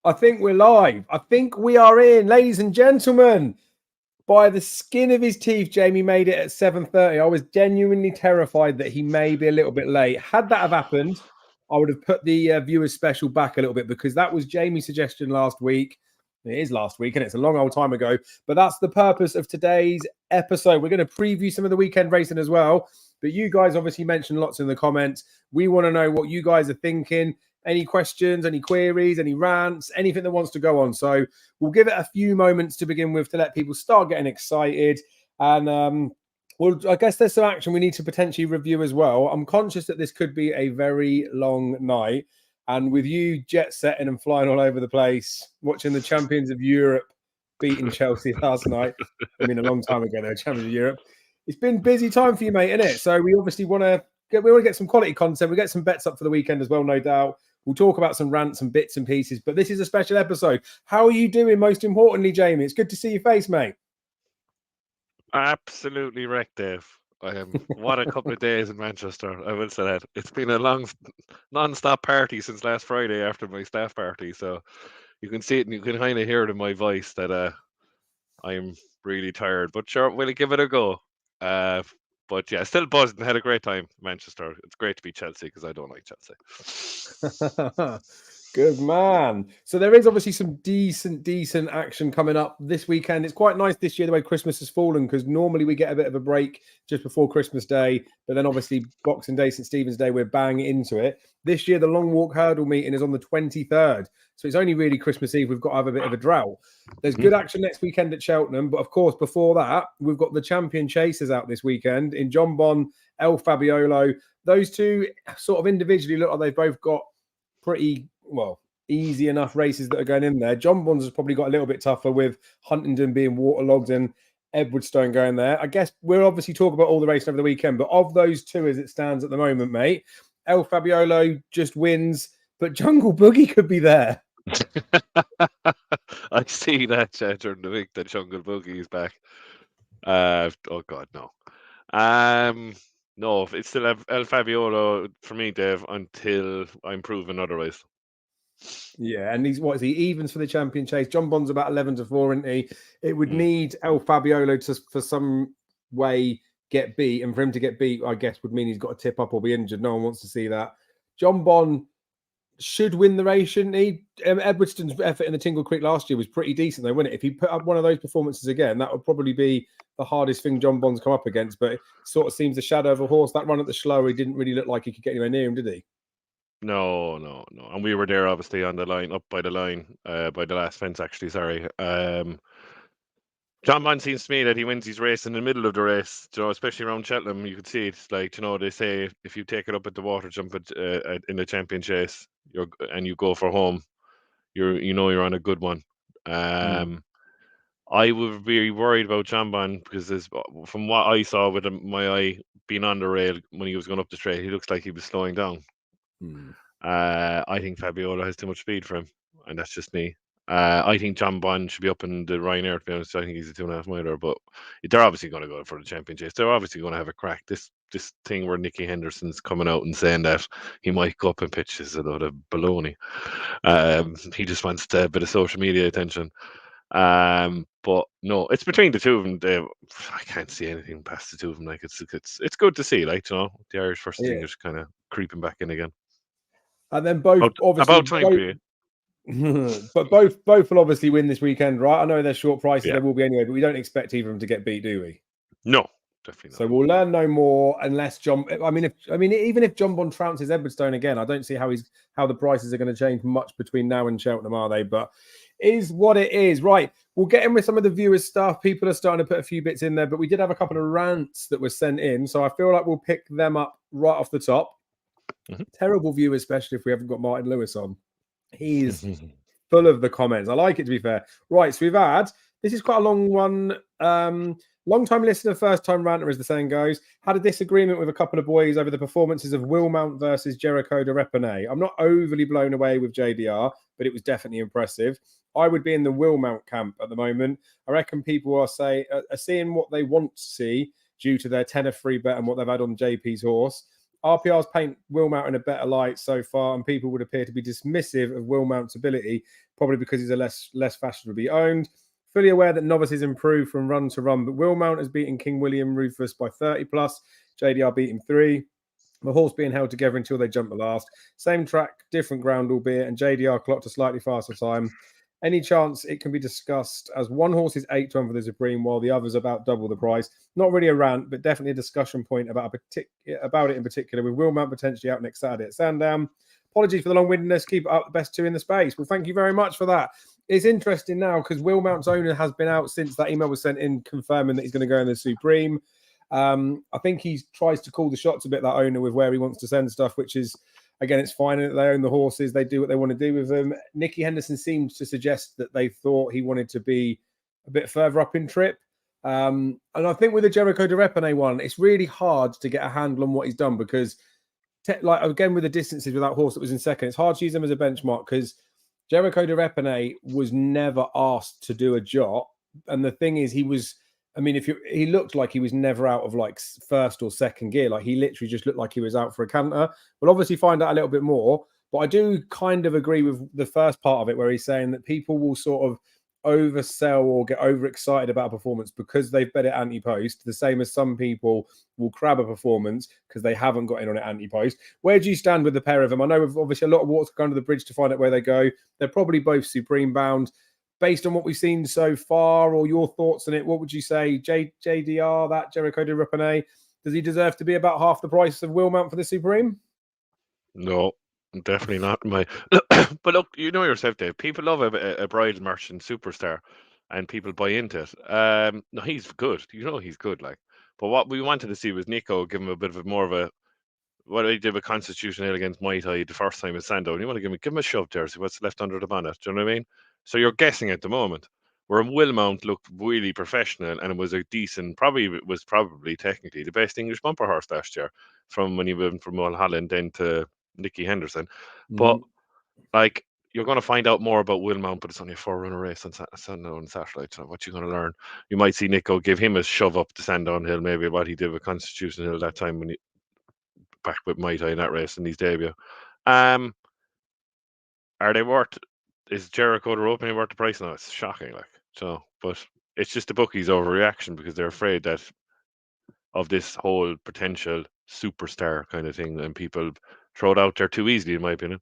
I think we're live. I think we are in, ladies and gentlemen. By the skin of his teeth, Jamie made it at 7:30. I was genuinely terrified that he may be a little bit late. Had that have happened, I would have put the viewers special back a little bit because that was Jamie's suggestion last week. It is last week, and it's a long old time ago. But that's the purpose of today's episode. We're going to preview some of the weekend racing as well. But you guys obviously mentioned lots in the comments. We want to know what you guys are thinking. Any questions, any queries, any rants, anything that wants to go on. So we'll give it a few moments to begin with to let people start getting excited. And I guess there's some action we need to potentially review as well. I'm conscious that this could be a very long night. And with you jet setting and flying all over the place, watching the champions of Europe beating Chelsea last night. I mean, a long time ago, they're champions of Europe. It's been busy time for you, mate, isn't it? So we obviously want to get some quality content. We get some bets up for the weekend as well, no doubt. We'll talk about some rants and bits and pieces, but this is a special episode. How are you doing, most importantly, Jamie? It's good to see your face, mate. Absolutely wrecked, Dave. What a couple of days in Manchester, I will say that. It's been a long, non-stop party since last Friday after my staff party, so you can see it and you can kind of hear it in my voice that I'm really tired, but sure, we'll give it a go. But yeah, still buzzed and had a great time in Manchester. It's great to beat Chelsea because I don't like Chelsea. Good man. So there is obviously some decent action coming up this weekend. It's quite nice this year the way Christmas has fallen because normally we get a bit of a break just before Christmas Day, but then obviously Boxing Day, St. Stephen's Day, we're bang into it. This year the Long Walk Hurdle meeting is on the 23rd, so it's only really Christmas Eve we've got to have a bit of a drought. There's good action next weekend at Cheltenham, but of course before that we've got the Champion Chasers out this weekend in John Bon, El Fabiolo. Those two sort of individually look like they've both got pretty easy enough races that are going in there. John Bonds has probably got a little bit tougher with Huntingdon being waterlogged and Edwardstone going there. I guess we'll obviously talk about all the racing over the weekend, but of those two as it stands at the moment, mate, El Fabiolo just wins, but Jungle Boogie could be there. I see that during the week that Jungle Boogie is back. Oh God, no. No, it's still El Fabiolo for me, Dave, until I'm proven otherwise. Yeah, and what is he? Evens for the champion chase. John Bond's about 11-4, isn't he? It would need El Fabiolo to, for some way, get beat, and for him to get beat, I guess, would mean he's got to tip up or be injured. No one wants to see that. John Bond should win the race, shouldn't he? Edwardstone's effort in the Tingle Creek last year was pretty decent, though, wasn't it? If he put up one of those performances again, that would probably be the hardest thing John Bond's come up against. But it sort of seems the shadow of a horse. That run at the Slough, he didn't really look like he could get anywhere near him, did he? No. And we were there, obviously, on the line, up by the line, by the last fence, actually, sorry. John Bond seems to me that he wins his race in the middle of the race, especially around Cheltenham. You could see it, like, they say if you take it up at the water jump in the champion chase, and you go for home, you're on a good one. I would be worried about John Bond because from what I saw with my eye being on the rail when he was going up the straight, he looks like he was slowing down. I think Fabiola has too much speed for him, and that's just me. I think John Bond should be up in the Ryanair, to be honest. I think he's a 2.5 miler, but they're obviously going to go for the champion chase. They're obviously going to have a crack. This thing where Nicky Henderson's coming out and saying that he might go up and pitch is a load of baloney. He just wants a bit of social media attention. But no, it's between the two of them. I can't see anything past the two of them. Like it's good to see, like, the Irish first team is kind of creeping back in again. And then both obviously about time for you. But both will obviously win this weekend, right? I know they're short prices, Yeah. There will be anyway, but we don't expect either of them to get beat, do we? No, definitely not. So we'll learn no more unless John. Even if John Bond trounces Edwardstone again, I don't see how the prices are going to change much between now and Cheltenham, are they? But is what it is, right? We'll get in with some of the viewers' stuff. People are starting to put a few bits in there, but we did have a couple of rants that were sent in, so I feel like we'll pick them up right off the top. Terrible view, especially if we haven't got Martin Lewis on. He's full of the comments. I like it, to be fair. Right, so we've had, this is quite a long one. Long-time listener, first-time ranter, as the saying goes. Had a disagreement with a couple of boys over the performances of Willmount versus Jericho de Repenay. I'm not overly blown away with JDR, but it was definitely impressive. I would be in the Willmount camp at the moment. I reckon people are seeing what they want to see due to their tenner free bet and what they've had on JP's horse. RPRs paint Will Mount in a better light so far, and people would appear to be dismissive of Will Mount's ability, probably because he's a less fashionably owned. Fully aware that novices improve from run to run, but Will Mount has beaten King William Rufus by 30 plus. JDR beat him 3. The horse being held together until they jump the last. Same track, different ground, albeit, and JDR clocked a slightly faster time. Any chance it can be discussed as one horse is 8 to 1 for the Supreme, while the other's about double the price. Not really a rant, but definitely a discussion point about it in particular, with Will Mount potentially out next Saturday at Sandown. Apologies for the long-windedness. Keep it up, the best 2 in the space. Well, thank you very much for that. It's interesting now because Will Mount's owner has been out since that email was sent in confirming that he's going to go in the Supreme. I think he tries to call the shots a bit, that owner, with where he wants to send stuff, which is, again, it's fine. They own the horses. They do what they want to do with them. Nicky Henderson seems to suggest that they thought he wanted to be a bit further up in trip. And I think with the Jericho de Repene one, it's really hard to get a handle on what he's done because, again, with the distances with that horse that was in second, it's hard to use them as a benchmark because Jericho de Repene was never asked to do a jot. And the thing is, he looked like he was never out of like first or second gear. Like he literally just looked like he was out for a canter. We'll obviously find out a little bit more, but I do kind of agree with the first part of it where he's saying that people will sort of oversell or get overexcited about a performance because they've bet it anti-post, the same as some people will crab a performance because they haven't got in on it anti-post. Where do you stand with the pair of them? I know obviously a lot of water's gone under the bridge to find out where they go. They're probably both Supreme bound. Based on what we've seen so far or your thoughts on it, what would you say? JDR, that Jericho de Repene, does he deserve to be about half the price of Will Mount for the Supreme? No, definitely not. But look, you know yourself, Dave. People love a bridal merchant superstar, and people buy into it. No, he's good. You know he's good. Like, but what we wanted to see was Nico give him a bit of more of a. What he did with Constitution Hill against Muay Thai the first time at Sandown. You want to give him a shove there, see what's left under the bonnet. Do you know what I mean? So you're guessing at the moment. Where Will Mount looked really professional and it was a decent, probably technically the best English bumper horse last year, from when he went from Mulholland then to Nicky Henderson. But like you're going to find out more about Will Mount, but it's only a 4-runner race on Sandown Saturday. So what you're going to learn, you might see Nico give him a shove up the Sandown Hill, maybe what he did with Constitution Hill that time when he back with Muay Thai in that race in his debut. Are they worth? Is Jericho the opening worth the price? No, it's shocking. Like so, but it's just the bookies' overreaction because they're afraid that of this whole potential superstar kind of thing, and people throw it out there too easily, in my opinion.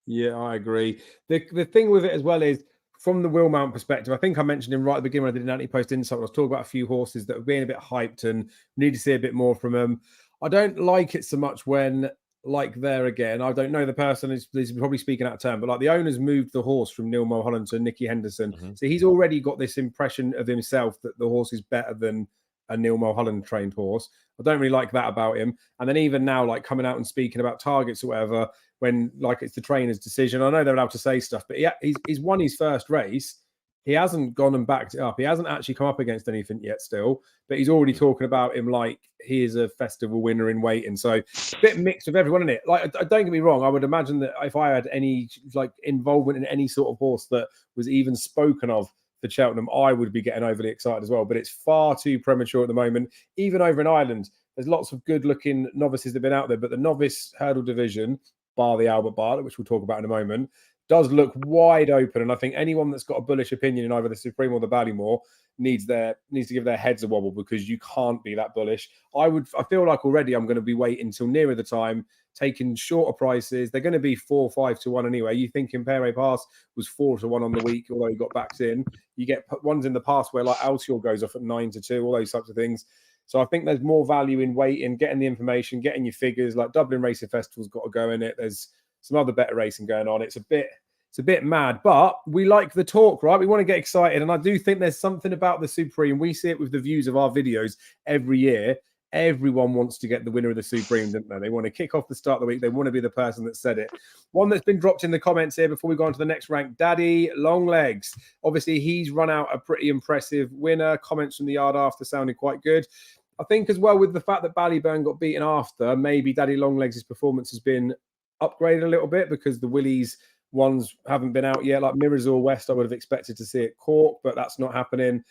Yeah, I agree. The thing with it as well is, from the Will Mount perspective, I think I mentioned him right at the beginning when I did an anti-post insight. I was talking about a few horses that were being a bit hyped and need to see a bit more from them. I don't like it so much when, like, there again, I don't know the person, is probably speaking out of turn, but like the owner's moved the horse from Neil Mulholland to Nicky Henderson. So he's already got this impression of himself that the horse is better than a Neil Mulholland trained horse. I don't really like that about him. And then even now, like coming out and speaking about targets or whatever, when like it's the trainer's decision. I know they're allowed to say stuff, but he's won his first race. He hasn't gone and backed it up. He hasn't actually come up against anything yet still, but he's already talking about him like he is a festival winner in waiting. So a bit mixed with everyone in it. Like, don't get me wrong. I would imagine that if I had any like involvement in any sort of horse that was even spoken of for Cheltenham, I would be getting overly excited as well. But it's far too premature at the moment. Even over in Ireland, there's lots of good-looking novices that have been out there, but the novice hurdle division, bar the Albert Bartlett, which we'll talk about in a moment, does look wide open. And I think anyone that's got a bullish opinion in either the Supreme or the Ballymore needs to give their heads a wobble, because you can't be that bullish. I feel like already I'm going to be waiting until nearer the time, taking shorter prices. They're going to be 4, 5 to 1 anyway. You think Impere Pass was 4 to 1 on the week, although he got backed in. You get ones in the past where like Alcior goes off at 9 to 2, all those types of things. So I think there's more value in waiting, getting the information, getting your figures. Like Dublin Racing Festival's got to go in it. There's some other better racing going on. It's a bit mad, but we like the talk, right? We want to get excited. And I do think there's something about the Supreme. We see it with the views of our videos every year. Everyone wants to get the winner of the Supreme, don't they? They want to kick off the start of the week. They want to be the person that said it. One that's been dropped in the comments here before we go on to the next rank, Daddy Longlegs. Obviously, he's run out a pretty impressive winner. Comments from the yard after sounded quite good. I think as well with the fact that Ballyburn got beaten after, maybe Daddy Longlegs' performance has been upgraded a little bit because the Willies ones haven't been out yet. Like Mirazor West, I would have expected to see at Cork, but that's not happening.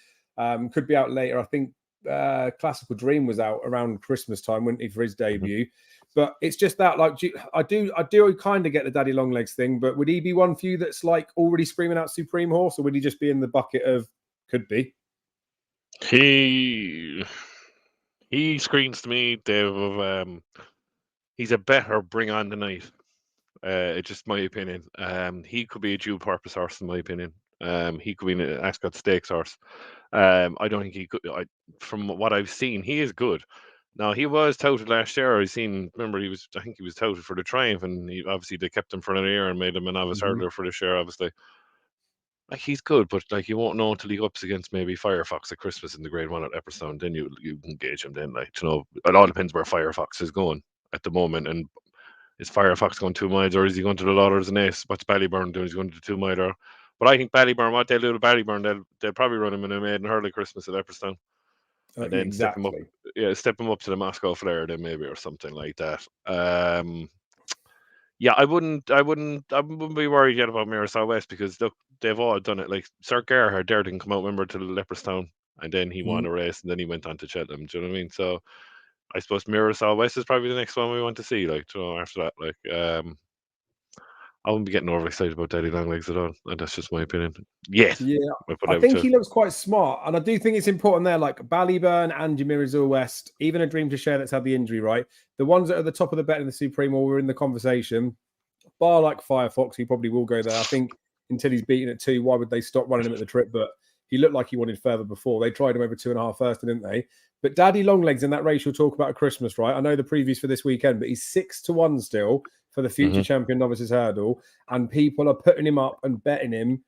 Could be out later. I think Classical Dream was out around Christmas time, wouldn't he, for his debut? But it's just that, like, I do kind of get the Daddy Longlegs thing. But would he be one for you that's like already screaming out Supreme Horse, or would he just be in the bucket of could be? He screams to me, Dave, of he's a better bring on the night. It's just my opinion. He could be a dual purpose horse, in my opinion. He could be an Ascot Stakes horse. I don't think he could. From what I've seen, he is good. Now he was touted last year. Remember, I think he was touted for the Triumph, and obviously they kept him for another year and made him a novice hurdler for this year. Obviously, like he's good, but like you won't know until he ups against maybe Firefox at Christmas in the Grade One at Epperstone. Then you can gauge him. Then, like, it all depends where Firefox is going at the moment. And is Firefox going 2 miles, or is he going to the Lauders and Ace? What's Ballyburn doing? He's going to the 2 miler. But I think Ballyburn, what they'll do to Ballyburn, they'll probably run him in a maiden hurdle Christmas at Epperstone. And then step him up to the Moscow Flare then maybe, or something like that. Yeah, I wouldn't be worried yet about Mirror West, because look, they've all done it. Like Sir Gerhard there didn't come out, remember, to Leopardstown, and then he won a race, and then he went on to Cheltenham. Do you know what I mean? So I suppose Mirror West is probably the next one we want to see. Like, after that, like, I wouldn't be getting overexcited about Daddy Longlegs at all, and that's just my opinion. Yes, yeah, I think he looks quite smart, and I do think it's important there. Like Ballyburn and Mirror West, even a Dream to Share that's had the injury, right? The ones that are at the top of the bet in the Supreme, or we're in the conversation, bar like Firefox, he probably will go there. I think until he's beaten at 2, why would they stop running him at the trip? But he looked like he wanted further before. They tried him over 2.5 first, didn't they? But Daddy Longlegs in that race, you'll talk about at Christmas, right? I know the previews for this weekend, but he's 6-1 still for the future champion novices hurdle, and people are putting him up and betting him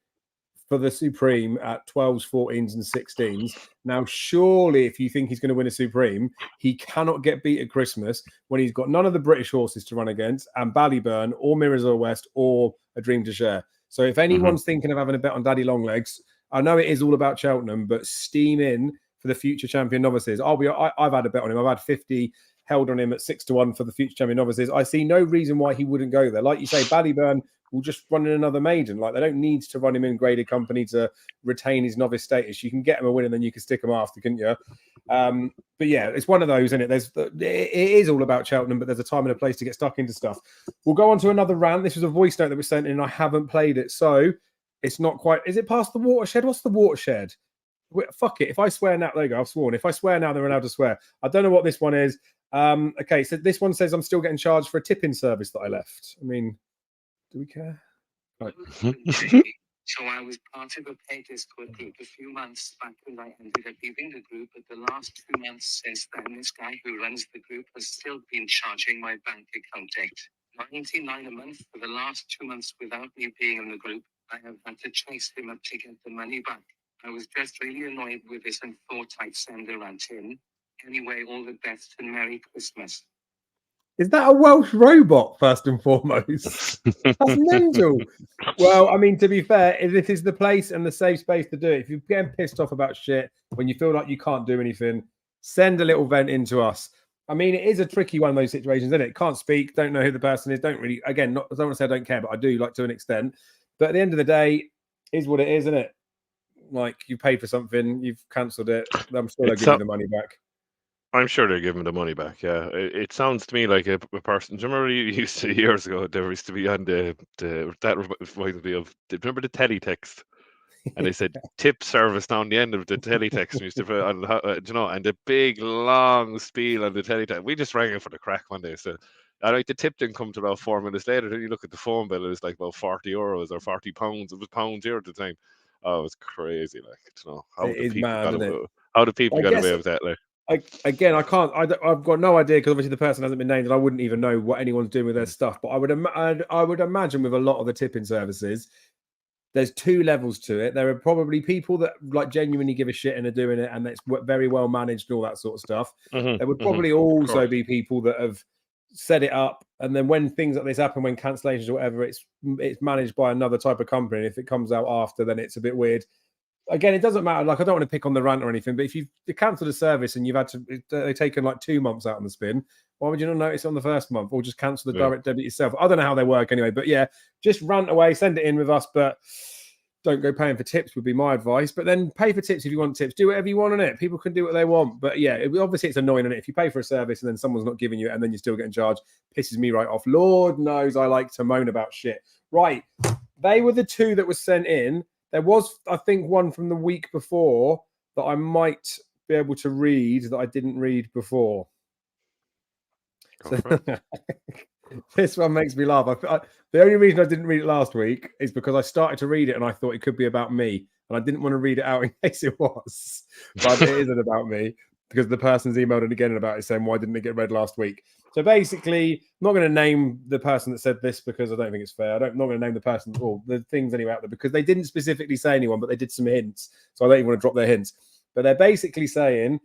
for the Supreme at 12s, 14s, and 16s. Now, surely, if you think he's going to win a Supreme, he cannot get beat at Christmas when he's got none of the British horses to run against, and Ballyburn, or Mirror West, or a Dream to Share. So if anyone's thinking of having a bet on Daddy Longlegs, I know it is all about Cheltenham, but steam in for the future champion novices. I've had a bet on him. I've had 50 held on him at 6-1 for the future champion novices. I see no reason why he wouldn't go there. Like you say, Ballyburn will just run in another maiden. Like, they don't need to run him in graded company to retain his novice status. You can get him a win, and then you can stick him after, couldn't you? But yeah, it's one of those, isn't it? It is all about Cheltenham, but there's a time and a place to get stuck into stuff. We'll go on to another rant. This was a voice note that was sent in, and I haven't played it, so it's not quite. Is it past the watershed? What's the watershed? Fuck it. If I swear now, there you go. I've sworn. If I swear now, they're allowed to swear. I don't know what this one is. Okay, so this one says I'm still getting charged for a tipping service that I left. I mean, do we care? Right. So I was part of a pay Discord group a few months back when I ended up leaving the group. But the last 2 months since then, this guy who runs the group has still been charging my bank account $99 a month for the last 2 months without me being in the group. I have had to chase him up to get the money back. I was just really annoyed with this and thought I'd send a rant in. Anyway, all the best and Merry Christmas. Is that a Welsh robot, first and foremost? That's mental. Well, I mean, to be fair, this is the place and the safe space to do it. If you're getting pissed off about shit, when you feel like you can't do anything, send a little vent into us. I mean, it is a tricky one of those situations, isn't it? Can't speak, don't know who the person is, don't really, again, I don't want to say I don't care, but I do, like, to an extent. But at the end of the day, is what it is, isn't it? Like, you paid for something, you've cancelled it. I'm sure they'll give you the money back. I'm sure they're giving the money back. Yeah, it sounds to me like a person. Do you remember you used to, years ago, there used to be on that reminds me of. Remember the teletext, and they said tip service down the end of the teletext. Used to put on, and the big long spiel on the teletext. We just rang it for the crack one day. So, the tip didn't come to about 4 minutes later. Then you look at the phone bill, it was like about €40 or £40. It was pounds here at the time. Oh, it was crazy. Like, how do people get away with that? Like. I can't. I've got no idea, because obviously the person hasn't been named, and I wouldn't even know what anyone's doing with their stuff. But I would imagine with a lot of the tipping services, there's 2 levels to it. There are probably people that like genuinely give a shit and are doing it, and it's very well managed and all that sort of stuff. There would probably also be people that have set it up, and then when things like this happen, when cancellations or whatever, it's managed by another type of company. And if it comes out after, then it's a bit weird. Again, it doesn't matter. Like, I don't want to pick on the rant or anything, but if you've cancelled a service and you've had to, they've taken like 2 months out on the spin, why would you not notice it on the first month, or just cancel the direct debit yourself? I don't know how they work anyway, but yeah, just rant away, send it in with us, but don't go paying for tips would be my advice. But then pay for tips if you want tips. Do whatever you want on it. People can do what they want. But yeah, obviously it's annoying on it. If you pay for a service and then someone's not giving you it and then you're still getting charged, pisses me right off. Lord knows I like to moan about shit. Right. They were the two that were sent in. There was, I think, one from the week before that I might be able to read that I didn't read before. So, this one makes me laugh. The only reason I didn't read it last week is because I started to read it and I thought it could be about me. And I didn't want to read it out in case it was. But it isn't about me because the person's emailed in again about it saying, why didn't it get read last week? So basically, I'm not going to name the person that said this because I don't think it's fair. I'm not going to name the person or the things anyway out there because they didn't specifically say anyone, but they did some hints. So I don't even want to drop their hints. But they're basically saying,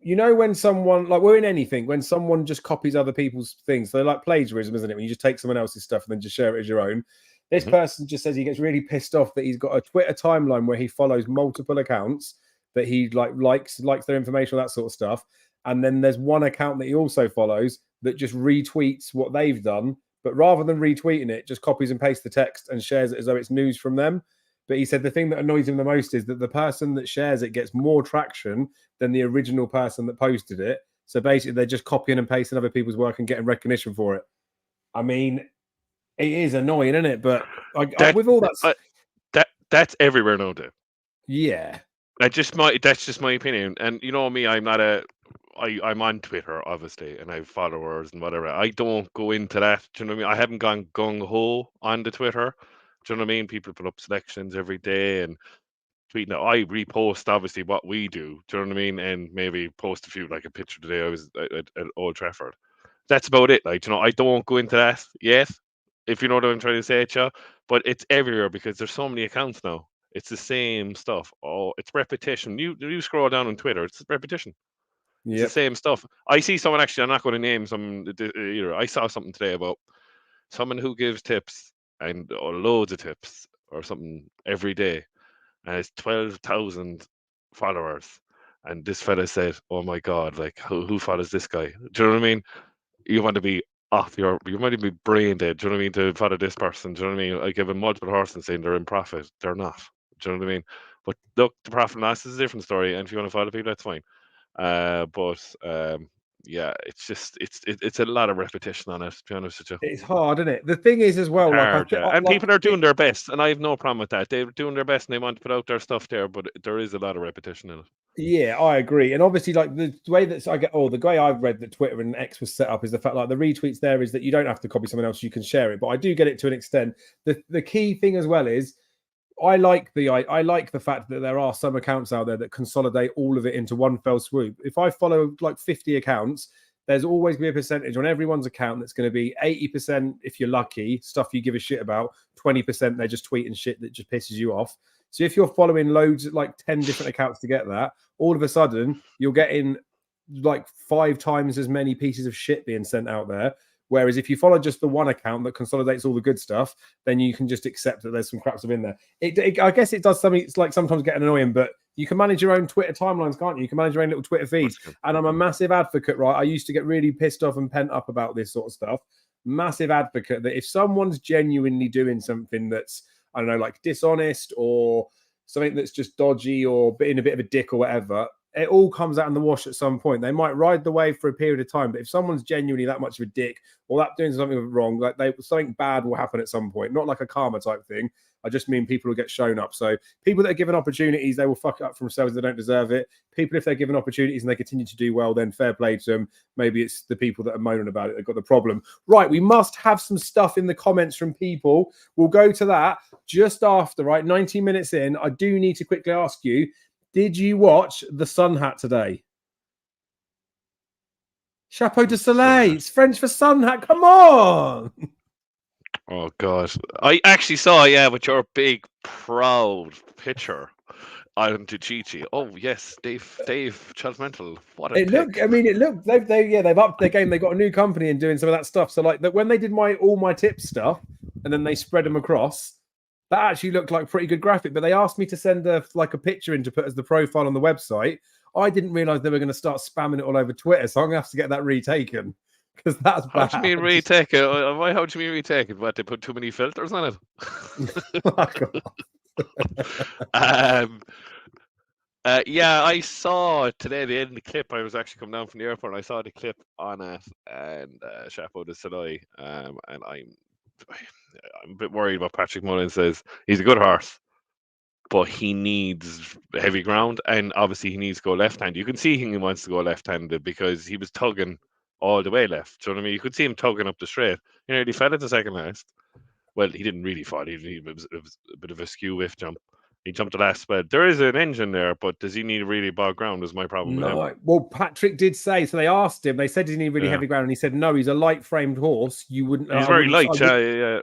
you know, when someone, like we're in anything, when someone just copies other people's things, so like plagiarism, isn't it? When you just take someone else's stuff and then just share it as your own. This person just says he gets really pissed off that he's got a Twitter timeline where he follows multiple accounts that he likes their information, all that sort of stuff. And then there's one account that he also follows that just retweets what they've done, but rather than retweeting it, just copies and pastes the text and shares it as though it's news from them. But he said the thing that annoys him the most is that the person that shares it gets more traction than the original person that posted it. So basically, they're just copying and pasting other people's work and getting recognition for it. I mean, it is annoying, isn't it? But with all that, that's everywhere now, Dave. Yeah, that's just my opinion. And you know me, I'm on Twitter, obviously, and I have followers and whatever. I don't go into that. Do you know what I mean? I haven't gone gung ho on the Twitter. Do you know what I mean? People put up selections every day and tweeting. I repost obviously what we do. Do you know what I mean? And maybe post a few, like a picture today. I was at Old Trafford. That's about it. Like, you know, I don't go into that yet. If you know what I'm trying to say, but it's everywhere because there's so many accounts now. It's the same stuff. Oh, it's repetition. You scroll down on Twitter, it's repetition. It's the same stuff. I see someone, actually, I'm not going to name some either. I saw something today about someone who gives tips and loads of tips or something every day, and it's 12,000 followers. And this fella said, "Oh my God, like who follows this guy?" Do you know what I mean? You want to be you might be brain dead. Do you know what I mean? To follow this person. Do you know what I mean? I give them multiple horses saying they're in profit. They're not. Do you know what I mean? But look, the profit and loss is a different story. And if you want to follow people, that's fine. Yeah, it's just it's a lot of repetition on it, to be honest with you. It's hard, isn't it? The thing is as well, people are doing their best, and I have no problem with that. They're doing their best and they want to put out their stuff there, but there is a lot of repetition in it. Yeah, I agree. And obviously, like the way that the way I've read that Twitter and X was set up is the fact, like the retweets there is that you don't have to copy someone else, you can share it. But I do get it to an extent. The key thing as well is I like the fact that there are some accounts out there that consolidate all of it into one fell swoop. If I follow like 50 accounts, there's always going to be a percentage on everyone's account that's going to be 80%, if you're lucky, stuff you give a shit about, 20% they're just tweeting shit that just pisses you off. So if you're following loads, like 10 different accounts to get that, all of a sudden you're getting like 5 times as many pieces of shit being sent out there. Whereas if you follow just the one account that consolidates all the good stuff, then you can just accept that there's some crap stuff in there. I guess it does something. It's like sometimes getting annoying, but you can manage your own Twitter timelines, can't you? You can manage your own little Twitter feeds. And I'm a massive advocate, right? I used to get really pissed off and pent up about this sort of stuff. Massive advocate that if someone's genuinely doing something that's, I don't know, like dishonest or something that's just dodgy or being a bit of a dick or whatever, it all comes out in the wash at some point. They might ride the wave for a period of time, but if someone's genuinely that much of a dick or that doing something wrong, like something bad will happen at some point. Not like a karma type thing. I just mean people will get shown up. So people that are given opportunities, they will fuck it up for themselves. They don't deserve it. People, if they're given opportunities and they continue to do well, then fair play to them. Maybe it's the people that are moaning about it that got the problem. Right, we must have some stuff in the comments from people. We'll go to that just after, right? 90 minutes in. I do need to quickly ask you, did you watch The Sun Hat today? Chapeau de Soleil. It's French for sun hat. Come on. Oh, God. I actually saw, with your big, proud picture on Chichi. Oh, yes, Dave Cheltenham. What a pick. They've upped their game. They got a new company and doing some of that stuff. So, like, when they did all my tips stuff and then they spread them across, that actually looked like pretty good graphic, but they asked me to send a picture in to put as the profile on the website. I didn't realize they were going to start spamming it all over Twitter, so I'm going to have to get that retaken because that's bad. How do you mean retaken? How do you mean retaken? What, they put too many filters on it? Yeah, I saw today the end of the clip. I was actually coming down from the airport. And I saw the clip on it, and Shapo de Soleil. And I'm a bit worried about Patrick Mullins. Says he's a good horse, but he needs heavy ground, and obviously he needs to go left-handed. You can see he wants to go left-handed because he was tugging all the way left. Do you know what I mean? You could see him tugging up the straight. You know, he fell at the second last. Well, he didn't really fall. It was a bit of a skew whiff jump. He jumped the last spread. There is an engine there, but does he need really bog ground? Is my problem with him. No, well, Patrick did say, so they asked him, they said, does he need really heavy ground? And he said, no, he's a light framed horse. You wouldn't. He's very light, yeah.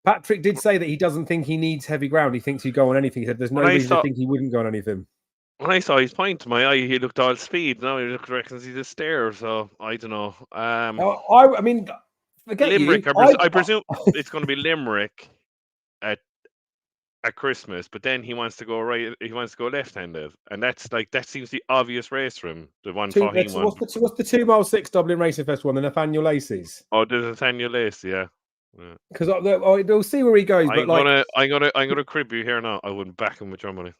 Patrick did say that he doesn't think he needs heavy ground. He thinks he'd go on anything. He said there's no reason to think he wouldn't go on anything. When I saw his point to my eye, he looked all speed. Now he reckons he's a stair, so I don't know. I mean, forget Limerick. You. I presume it's going to be Limerick at Christmas, but then he wants to go right. He wants to go left-handed, and that seems the obvious race for him. The one for him. What's the 2 mile 6 Dublin Racing Festival? The Nathaniel Lacey's. Oh, there's Nathaniel Lacey, yeah. Because we'll see where he goes. I'm gonna crib you here now. I wouldn't back him with your money.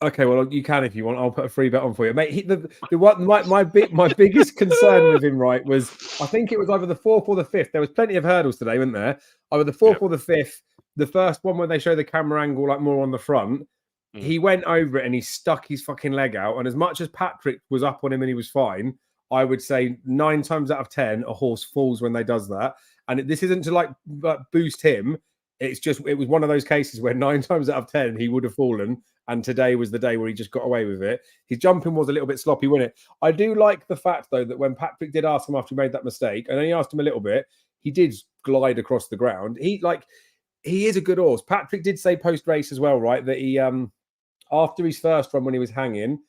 Okay, well you can if you want. I'll put a free bet on for you, mate. My biggest concern with him, right, was I think it was either the 4th or the 5th. There was plenty of hurdles today, weren't there? Either the 4th or the 5th. The first one where they show the camera angle like more on the front, he went over it and he stuck his fucking leg out. And as much as Patrick was up on him and he was fine, I would say 9 times out of 10 a horse falls when they does that. And this isn't to like boost him. It's just it was one of those cases where 9 times out of 10 he would have fallen. And today was the day where he just got away with it. His jumping was a little bit sloppy, wasn't it? I do like the fact though that when Patrick did ask him after he made that mistake, and then he asked him a little bit, he did glide across the ground. He is a good horse. Patrick did say post-race as well, right? That he, after his first run when he was hanging,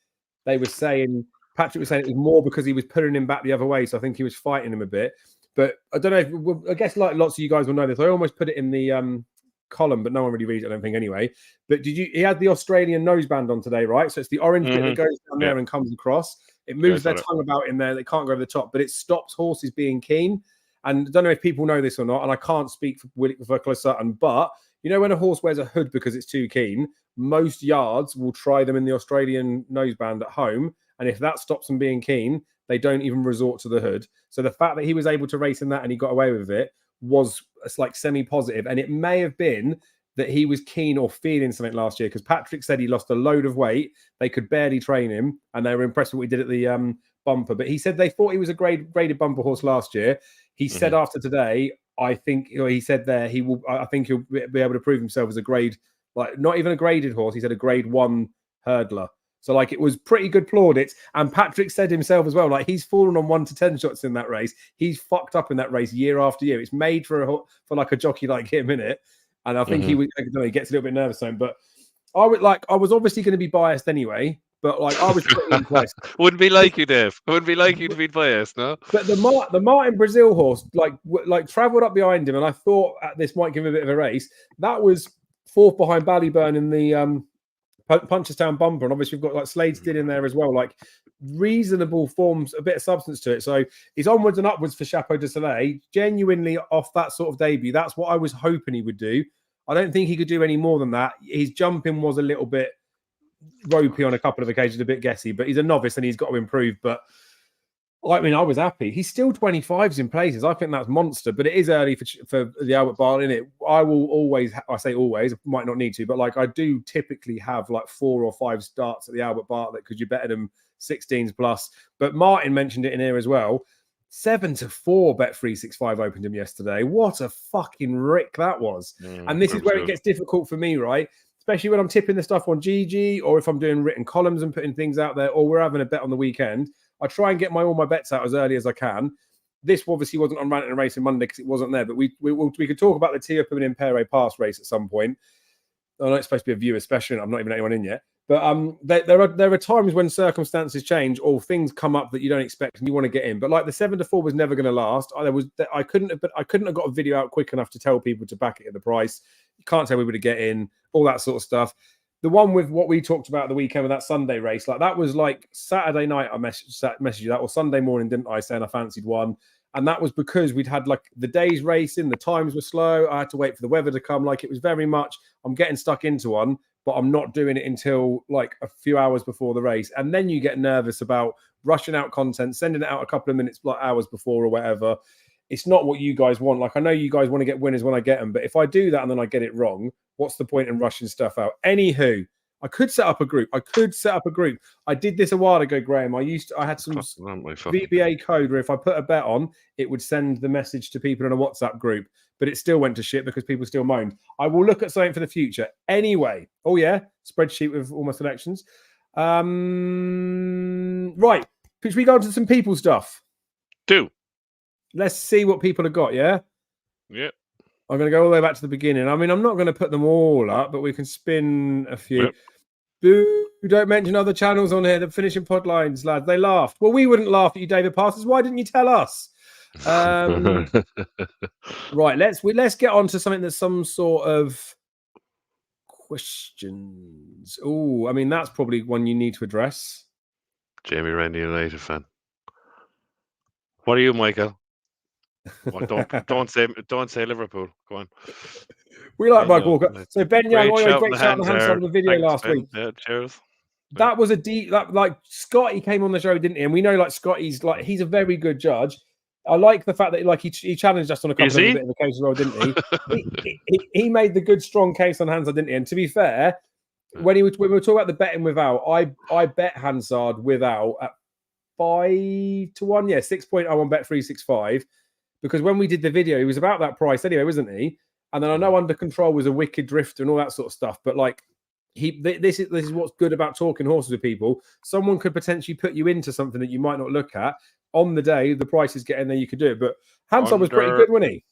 Patrick was saying it was more because he was pulling him back the other way. So I think he was fighting him a bit. But I don't know. I guess like lots of you guys will know this. I almost put it in the column, but no one really reads it, I don't think anyway. But he had the Australian noseband on today, right? So it's the orange bit that goes down there and comes across. It moves their tongue about in there. They can't go over the top, but it stops horses being keen. And I don't know if people know this or not, and I can't speak for Close Sutton, but you know when a horse wears a hood because it's too keen, most yards will try them in the Australian noseband at home, and if that stops them being keen, they don't even resort to the hood. So the fact that he was able to race in that and he got away with it was like semi-positive, and it may have been that he was keen or feeling something last year because Patrick said he lost a load of weight. They could barely train him, and they were impressed with what he did at the bumper. But he said they thought he was a graded bumper horse last year. He said after today, I think he said there he will. I think he'll be able to prove himself as a grade, like not even a graded horse. He said a grade 1 hurdler. So like it was pretty good plaudits. And Patrick said himself as well, like he's fallen on 1 to 10 shots in that race. He's fucked up in that race year after year. It's made for like a jockey like him, innit? And I think he gets a little bit nervous on him. But I was obviously going to be biased anyway. But like I was pretty impressed. Wouldn't be like you, Dave. Wouldn't be like you to be biased, no? But the Martin Brazil horse, like travelled up behind him, and I thought this might give him a bit of a race. That was 4th behind Ballyburn in the Punchestown bumper, and obviously we've got like Sladesdale in there as well. Like reasonable forms, a bit of substance to it. So it's onwards and upwards for Shapo de Soleil. Genuinely off that sort of debut, that's what I was hoping he would do. I don't think he could do any more than that. His jumping was a little bit ropey on a couple of occasions, a bit guessy, but he's a novice and he's got to improve. But I mean, I was happy. He's still 25s in places. I think that's monster, but it is early for the Albert Bartlett, innit? I will always, I say always, might not need to, but like I do typically have like 4 or 5 starts at the Albert Bartlett because you're better than 16s plus. But Martin mentioned it in here as well. 7-4 Bet365 opened him yesterday. What a fucking rick that was. And this is where it gets difficult for me, right? Especially when I'm tipping the stuff on GG or if I'm doing written columns and putting things out there or we're having a bet on the weekend. I try and get all my bets out as early as I can. This obviously wasn't on Ranting and Racing Monday because it wasn't there, but we could talk about the Tia Puminin Pere Pass race at some point. I know it's supposed to be a viewer special, and I'm not even anyone in yet. But there are times when circumstances change or things come up that you don't expect and you want to get in. But like the 7-4 was never going to last. I couldn't have got a video out quick enough to tell people to back it at the price. You can't tell people to get in, all that sort of stuff. The one with what we talked about the weekend with that Sunday race, like that was like Saturday night I messaged you that, or Sunday morning, didn't I, saying I fancied one. And that was because we'd had like the days racing, the times were slow. I had to wait for the weather to come. Like it was very much, I'm getting stuck into one, but I'm not doing it until like a few hours before the race. And then you get nervous about rushing out content, sending it out a couple of minutes, like hours before or whatever. It's not what you guys want. Like, I know you guys want to get winners when I get them, but if I do that and then I get it wrong, what's the point in rushing stuff out? Anywho, I could set up a group. I did this a while ago, Graham. I had some VBA code where if I put a bet on, it would send the message to people in a WhatsApp group, but it still went to shit because people still moaned. I will look at something for the future. Anyway, oh yeah, spreadsheet with all my selections. Right, should we go on to some people stuff? Let's see what people have got, yeah? Yeah. I'm going to go all the way back to the beginning. I mean, I'm not going to put them all up, but we can spin a few. Yep. Boo, don't mention other channels on here. The finishing pod lines, lads. They laughed. Well, we wouldn't laugh at you, David Parsons. Why didn't you tell us? Right, let's get on to something that's some sort of questions. Oh, I mean, that's probably one you need to address. Jamie Rennie, United fan. What are you, Michael? Well, don't say Liverpool. Go on. We like Mike Walker. So Ben Young, great shout on the hand side of the video last week. Yeah, cheers. That was a deep, like Scotty came on the show, didn't he? And we know like Scotty's like he's a very good judge. I like the fact that like he challenged us on a couple of bit of a case as well, didn't he? he made the good strong case on Hansard, didn't he? And to be fair, when we were talking about the betting without, I bet Hansard without at 5-1, 6.0 on Bet365. Because when we did the video, he was about that price anyway, wasn't he? And then I know Under Control was a wicked drifter and all that sort of stuff. But like, this is what's good about talking horses with people. Someone could potentially put you into something that you might not look at on the day. The price is getting there, you could do it. But Hansard was pretty good, wasn't he?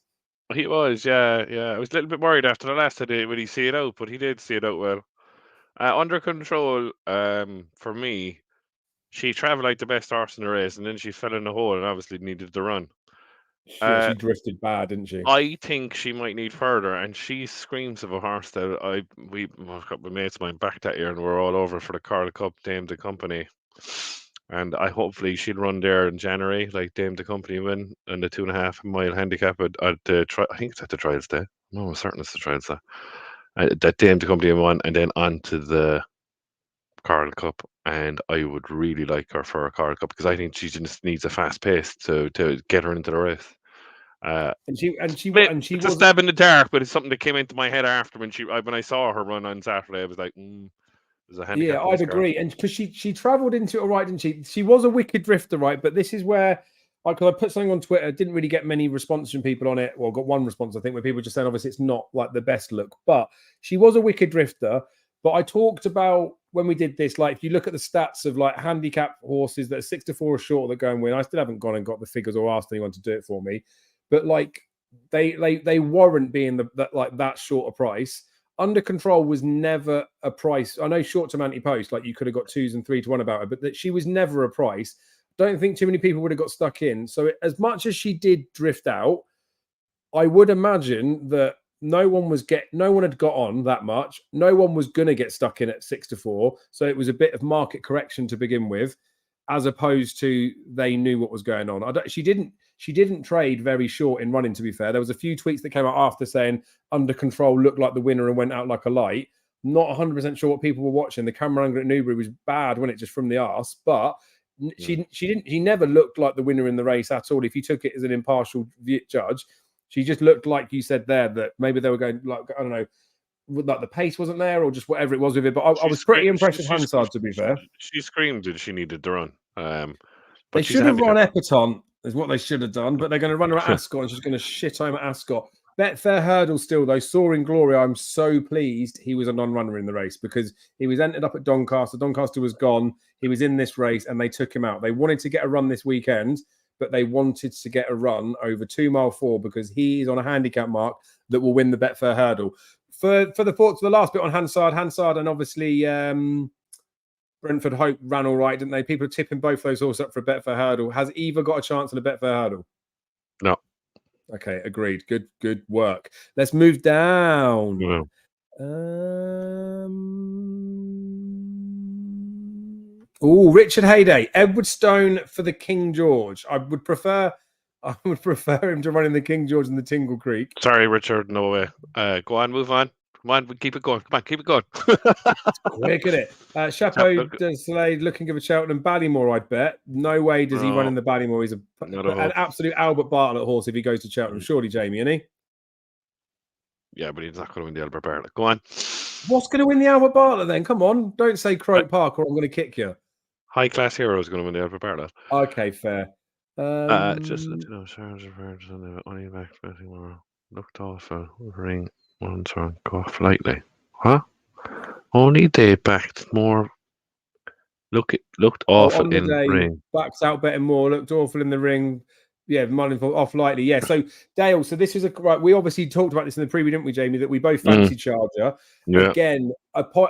He was, yeah. I was a little bit worried after the last day when he see it out, but he did see it out well. Under Control, for me, she travelled like the best horse in the race, and then she fell in the hole and obviously needed to run. She drifted bad, didn't she? I think she might need further, and she screams of a horse that I've got my mates of mine back that year, and we're all over for the Carl Cup, Dame the Company, and hopefully she'll run there in January, like Dame the Company win, and the 2.5 mile handicap at the I think it's at the Trials Day. No, I'm certain it's the Trials Day. That Dame the Company won, and then on to the Carl Cup, and I would really like her for a Carl Cup because I think she just needs a fast pace to get her into the race. And she it's a stab in the dark, but it's something that came into my head after when I saw her run on Saturday. I was like, there's a handicap. Yeah, I'd agree. And because she travelled into it all right, didn't she? She was a wicked drifter, right? But this is where, because I put something on Twitter, didn't really get many responses from people on it. Well, got one response, I think, where people just saying, obviously, it's not like the best look. But she was a wicked drifter. But I talked about when we did this, like if you look at the stats of like handicap horses that are 6-4 or short that go and win, I still haven't gone and got the figures or asked anyone to do it for me. But like they warrant being that short a price. Under Control was never a price. I know short-term anti-post, like you could have got 2s and 3-1 about it, but that she was never a price. Don't think too many people would have got stuck in. So as much as she did drift out, I would imagine that no one had got on that much. No one was going to get stuck in at 6-4. So it was a bit of market correction to begin with, as opposed to they knew what was going on. She didn't trade very short in running, to be fair. There was a few tweets that came out after saying Under Control looked like the winner and went out like a light. Not 100% sure what people were watching. The camera angle at Newbury was bad, wasn't it, just from the arse? But she never looked like the winner in the race at all. If you took it as an impartial judge, she just looked like you said there that maybe they were going like, I don't know, like the pace wasn't there or just whatever it was with it. But I was pretty impressed with Hansard, to be fair. She screamed that she needed to run. They should have run Epatante, is what they should have done, but they're going to run her at Ascot and she's going to shit home at Ascot. Betfair Hurdle still, though, Soaring Glory, I'm so pleased he was a non-runner in the race because he was entered up at Doncaster. Doncaster was gone. He was in this race and they took him out. They wanted to get a run this weekend, but they wanted to get a run over 2 mile 4 because he's on a handicap mark that will win the Betfair Hurdle. For the thoughts of the last bit on Hansard and obviously Brentford Hope ran all right, didn't they? People are tipping both those horses up for a Betfair Hurdle. Has Eva got a chance on a Betfair Hurdle? No. Okay, agreed. Good work. Let's move down. Yeah. Richard Hayday. Edward Stone for the King George. I would prefer I would prefer him to run in the King George and the Tingle Creek. Sorry, Richard. No way. Go on, move on. Come on, keep it going. Come on, keep it going. Quick at it. Shapo does looking of a Cheltenham Ballymore, I'd bet. No way does he run in the Ballymore. He's an absolute Albert Bartlett horse if he goes to Cheltenham. Surely, Jamie, isn't he? Yeah, but he's not going to win the Albert Bartlett. Go on. What's going to win the Albert Bartlett then? Come on. Don't say Croke Park or I'm going to kick you. High Class Hero is going to win the Albert Bartlett. Okay, fair. Just, only back more. Looked off a ring once or go off lightly. Huh? Only they backed more. Looked awful in the ring. Backs out betting more. Looked awful in the ring. Yeah, Mullins off lightly. Yeah. So Dale. So this is right. We obviously talked about this in the preview, didn't we, Jamie? That we both fancied Charger. Yeah. Again, a part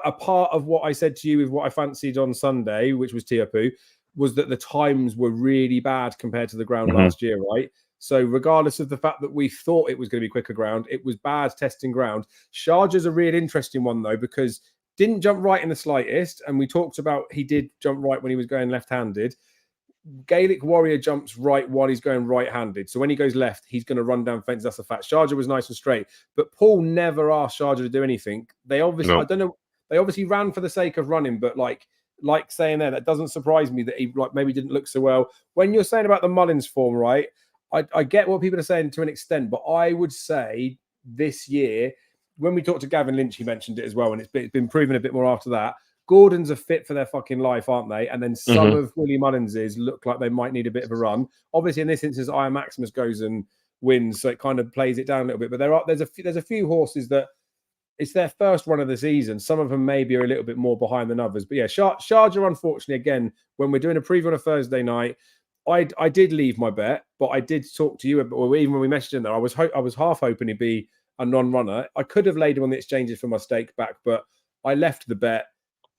of what I said to you with what I fancied on Sunday, which was Tiapu, was that the times were really bad compared to the ground last year, right? So regardless of the fact that we thought it was going to be quicker ground, it was bad testing ground. Charger's a real interesting one though, because didn't jump right in the slightest, and we talked about he did jump right when he was going left-handed. Gaelic Warrior jumps right while he's going right-handed. So when he goes left, he's going to run down fences. That's a fact. Charger was nice and straight, but Paul never asked Charger to do anything. They obviously, I don't know, they obviously ran for the sake of running, but like saying there, that doesn't surprise me that he maybe didn't look so well. When you're saying about the Mullins form, right? I get what people are saying to an extent, but I would say this year, when we talked to Gavin Lynch, he mentioned it as well, and it's been proven a bit more after that. Gordon's are fit for their fucking life, aren't they? And then some of Willie Mullins's look like they might need a bit of a run. Obviously, in this instance, Iron Maximus goes and wins, so it kind of plays it down a little bit. But there's a few horses that it's their first run of the season. Some of them maybe are a little bit more behind than others. But yeah, Sharjah, unfortunately, again, when we're doing a preview on a Thursday night, I did leave my bet, but I did talk to you, or even when we messaged in there, I was half hoping he'd be a non-runner. I could have laid him on the exchanges for my stake back, but I left the bet.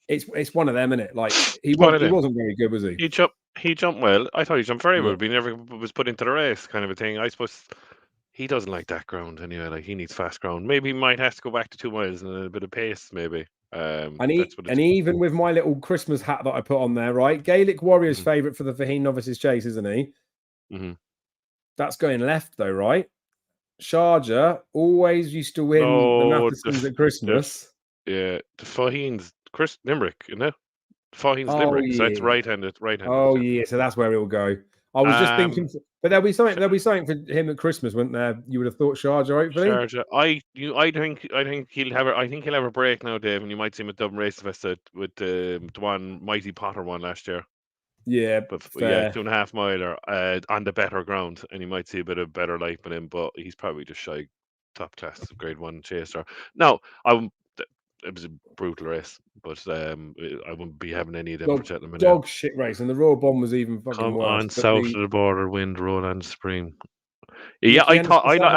It's one of them, isn't it? Like he wasn't very good, was he? He jumped well. I thought he jumped very well, but he never was put into the race, kind of a thing. I suppose he doesn't like that ground anyway. Like he needs fast ground. Maybe he might have to go back to 2 miles and a bit of pace, maybe. Even with my little Christmas hat that I put on there, right? Gaelic Warrior's favourite for the Faheen Novices Chase, isn't he? That's going left though, right? Sharjah always used to win the Mathesons at Christmas. The Faheen's Limerick, isn't it? Faheen's Limerick, so that's right-handed. Oh yeah, so that's where he'll go. I was just thinking, but there'll be something for him at Christmas, wouldn't there? You would have thought Sharjah, hopefully. Sharjah, I think he'll have a break now, Dave, and you might see him at Dublin Race Fest with the one Mighty Potter one last year. Yeah, but fair. 2.5 miler on the better ground, and you might see a bit of better life in him, but he's probably just shy top class Grade 1 chaser. No, it was a brutal race, but I wouldn't be having any of them for Cheltenham. Dog shit race, and the Royal Bomb was even fucking Come worse. on, south of the border, wind, Roland Supreme. Yeah, I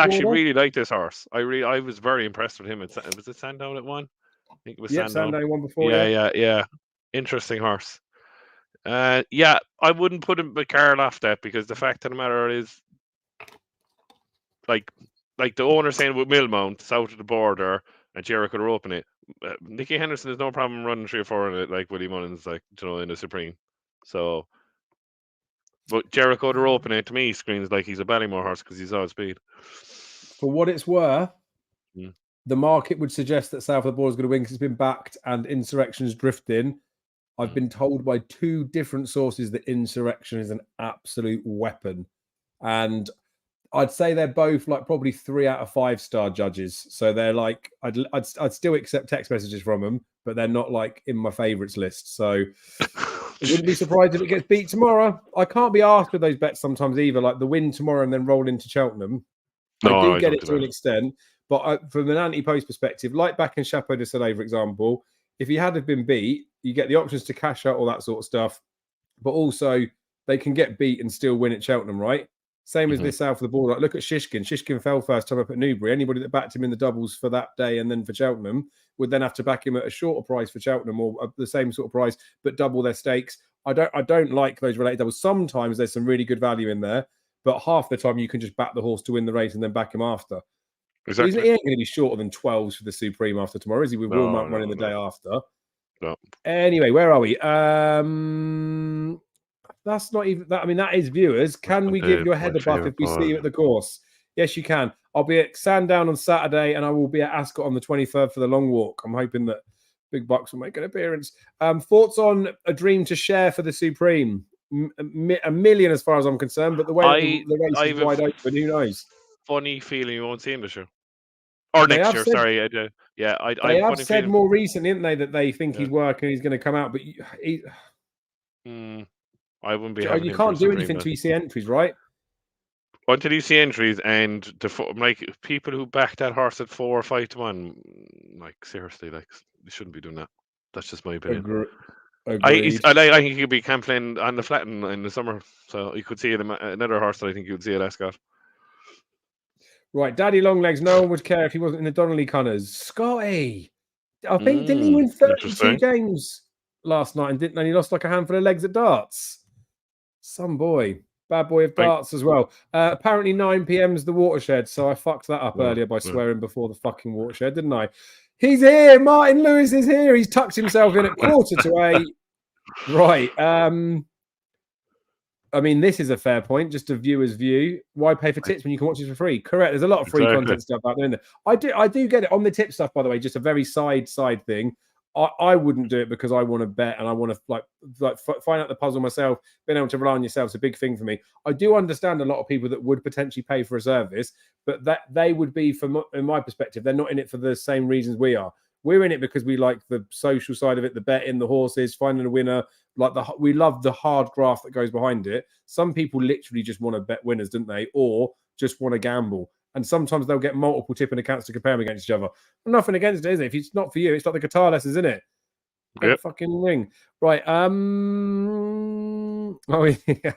actually really like this horse. I was very impressed with him. Was it Sandown at one? I think it was Sandown won before. Yeah. Interesting horse. I wouldn't put him with Carl off that, because the fact of the matter is, like the owner saying with Millmount, south of the border, and Jericho are open it. Nicky Henderson has no problem running 3 or 4 in it, like Willie Mullins, in the Supreme. So, but Jericho to open it, to me, screams like he's a Ballymore horse because he's all speed. For what it's worth, the market would suggest that South of the Border is going to win because it's been backed and Insurrection's drifting. I've been told by 2 different sources that Insurrection is an absolute weapon, and I'd say they're both like probably 3 out of 5-star judges. So they're like, I'd still accept text messages from them, but they're not like in my favourites list. So I wouldn't be surprised if it gets beat tomorrow. I can't be asked with those bets sometimes either, like the win tomorrow and then roll into Cheltenham. I do get it to an extent, but from an anti-post perspective, like back in Shapo de Soleil, for example, if he had been beat, you get the options to cash out, all that sort of stuff, but also they can get beat and still win at Cheltenham, right? Same as this South of the Border. Like, look at Shishkin. Shishkin fell first time up at Newbury. Anybody that backed him in the doubles for that day and then for Cheltenham would then have to back him at a shorter price for Cheltenham, or the same sort of price, but double their stakes. I don't like those related doubles. Sometimes there's some really good value in there, but half the time you can just back the horse to win the race and then back him after. Exactly. He ain't going to be shorter than 12s for the Supreme after tomorrow, is he? With Walmart running the day after. No. Anyway, where are we? That's not even that. I mean, that is viewers. Can we give your head a buff if we see you at the course? Yes, you can. I'll be at Sandown on Saturday, and I will be at Ascot on the 23rd for the long walk. I'm hoping that Big Bucks will make an appearance. Thoughts on a dream to share for the Supreme? A million, as far as I'm concerned. But the way the race is wide open, who knows? Funny feeling you won't see him this year or next year. Sorry, I do. Yeah, they have said more recently, didn't they, that they think he's working, he's going to come out, but I wouldn't be. You can't do anything until you see entries, right? Until you see entries, and like people who back that horse at 4 or 5 to 1, like seriously, like they shouldn't be doing that. That's just my opinion. I think he could be campaigning on the flat in the summer, so you could see another horse that I think you would see at Ascot. Right, Daddy Longlegs. No one would care if he wasn't in the Donnelly Cunners. Scotty, I think didn't he win 32 games last night and he lost like a handful of legs at darts? Some boy. Bad boy of darts as well. Apparently 9 p.m. is the watershed, so I fucked that up earlier by swearing before the fucking watershed, didn't I? He's here. Martin Lewis is here. He's tucked himself in at 7:45. Right. I mean, this is a fair point. Just a viewer's view. Why pay for tips when you can watch it for free? Correct. There's a lot of free content stuff out there, isn't there? I do get it on the tip stuff, by the way. Just a very side thing. I wouldn't do it because I want to bet and I want to like find out the puzzle myself. Being able to rely on yourself is a big thing for me. I do understand a lot of people that would potentially pay for a service, but that they would be, in my perspective, they're not in it for the same reasons we are. We're in it because we like the social side of it, the betting, the horses, finding a winner. We love the hard graft that goes behind it. Some people literally just want to bet winners, don't they? Or just want to gamble. And sometimes they'll get multiple tipping accounts to compare them against each other. Nothing against it, is it? If it's not for you, it's like the guitar lessons, isn't it? Yep. Fucking ring. Right. Oh, yeah.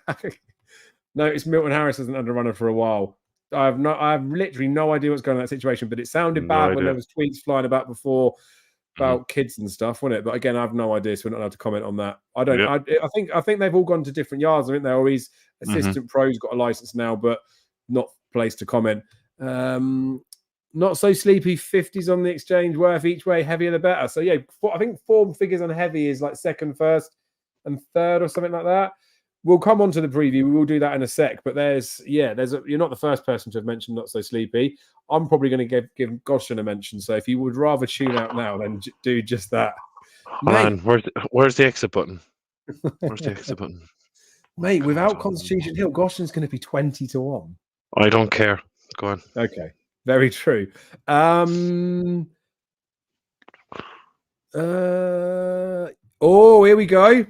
No, it's Milton Harris isn't under runner for a while. I have literally no idea what's going on in that situation, but it sounded bad when there was tweets flying about before about kids and stuff, wasn't it? But again, I have no idea, so we're not allowed to comment on that. I don't. Yep. I think they've all gone to different yards, haven't they? Or he's assistant pro's got a license now, but not placed to comment. Not so sleepy. 50s on the exchange, worth each way, heavier the better. So yeah, I think form figures on heavy is like second, first, and third or something like that. We'll come on to the preview. We will do that in a sec. But you're not the first person to have mentioned Not So Sleepy. I'm probably going to give Goshen a mention. So if you would rather tune out now, then do just that. Man, where's the exit button? Where's the exit button? Mate, without Constitution Hill, Goshen's going to be 20 to 1. I don't care. Go on. Okay. Very true. Here we go.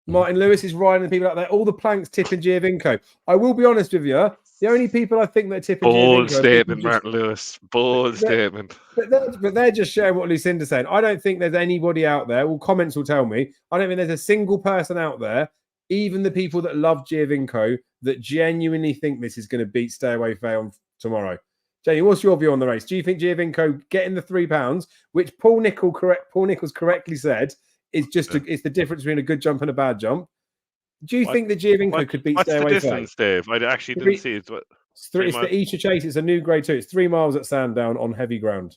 Martin Lewis is riding the people out there. All the planks tipping Giovinco. I will be honest with you. The only people I think that are tipping bold Giovinco... statement, Martin Lewis. Bold statement. But they're just sharing what Lucinda's saying. I don't think there's anybody out there. Well, comments will tell me. I don't think there's a single person out there, even the people that love Giovinco, that genuinely think this is going to beat Stay Away Fay on tomorrow. Jamie, what's your view on the race? Do you think Giovinco getting the £3, which Paul Nichols correctly said, is just it's the difference between a good jump and a bad jump? Do you think that Giovinco could beat Stay Away Fay? What's the distance, Dave? I actually didn't see it. It's the Isha Chase. It's a new grade 2. It's 3 miles at Sandown on heavy ground.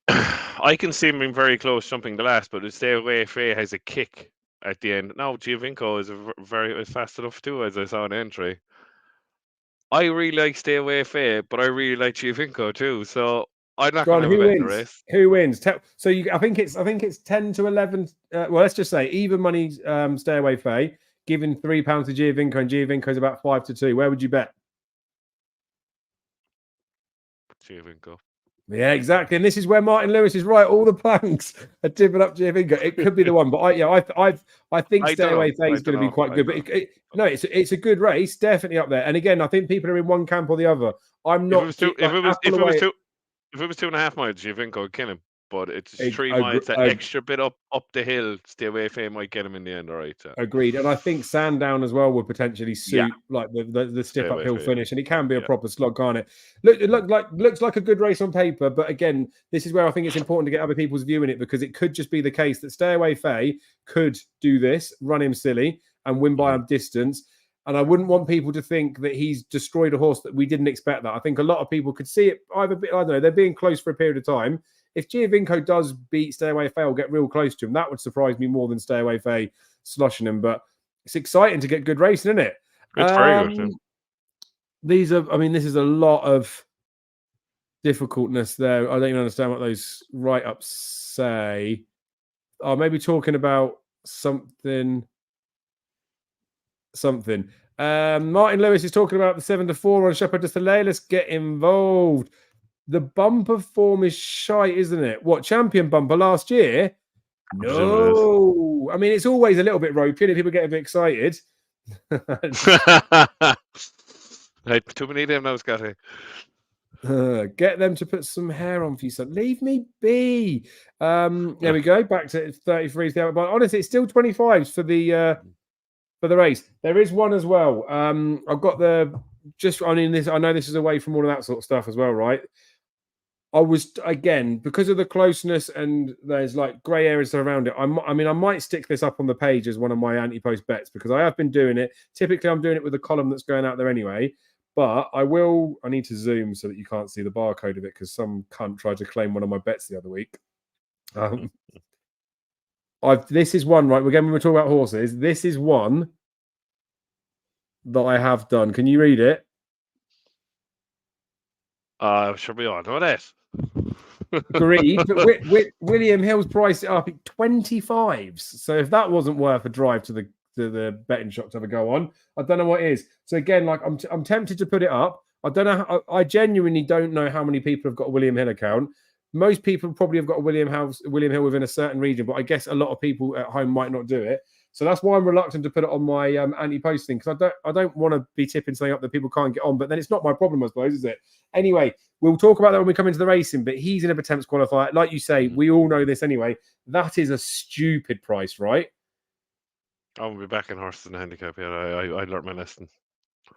I can see him being very close jumping the last, but Stay Away Fay has a kick at the end. Now Giovinco is very fast enough too, as I saw in entry. I really like Stay Away Fay, but I really like Giovinco too. So I'm not going to bet the race. Who wins? So I think it's 10 to 11. Well, let's just say even money. Stay Away Fay, giving £3 to Giovinco, and Giovinco's about 5 to 2. Where would you bet? Giovinco. Yeah, exactly. And this is where Martin Lewis is right. All the planks are tipping up Giovinco. It could be the one, but I think Stay Away Fay is going to be quite good. But it's a good race, definitely up there. And again, I think people are in one camp or the other. I'm not. If it was 2.5 miles, Giovinco would kill him. But it's 3 miles, that extra bit up the hill. Stay Away Fay might get him in the end, all right. So. Agreed. And I think Sandown as well would potentially suit like the stiff uphill finish, and it can be a proper slog, can't it? Looks like a good race on paper, but again, this is where I think it's important to get other people's view in it, because it could just be the case that Stay Away Fay could do this, run him silly, and win by a distance. And I wouldn't want people to think that he's destroyed a horse that we didn't expect that. I think a lot of people could see it either, I don't know, they're being close for a period of time. if Giovinco does beat Stay Away Fay or get real close to him, that would surprise me more than Stay Away Fay slushing him. But it's exciting to get good racing, isn't it? It's very good. Yeah. These are, I mean, this is a lot of difficultness there. I don't even understand what those write-ups say. Oh, maybe talking about something. Martin Lewis is talking about the 7-4 on Shapo Delay. Let's get involved. The bumper form is shite, isn't it? What, champion bumper last year? No. I mean, it's always a little bit ropey and people get a bit excited. Too many of them now, Scotty. Get them to put some hair on for you, son. Leave me be. There we go. Back to 33s there. But honestly, it's still 25s for the race. There is one as well. I've got I know this is away from all of that sort of stuff as well, right? I was, again, because of the closeness and there's like grey areas around it, I might stick this up on the page as one of my anti-post bets because I have been doing it. Typically, I'm doing it with a column that's going out there anyway. But I need to zoom so that you can't see the barcode of it because some cunt tried to claim one of my bets the other week. This is one, right? Again, when we're talking about horses, this is one that I have done. Can you read it? Should we all know that? Agreed. But William Hill's priced it up at 25s. So if that wasn't worth a drive to the betting shop to have a go on, I don't know what is. So again, like I'm tempted to put it up. I don't know. I genuinely don't know how many people have got a William Hill account. Most people probably have got a William Hill within a certain region, but I guess a lot of people at home might not do it. So that's why I'm reluctant to put it on my anti-post thing because I don't want to be tipping something up that people can't get on. But then it's not my problem, I suppose, is it? Anyway, we'll talk about that when we come into the racing. But he's in a Attempts qualifier, like you say. We all know this anyway. That is a stupid price, right? I'll be back in horses and handicap. Yeah, I learned my lesson.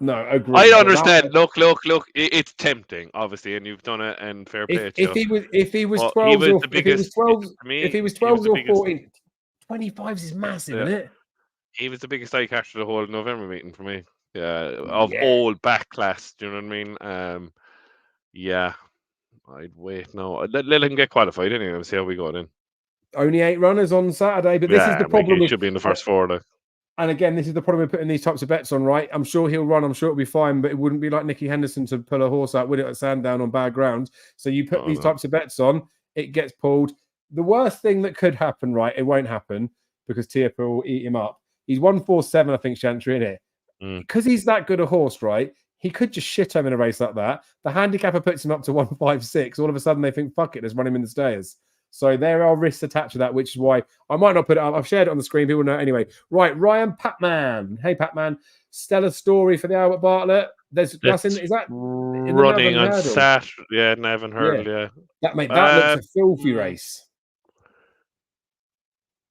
No, agree. I understand. Look. It's tempting, obviously, and you've done it. And fair play. If he was 12 or 14. 25s is massive, isn't it? He was the biggest eye catcher of the whole November meeting for me. Yeah, all back class. Do you know what I mean? Yeah, I'd wait. No, let him get qualified anyway. We'll see how we go then. Only 8 runners on Saturday, but this is the problem. He should be in the first 4. Though. And again, this is the problem with putting these types of bets on, right? I'm sure he'll run. I'm sure it'll be fine, but it wouldn't be like Nicky Henderson to pull a horse out with it at Sandown on bad ground. So you put these types of bets on, it gets pulled. The worst thing that could happen, right? It won't happen because Tierpa will eat him up. He's 147, I think, Chantry, in it. Because he's that good a horse, right? He could just shit him in a race like that. The handicapper puts him up to 156. All of a sudden, they think, fuck it, let's run him in the stayers. So there are risks attached to that, which is why I might not put it up. I've shared it on the screen. People know anyway. Right, Ryan Patman. Hey, Patman. Stellar story for the Albert Bartlett. Is that running on Saturday? Yeah, Navan Hurdle. Yeah. That looks a filthy race.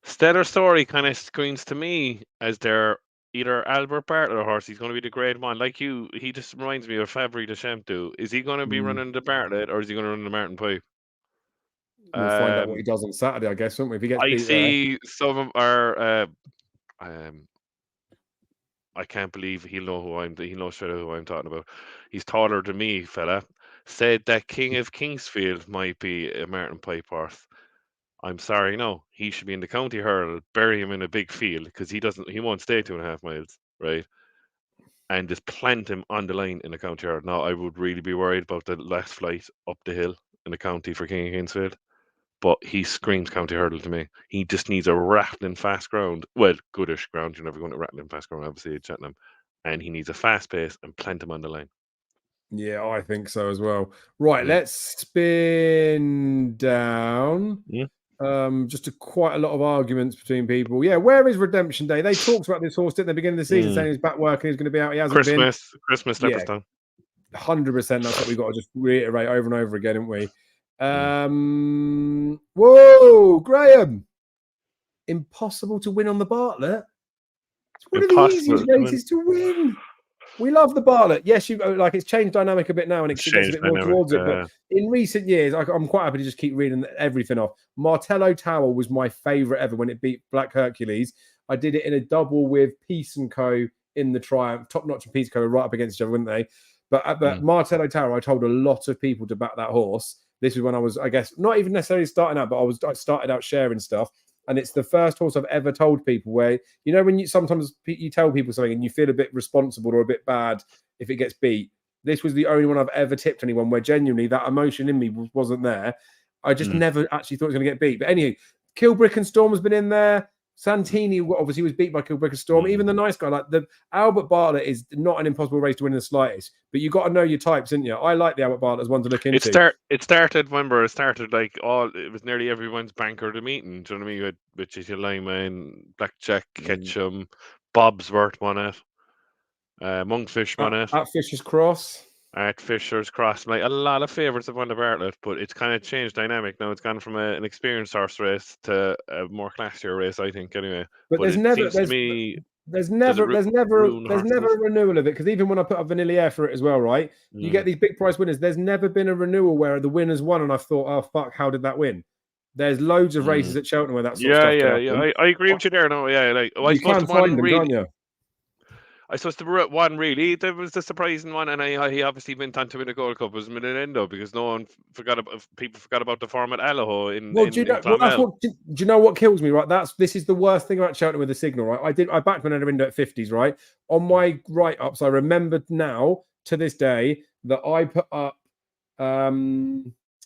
Stellar story kind of screams to me as their either Albert Bartlett or horse. He's going to be the grade 1. Like you, he just reminds me of Fabry de Champtou. Is he going to be running the Bartlett or is he going to run the Martin Pipe? We'll find out what he does on Saturday, I guess, won't we? If he gets beat see some of our. I can't believe he'll know straight away who I'm talking about. He's taller than me, fella. Said that King of Kingsfield might be a Martin Pipe horse. I'm sorry, no. He should be in the county hurdle. Bury him in a big field because he won't stay 2.5 miles, right? And just plant him on the line in the county hurdle. Now I would really be worried about the last flight up the hill in the county for King of Kingsfield. But he screams county hurdle to me. He just needs a rattling fast ground. Well, goodish ground. You're never going to rattling fast ground, obviously, at Cheltenham. And he needs a fast pace and plant him on the line. Yeah, I think so as well. Right, let's spin down. Yeah. Just quite a lot of arguments between people. Yeah, where is Redemption Day? They talked about this horse at the beginning of the season, saying he was back working, he's going to be out. He hasn't been. Christmas, Leopardstown. 100%. That's what we got to just reiterate over and over again, haven't we? Whoa, Graham! Impossible to win on the Bartlett. It's one of the easiest races to win. We love the Bartlett. Yes, it's changed dynamic a bit now, and it gets a bit more towards it. But in recent years, I'm quite happy to just keep reading everything off. Martello Tower was my favourite ever when it beat Black Hercules. I did it in a double with Peace and Co. in the Triumph. Top Notch and Peace Co. were right up against each other, weren't they? But Martello Tower, I told a lot of people to back that horse. This is when I was, I guess, not even necessarily starting out, but I started out sharing stuff. And it's the first horse I've ever told people where, you know, when you sometimes you tell people something and you feel a bit responsible or a bit bad if it gets beat. This was the only one I've ever tipped anyone where genuinely that emotion in me wasn't there. I just never actually thought it was going to get beat. But anyway, Kilbrick and Storm has been in there. Santini obviously was beat by Kilbrick and Storm. Even the nice guy, like the Albert Bartlett, is not an impossible race to win in the slightest. But you got to know your types, didn't you? I like the Albert Bartlett as one to look into. It started. Remember, it started like it was nearly everyone's banker of the meeting. Do you know what I mean? With Gigi Lima and Blackjack Ketchum, Bobsworth won it. Monkfish won it. At Fisher's Cross. At Fisher's Cross, like a lot of favourites have won the Bartlett, but it's kind of changed dynamic now. It's gone from an experienced horse race to a more classier race, I think. Anyway, but there's never a renewal of it, because even when I put up Vanilla Air for it as well, right? You get these big prize winners. There's never been a renewal where the winners won, and I thought, oh fuck, how did that win? There's loads of races at Cheltenham where that sort of stuff can happen. I agree with you there. No, yeah, like you can find them, can't you? I suppose the one really, there was the surprising one, and he obviously went on to win a Gold Cup, was Menendo, because people forgot about the form at Allaho in do you know what kills me, right? This is the worst thing about Cheltenham with the signal, right? I backed Menendo at 50s, right? On my write-ups, I remembered now to this day that I put up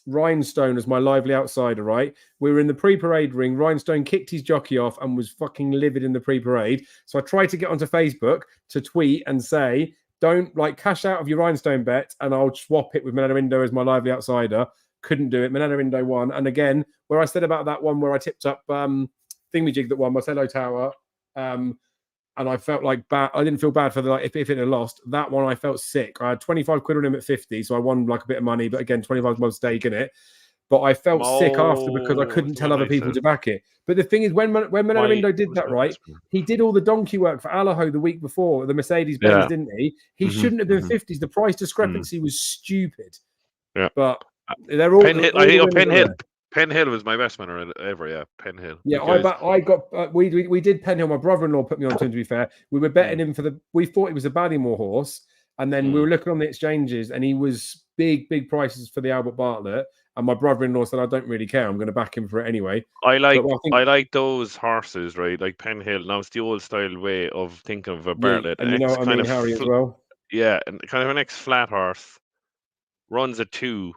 Rhinestone as my lively outsider, right? We were in the pre-parade ring. Rhinestone kicked his jockey off and was fucking livid in the pre-parade. So I tried to get onto Facebook to tweet and say, don't cash out of your Rhinestone bet and I'll swap it with Menendo as my lively outsider. Couldn't do it. Menendo won. And again, where I said about that one where I tipped up Thingamajig that won, Marcelo Tower, and I felt like bad. I didn't feel bad for if it had lost. That one I felt sick. I had 25 quid on him at 50, so I won a bit of money. But again, 25 was stake in it. But I felt sick after because I couldn't tell other people to back it. But the thing is, when Menendo did that, right, he did all the donkey work for Allaho the week before, the Mercedes-Benz, didn't he? He shouldn't have been 50s. The price discrepancy was stupid. Yeah. But they're all... Penn Hill was my best winner ever, yeah. Penn Hill. Yeah, we did Penn Hill. My brother-in-law put me on to him, to be fair. We were betting him we thought he was a Ballymore horse, and then we were looking on the exchanges, and he was big prices for the Albert Bartlett. And my brother-in-law said, I don't really care. I'm going to back him for it anyway. I like those horses, right? Like Penn Hill. Now, it's the old style way of thinking of a Bartlett. And you know what I mean, Harry, as well? Yeah, and kind of an ex-flat horse. Runs at 2,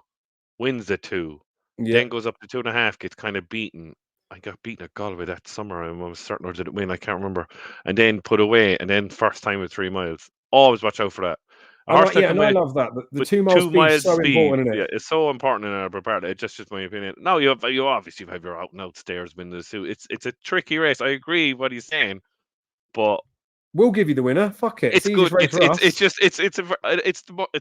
wins at 2. Then goes up to 2.5, gets kind of beaten. I got beaten at Galway that summer, and I was certain or did it win? I can't remember. And then put away, and then first time at 3 miles. Always watch out for that. I love that. The 2 mile speed is so important, isn't it? Yeah, it's so important in our Bartlett. It's just my opinion. No, you obviously have your out and out stairs win the suit. It's a tricky race. I agree what he's saying, but we'll give you the winner. Fuck it. It's good. It's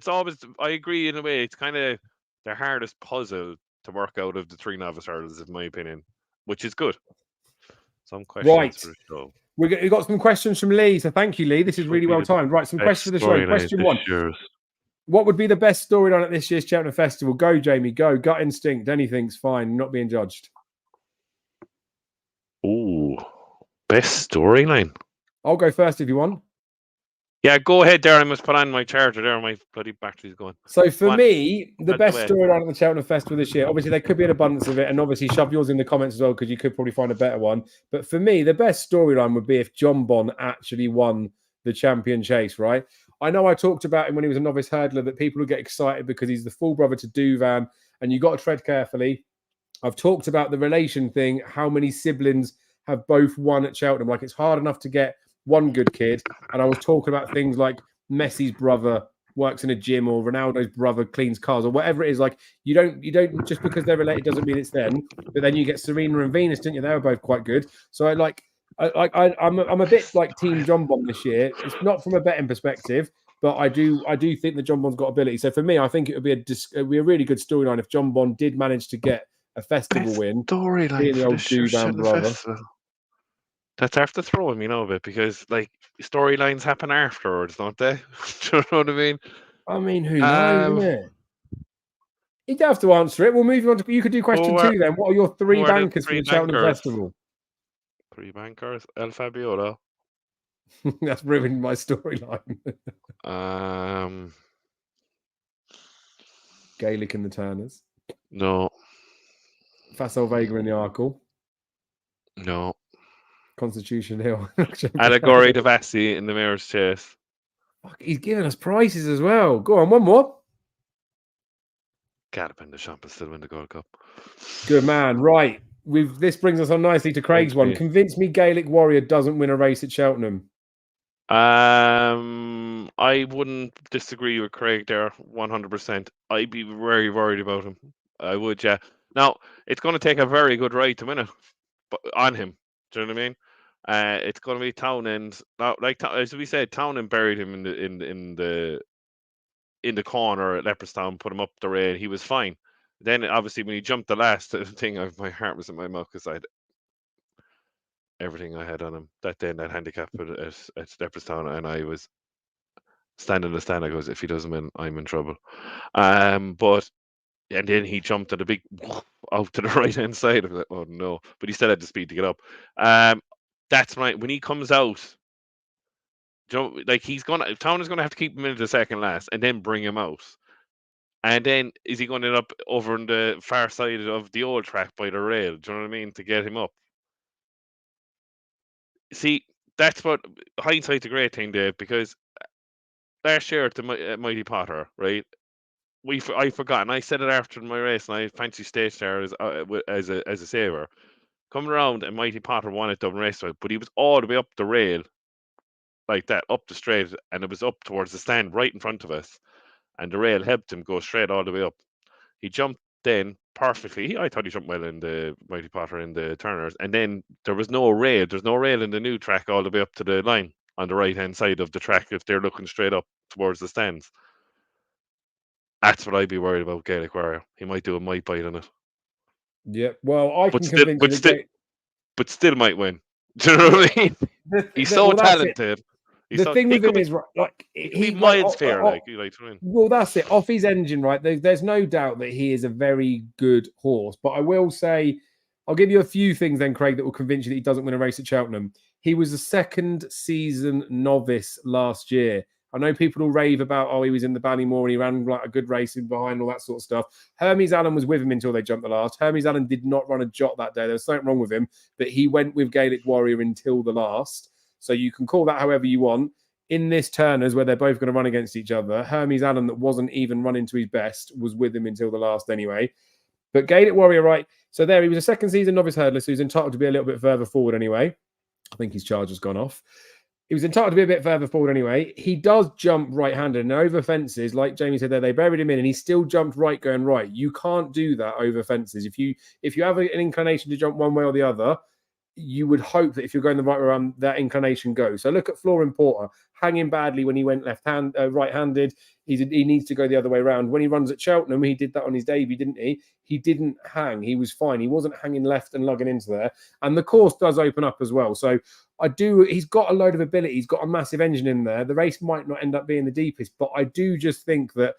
always. I agree in a way. It's kind of the hardest puzzle to work out of the 3 novice hurdles, in my opinion, which is good. Some questions for the show. We got some questions from Lee, so thank you, Lee. This is really well timed. Right, some questions for the show. Question 1. What would be the best storyline at this year's Cheltenham Festival? Go, Jamie, go. Gut instinct. Anything's fine. Not being judged. Ooh, best storyline. I'll go first if you want. Yeah, go ahead there. I must put on my charger there. My bloody battery's going. So for me, the best storyline at the Cheltenham Festival this year, obviously there could be an abundance of it, and obviously shove yours in the comments as well, because you could probably find a better one. But for me, the best storyline would be if John Bon actually won the champion chase, right? I know I talked about him when he was a novice hurdler, that people would get excited because he's the full brother to Duvan, and you got to tread carefully. I've talked about the relation thing, how many siblings have both won at Cheltenham. Like, it's hard enough to get one good kid, and I was talking about things like Messi's brother works in a gym, or Ronaldo's brother cleans cars, or whatever it is. Like, you don't just because they're related doesn't mean it's them. But then you get Serena and Venus, didn't you? They were both quite good. So I'm a bit like Team John Bon this year. It's not from a betting perspective, but I do think that John Bon's got ability. So for me, I think it would be a really good storyline if John Bon did manage to get a festival win. Storyline the old Duvan brother. Festival. That's after throwing me a bit, because like storylines happen afterwards, don't they? Do you know what I mean? I mean, who knows, isn't it? You don't have to answer it. We'll move on to. You could do question 2 then. What are your 3 bankers for the Cheltenham Festival? 3 bankers. El Fabiola. That's ruined my storyline. Gaelic and the Turners. No. Facile Vega in the Arkle. No. Constitution Hill. Allegory to Vassie in the Mayor's Chase. Fuck, he's giving us prices as well. Go on, one more. Gallup the Champ still win the Gold Cup. Good man. Right. This brings us on nicely to Craig's one. Convince me Gaelic Warrior doesn't win a race at Cheltenham. I wouldn't disagree with Craig there 100%. I'd be very worried about him. I would, yeah. Now, it's going to take a very good ride to win it on him. Do you know what I mean? It's going to be Townend. Now, like as we said, Townend buried him in the corner at Leopardstown, put him up the rail. He was fine. Then, obviously, when he jumped the last thing, my heart was in my mouth because I had everything I had on him that day in that handicap at Leopardstown, and I was standing in the stand. I goes, if he doesn't win, I'm in trouble. And then he jumped at a big out to the right hand side. I was like, oh no! But he still had the speed to get up. That's right. When he comes out, like Town is gonna have to keep him in the second last, and then bring him out. And then is he going to end up over on the far side of the old track by the rail? Do you know what I mean? To get him up. See, that's what hindsight's a great thing, Dave, because last year at the Mighty Potter, right? I forgot, and I said it after my race, and I fancy Stage Star as a saver. Coming around, and Mighty Potter won at Dublin Raceway, but he was all the way up the rail, like that, up the straight, and it was up towards the stand right in front of us, and the rail helped him go straight all the way up. He jumped then perfectly. I thought he jumped well in the Mighty Potter in the turners, and then there was no rail. There's no rail in the new track all the way up to the line on the right hand side of the track if they're looking straight up towards the stands. That's what I'd be worried about, Gaelic Warrior. He might do a might bite on it. Yeah, well, I can convince you. But still might win. Do you know what I mean? He's so talented. The thing with him is, like, he miles fair, like to win. Well, that's it. Off his engine, right? There's no doubt that he is a very good horse. But I will say, I'll give you a few things then, Craig, that will convince you that he doesn't win a race at Cheltenham. He was a second season novice last year. I know people will rave about, oh, he was in the Ballymore and he ran like a good racing behind, all that sort of stuff. Hermes Allen was with him until they jumped the last. Hermes Allen did not run a jot that day. There was something wrong with him, but he went with Gaelic Warrior until the last. So you can call that however you want. In this Turners, where they're both going to run against each other, Hermes Allen, that wasn't even running to his best, was with him until the last anyway. But Gaelic Warrior, right? So there, he was a second season novice hurdler, so he's entitled to be a little bit further forward anyway. I think his charge has gone off. He was entitled to be a bit further forward anyway. He does jump right-handed, and over fences, like Jamie said there, they buried him in, and he still jumped right going right. You can't do that over fences. If you have an inclination to jump one way or the other, you would hope that if you're going the right way around, that inclination goes. So look at Florian Porter, hanging badly when he went right-handed. He needs to go the other way around. When he runs at Cheltenham, he did that on his debut, didn't he? He didn't hang. He was fine. He wasn't hanging left and lugging into there. And the course does open up as well. So he's got a load of ability. He's got a massive engine in there. The race might not end up being the deepest, but I do just think that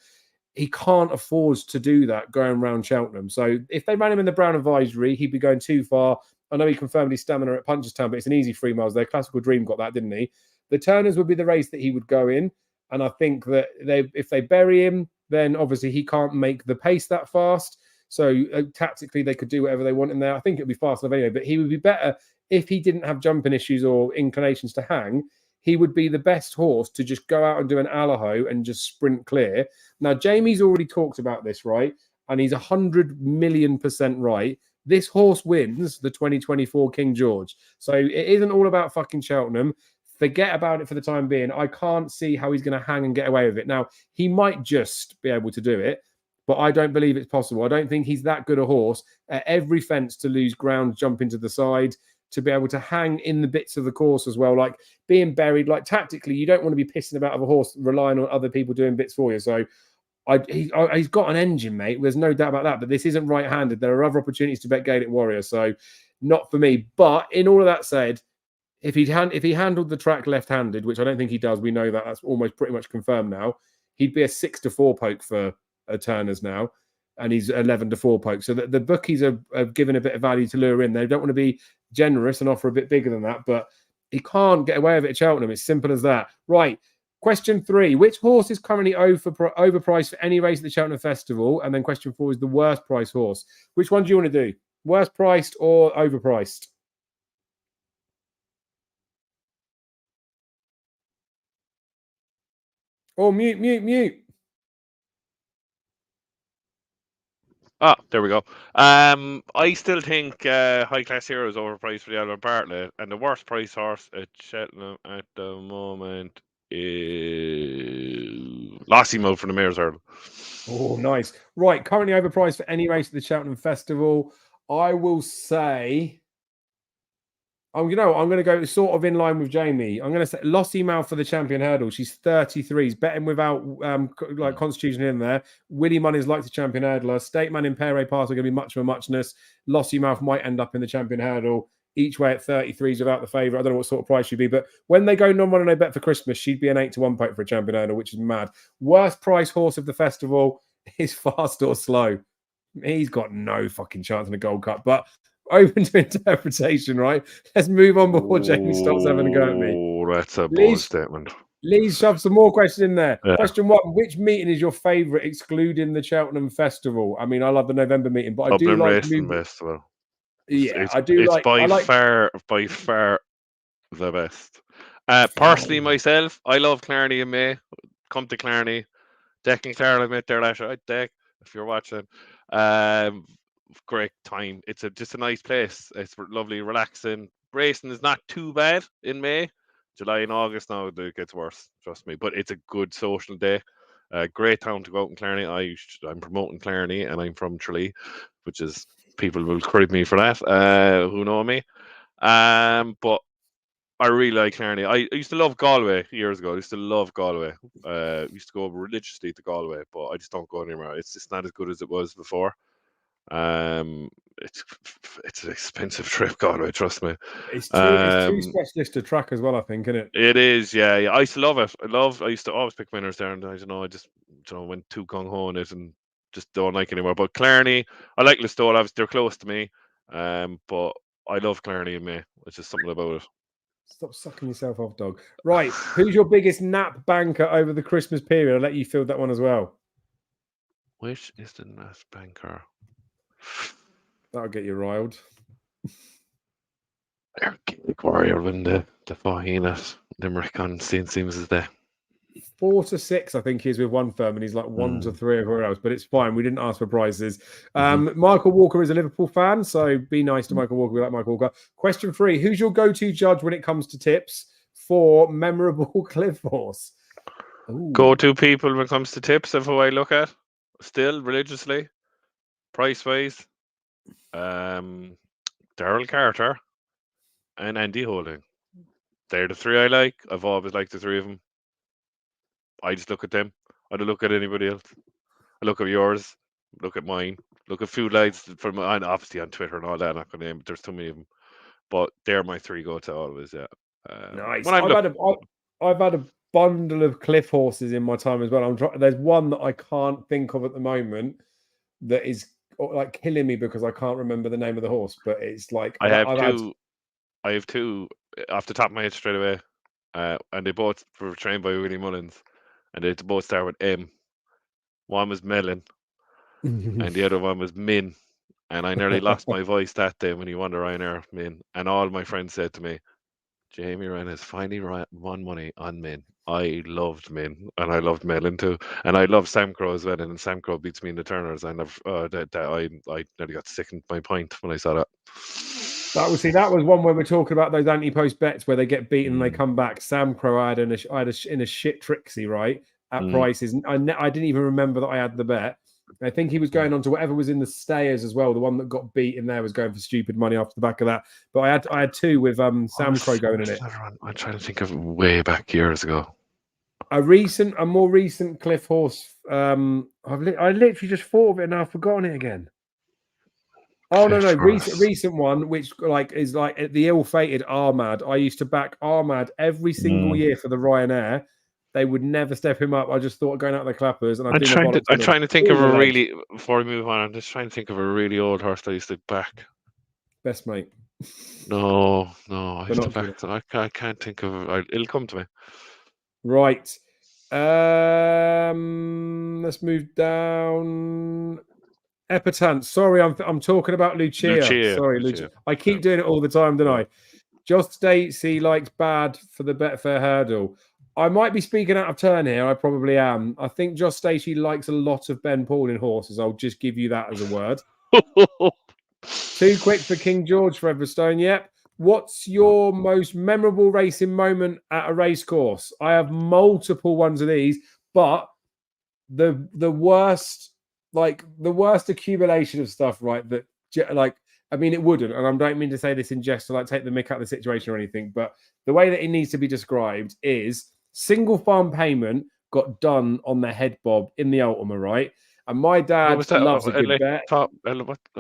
he can't afford to do that going around Cheltenham. So if they ran him in the Brown Advisory, he'd be going too far. I know he confirmed his stamina at Punchestown, but it's an easy 3 miles there. Classical Dream got that, didn't he? The Turners would be the race that he would go in. And I think that if they bury him, then obviously he can't make the pace that fast. So tactically, they could do whatever they want in there. I think it would be fast enough anyway, but he would be better if he didn't have jumping issues or inclinations to hang. He would be the best horse to just go out and do an Allaho and just sprint clear. Now, Jamie's already talked about this, right? And he's 100,000,000% right. This horse wins the 2024 King George. So it isn't all about fucking Cheltenham. Forget about it for the time being. I can't see how he's going to hang and get away with it. Now, he might just be able to do it, but I don't believe it's possible. I don't think he's that good a horse at every fence to lose ground, jump into the side, to be able to hang in the bits of the course as well. Like being buried, like tactically, you don't want to be pissing about of a horse relying on other people doing bits for you. So he's got an engine, mate. There's no doubt about that. But this isn't right-handed. There are other opportunities to bet Gaelic Warrior. So not for me. But in all of that said, if he handled the track left-handed, which I don't think he does, we know that that's almost pretty much confirmed now. He'd be a 6-4 poke for Turners now, and he's 11-4 poke. So the bookies are giving a bit of value to lure in. They don't want to be generous and offer a bit bigger than that, but he can't get away with it at Cheltenham. It's simple as that. Right. Question 3. Which horse is currently overpriced for any race at the Cheltenham Festival? And then question 4 is the worst price horse. Which one do you want to do? Worst priced or overpriced? Oh, mute. Ah, there we go. I still think High Class Hero is overpriced for the Albert Bartlett, and the worst price horse at Cheltenham at the moment is Lossimo for the Mayor's Hurdle. Oh, nice. Right, currently overpriced for any race at the Cheltenham Festival. I will say, I'm going to go sort of in line with Jamie. I'm going to say Lossy Mal for the Champion Hurdle. She's 33. He's betting without Constitution in there. Willie Money's like the Champion Hurdler. State Man in Pere Pass are going to be much of a muchness. Lossy Mouth might end up in the Champion Hurdle. Each way at 33s without the favourite. I don't know what sort of price she'd be, but when they go non-run and no bet for Christmas, she'd be an 8-1 pipe for a Champion Hurdle, which is mad. Worst price horse of the festival is Fast or Slow. He's got no fucking chance in the Gold Cup, but open to interpretation, right? Let's move on before Jamie stops having a go at me. Oh, that's a bold statement. Please shove some more questions in there. Yeah. Question 1. Which meeting is your favourite, excluding the Cheltenham Festival? I mean, I love the November meeting, but I do like Racing Festival. Yeah, it's, I do it's like. by far the best. Personally, myself, I love Clarny in May. Come to Clarny. Deck and Clarny, I met there last year. Deck, if you're watching. Great time. It's just a nice place. It's lovely, relaxing. Racing is not too bad in May. July and August now it gets worse, trust me. But it's a good social day. Great town to go out in Clarny. I'm promoting Clarny and I'm from Tralee, which is people will credit me for that. Who know me. But I really like Clarny. I used to love Galway years ago. I used to love Galway. Used to go religiously to Galway, but I just don't go anymore. It's just not as good as it was before. It's an expensive trip, Galway, trust me. It's too specialist to track as well, I think, isn't it? It is, yeah. I used to love it. I used to always pick winners there, and I just went too gung ho on it and just don't like it anymore. But Clarny, I like Listowel, they're close to me. But I love Clarny and May. It's just something about it. Stop sucking yourself off, dog. Right, who's your biggest nap banker over the Christmas period? I'll let you field that one as well. Which is the nap banker? That'll get you riled. Gaelic Warrior when the Fahina Limerick on St. Siemens' Day. 4 to 6, I think he is with one firm, and he's like 1 to 3 everywhere else. But it's fine. We didn't ask for prices. Michael Walker is a Liverpool fan, so be nice to Michael Walker. We like Michael Walker. Question 3: who's your go-to judge when it comes to tips for memorable cliff horse? Go-to people when it comes to tips of who I look at still religiously, price-wise. Daryl Carter and Andy Holding. They're the 3 I like. I've always liked the 3 of them. I just look at them. I don't look at anybody else. I look at yours, look at mine, look at food lights from obviously on Twitter and all that. I'm not going to name, there's too many of them, but they're my 3 go-to always. Yeah. Nice. I've had a bundle of cliff horses in my time as well. There's one that I can't think of at the moment that is like killing me because I can't remember the name of the horse. But it's like I have two off the top of my head straight away, and they both were trained by Willie Mullins, and they both start with M. One was Melon, and the other one was Min. And I nearly lost my voice that day when he won the Ryanair Min. And all my friends said to me, Jamie Ryan has finally won money on Min. I loved Min, and I loved Melon too, and I love Sam Crow as well. And Sam Crow beats me in the Turners, and I nearly got sick in my point when I saw that. That was one where we're talking about those anti-post bets where they get beaten and they come back. Sam Crow, I had in a shit Trixie, right, at prices. I didn't even remember that I had the bet. I think he was going on to whatever was in the stayers as well. The one that got beat in there was going for stupid money off the back of that. But I had 2 with Sam Crow going in it. I'm trying to think of way back years ago. A more recent cliff horse. I literally just thought of it and I've forgotten it again. Oh no! Recent one, which is like the ill-fated Armad. I used to back Armad every single year for the Ryanair. They would never step him up. I just thought going out the clappers, and I'm trying to think of a really before we move on. I'm just trying to think of a really old horse I used to back. Best mate. No, I used to back. I can't think of. It'll come to me. Right. Let's move down. Epitaph. Sorry, I'm talking about Lucia. Sorry, Lucia. I keep doing it all the time, don't I? Josh Stacey likes bad for the Betfair hurdle. I might be speaking out of turn here. I probably am. I think Josh Stacey likes a lot of Ben Pauling horses. I'll just give you that as a word. Too quick for King George for Everstone. Yep. What's your most memorable racing moment at a race course? I have multiple ones of these, but the worst, like the worst accumulation of stuff, right? That like, I mean, it wouldn't, and I don't mean to say this in jest to like take the mick out of the situation or anything, but the way that it needs to be described is single farm payment got done on the head bob in the Ultima, right? And my dad loves a good bet. Tom Portu.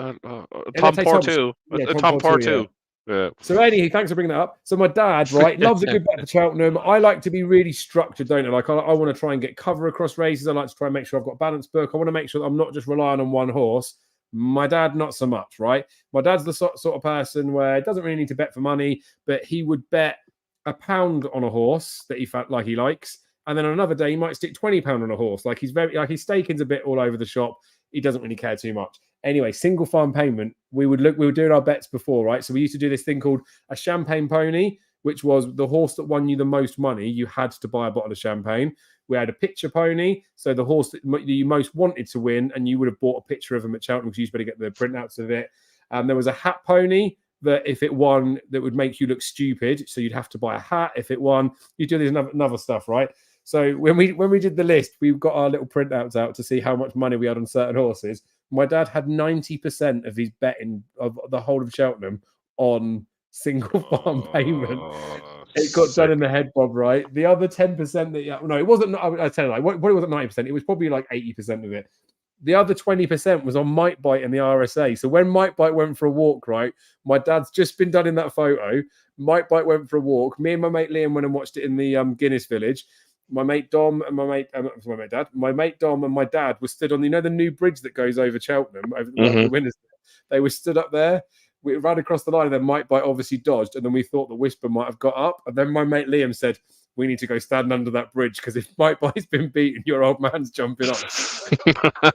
Tom Portu. Yeah. So anyway, thanks for bringing that up. So my dad, right, loves a good bet for Cheltenham. I like to be really structured, don't I? Like I want to try and get cover across races. I like to try and make sure I've got a balanced book. I want to make sure that I'm not just relying on one horse. My dad, not so much, right? My dad's the sort of person where he doesn't really need to bet for money, but he would bet £1 on a horse that he felt like he likes. And then on another day, he might stick £20 on a horse. Like he's very, like his staking's a bit all over the shop. He doesn't really care too much. Anyway, single farm payment. We were doing our bets before, right? So we used to do this thing called a champagne pony, which was the horse that won you the most money. You had to buy a bottle of champagne. We had a picture pony, so the horse that you most wanted to win, and you would have bought a picture of him at Cheltenham because you used to be able to get the printouts of it. There was a hat pony that if it won, that would make you look stupid. So you'd have to buy a hat. If it won, you do this another stuff, right? So when we did the list, we got our little printouts out to see how much money we had on certain horses. My dad had 90% of his betting of the whole of Cheltenham on single farm payment. It got done in the head bob, right? The other 10% that no, it wasn't. I tell you, like what it wasn't 90%. It was probably like 80% of it. The other 20% was on Mike Bite and the RSA. So when Mike Bite went for a walk, right, my dad's just been done in that photo. Mike Bite went for a walk. Me and my mate Liam went and watched it in the Guinness Village. My mate Dom and my mate Dom and my dad were stood on, the new bridge that goes over Cheltenham, over the winners. They were stood up there. We ran across the line, and then Mike Bite obviously dodged, and then we thought the Whisper might have got up. And then my mate Liam said, "We need to go stand under that bridge because if Mike Bite's been beaten, your old man's jumping off."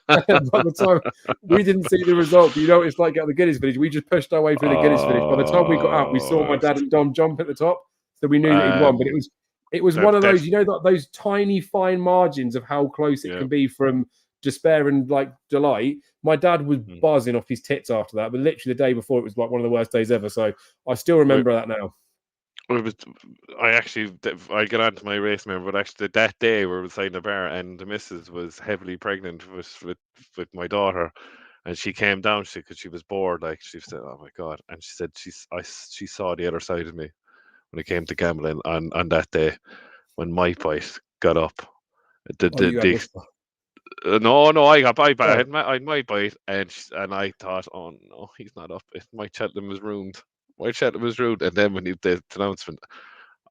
By the time we didn't see the result, but what it's like at the Guinness Village. We just pushed our way through the Guinness Village. By the time we got out, we saw my dad and Dom jump at the top, so we knew that he'd won. But it was one of those, those tiny fine margins of how close it can be from despair and like delight. My dad was buzzing off his tits after that, but literally the day before, it was like one of the worst days ever. So I still remember that now. I got on to my race member, but actually that day we were beside the bar and the missus was heavily pregnant with my daughter, and she came down because she was bored. Like she said, "Oh my god!" And she said she saw the other side of me when it came to gambling on that day when my bite got up. No, I got bite. I had my bite, and I thought, oh no, he's not up. My Cheltenham was ruined. And then when he did the announcement,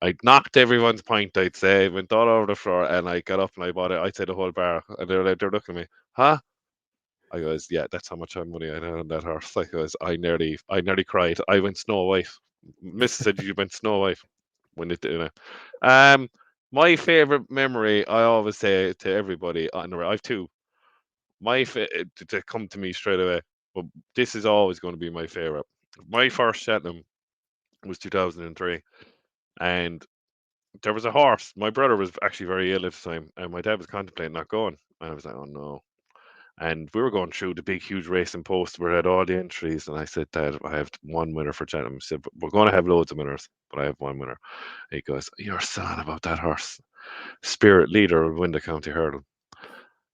I knocked everyone's pint, I'd say, went all over the floor, and I got up and I bought it. I'd say the whole bar, and they're looking at me, huh? I goes, yeah, that's how much money I had on that horse. I nearly cried. I went Snow White. Miss said you went Snow White when it did it. My favorite memory, I always say to everybody, I have two. To come to me straight away, but this is always going to be my favorite. My first Cheltenham was 2003, and there was a horse. My brother was actually very ill at the time, and my dad was contemplating not going. And I was like, oh no. And we were going through the big, huge racing post where I had all the entries, and I said, Dad, I have one winner for Cheltenham. He said, we're going to have loads of winners, but I have one winner. And he goes, you're sad about that horse. Spirit Leader will win the county hurdle.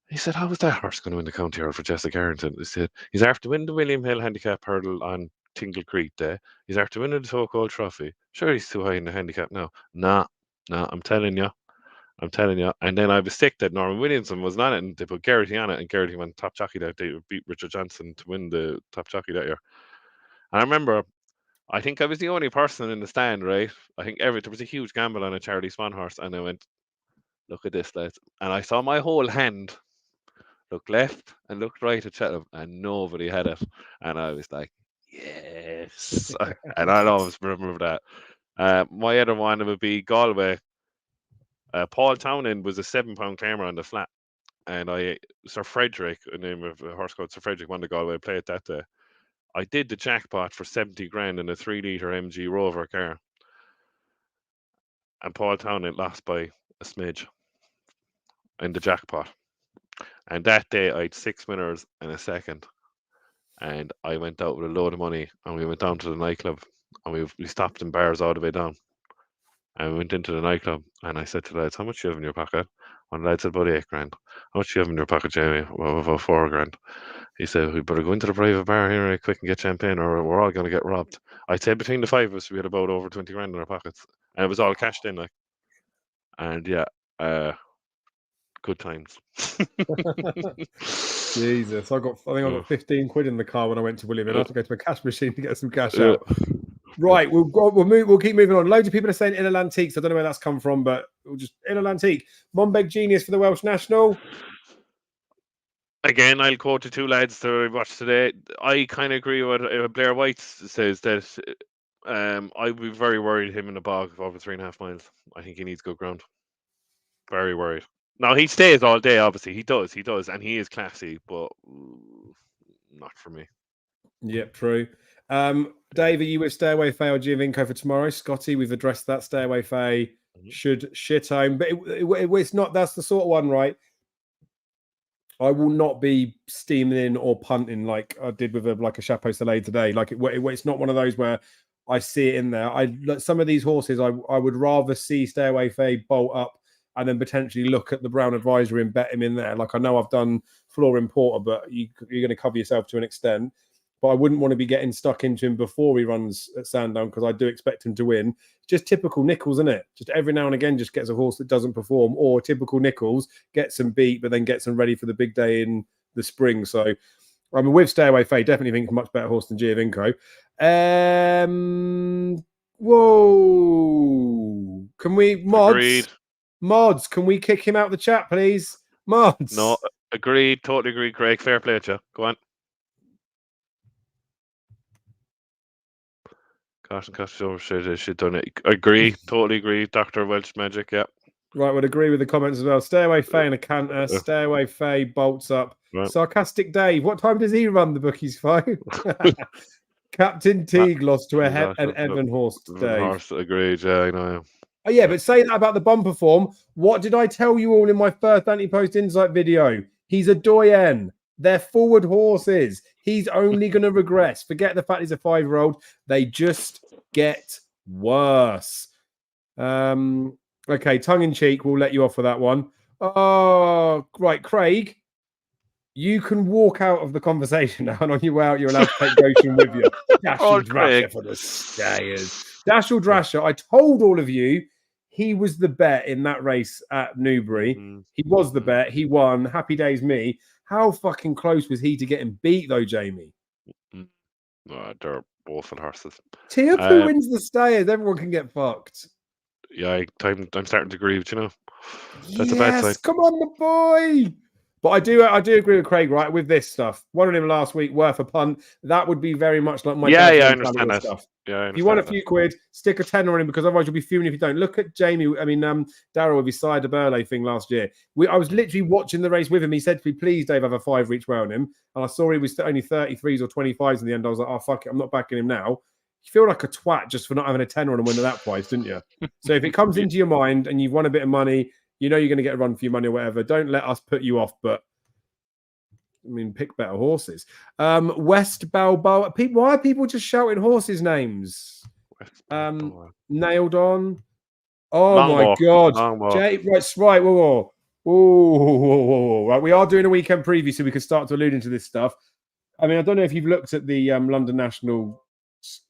He said, how is that horse going to win the county hurdle for Jessica Harrington? He said, he's after winning the William Hill Handicap Hurdle on Tingle Creek Day. He's after winning the so-called trophy. Sure, he's too high in the handicap now. Nah, I'm telling you. And then I was sick that Norman Williamson was on it, and they put Garrity on it, and Garrity went top jockey that day, beat Richard Johnson to win the top jockey that year. And I remember, I think I was the only person in the stand, right? I think there was a huge gamble on a Charlie Swan horse, and I went, look at this, lads. And I saw my whole hand look left and looked right at Cheltenham, and nobody had it. And I was like, yes. And I'll always remember that. My other one would be Galway. Paul Townend was a £7 claimer on the flat, and Sir Frederick, the name of a horse called Sir Frederick, won the Galway Plate that day. I did the jackpot for 70 grand in a 3-litre MG Rover car, and Paul Townend lost by a smidge in the jackpot. And that day I had 6 winners in a second, and I went out with a load of money, and we went down to the nightclub, and we stopped in bars all the way down. And we went into the nightclub, and I said to the lads, "How much do you have in your pocket?" One lad said, "About 8 grand." "How much do you have in your pocket, Jamie?" "Well, about 4 grand." He said, "We better go into the private bar here right quick and get champagne, or we're all going to get robbed." I'd say between the 5 of us, we had about over 20 grand in our pockets, and it was all cashed in, like. And yeah, good times. Jesus, I think I got 15 quid in the car when I went to William, and I had to go to a cash machine to get some cash out. Right, we'll keep moving on. Loads of people are saying Ilal Antiques. I don't know where that's come from, but we'll just Ilal Antique. Monbeg Genius for the Welsh National. Again, I'll quote the 2 lads that I watched today. I kind of agree with what Blair White says, that I'd be very worried him in the bog over 3.5 miles. I think he needs good ground. Very worried. Now, he stays all day, obviously. He does, and he is classy, but not for me. Yep, true. Dave, are you with Stay Away Fay or Giovinco for tomorrow? Scotty, we've addressed that. Stay Away Fay should shit home, but it's not. That's the sort of one, right? I will not be steaming in or punting like I did with a Shapo Soleil today. Like it's not one of those where I see it in there. Some of these horses, I would rather see Stay Away Fay bolt up and then potentially look at the Brown Advisory and bet him in there. Like I know I've done Florin Porter, but you're going to cover yourself to an extent. But I wouldn't want to be getting stuck into him before he runs at Sandown, because I do expect him to win. Just typical Nichols, isn't it? Just every now and again just gets a horse that doesn't perform, or typical Nichols gets them beat, but then gets them ready for the big day in the spring. So, I mean, with Stay Away Fay, definitely think a much better horse than Giovinco. Whoa. Can we, mods? Agreed. Mods, can we kick him out the chat, please? Mods. No, agreed. Totally agreed, Craig. Fair play to you. Go on. Should done it. Agree, totally agree. Dr. Welsh Magic, yeah. Right, would agree with the comments as well. Stay Away Fay and a canter. Stay Away Fay bolts up. Right. Sarcastic Dave. What time does he run the bookies fight? Captain Teague lost to an Evan horse today. Horse, agreed. Yeah, I know. Oh yeah, but say that about the bumper form. What did I tell you all in my first anti-post insight video? He's a doyen. They're forward horses. He's only going to regress. Forget the fact he's a 5-year-old. They just get worse. Okay, tongue in cheek. We'll let you off for that one. Oh, right, Craig. You can walk out of the conversation now, and on your way out, you're allowed to take Goshen with you. Dashel Drasher for the Stayers. Dashel Drasher. I told all of you he was the bet in that race at Newbury. He was the bet. He won. Happy days, me. How fucking close was he to getting beat, though, Jamie? They're awful horses. Teapu wins the Stayers. Everyone can get fucked. Yeah, I'm starting to agree with you know. That's yes, a bad sign. Come on, the boy. But I do agree with Craig, right, with this stuff. Won him last week, worth a punt. That would be very much like my I understand that stuff. If you want a few quid, stick a tenner on him, because otherwise you'll be fuming if you don't. Look at Jamie, Darryl with his Side of Burley thing last year. I was literally watching the race with him. He said to me, "Please, Dave, have a 5 each way on him." And I saw he was only 33s or 25s in the end. I was like, "Oh, fuck it, I'm not backing him now." You feel like a twat just for not having a tenner on him when at that price, didn't you? So if it comes into your mind and you've won a bit of money, you know you're going to get a run for your money or whatever, don't let us put you off, but I mean, pick better horses. West Balboa. Why are people just shouting horses' names? Nailed on. Oh my God. Right. Whoa. Right. We are doing a weekend preview, so we can start to allude into this stuff. I mean, I don't know if you've looked at the London National.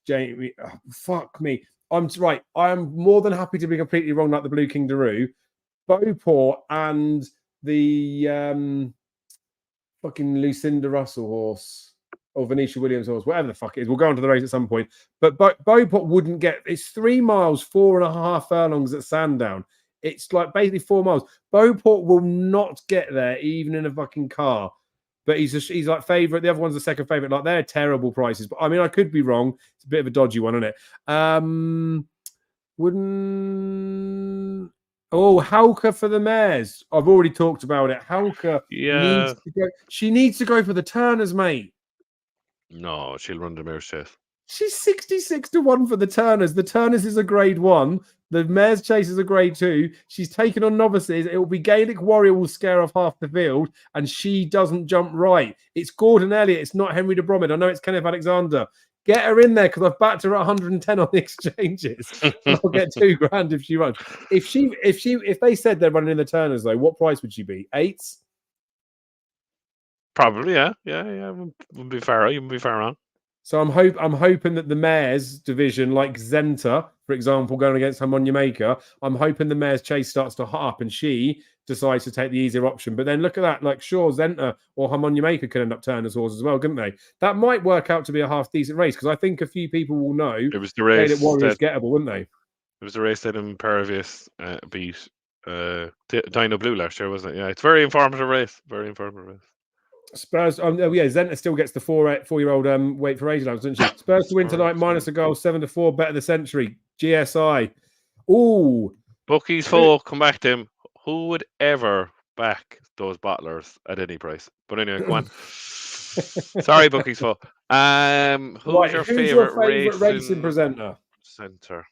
Jamie, fuck me. I'm right. I am more than happy to be completely wrong, like the Blue King Daru, Beauport, and the fucking Lucinda Russell horse or Venetia Williams horse, whatever the fuck it is. We'll go on to the race at some point. But Beauport wouldn't get. It's 3 miles, 4.5 furlongs at Sandown. It's like basically 4 miles. Beauport will not get there, even in a fucking car. But he's like favourite. The other one's the second favourite. Like, they're terrible prices. But I mean, I could be wrong. It's a bit of a dodgy one, isn't it? Oh, Hauke for the mares. I've already talked about it. Hauke Yeah. needs to go. She needs to go for the Turners, mate. No, she'll run the mare's chase. She's 66-1 for the Turners. The Turners is a grade 1. The Mare's Chase is a grade 2. She's taken on novices. It will be Gaelic Warrior will scare off half the field, and she doesn't jump right. It's Gordon Elliott. It's not Henry de Bromhead. I know it's Kenneth Alexander. Get her in there because I've backed her at 110 on the exchanges. And I'll get $2,000 if she runs. If they said they're running in the Turners though, what price would she be? 8s? Probably, yeah. Wouldn't be far. You wouldn't be far wrong. So I'm hoping that the Mares division, like Zenta, for example, going against Harmonia Maker, I'm hoping the Mares Chase starts to hot up and she decides to take the easier option. But then look at that, like sure, Zenta or Harmonia Maker could end up Turner's horse as well, couldn't they? That might work out to be a half decent race because I think a few people will know it was the race that Warrior's gettable, wouldn't they? It was the race that Imperavius beat Dino Blue last year, wasn't it? Yeah, it's a very informative race. Very informative race. Spurs, Zenta still gets the four-year-old wait for age allowance, doesn't she? Spurs to win tonight, minus a goal, 7-4, better the century. GSI. Ooh. Bookies 4, come back to him. Who would ever back those bottlers at any price? But anyway, go on. Sorry, Bookies 4. Who's your favorite racing presenter? Centre.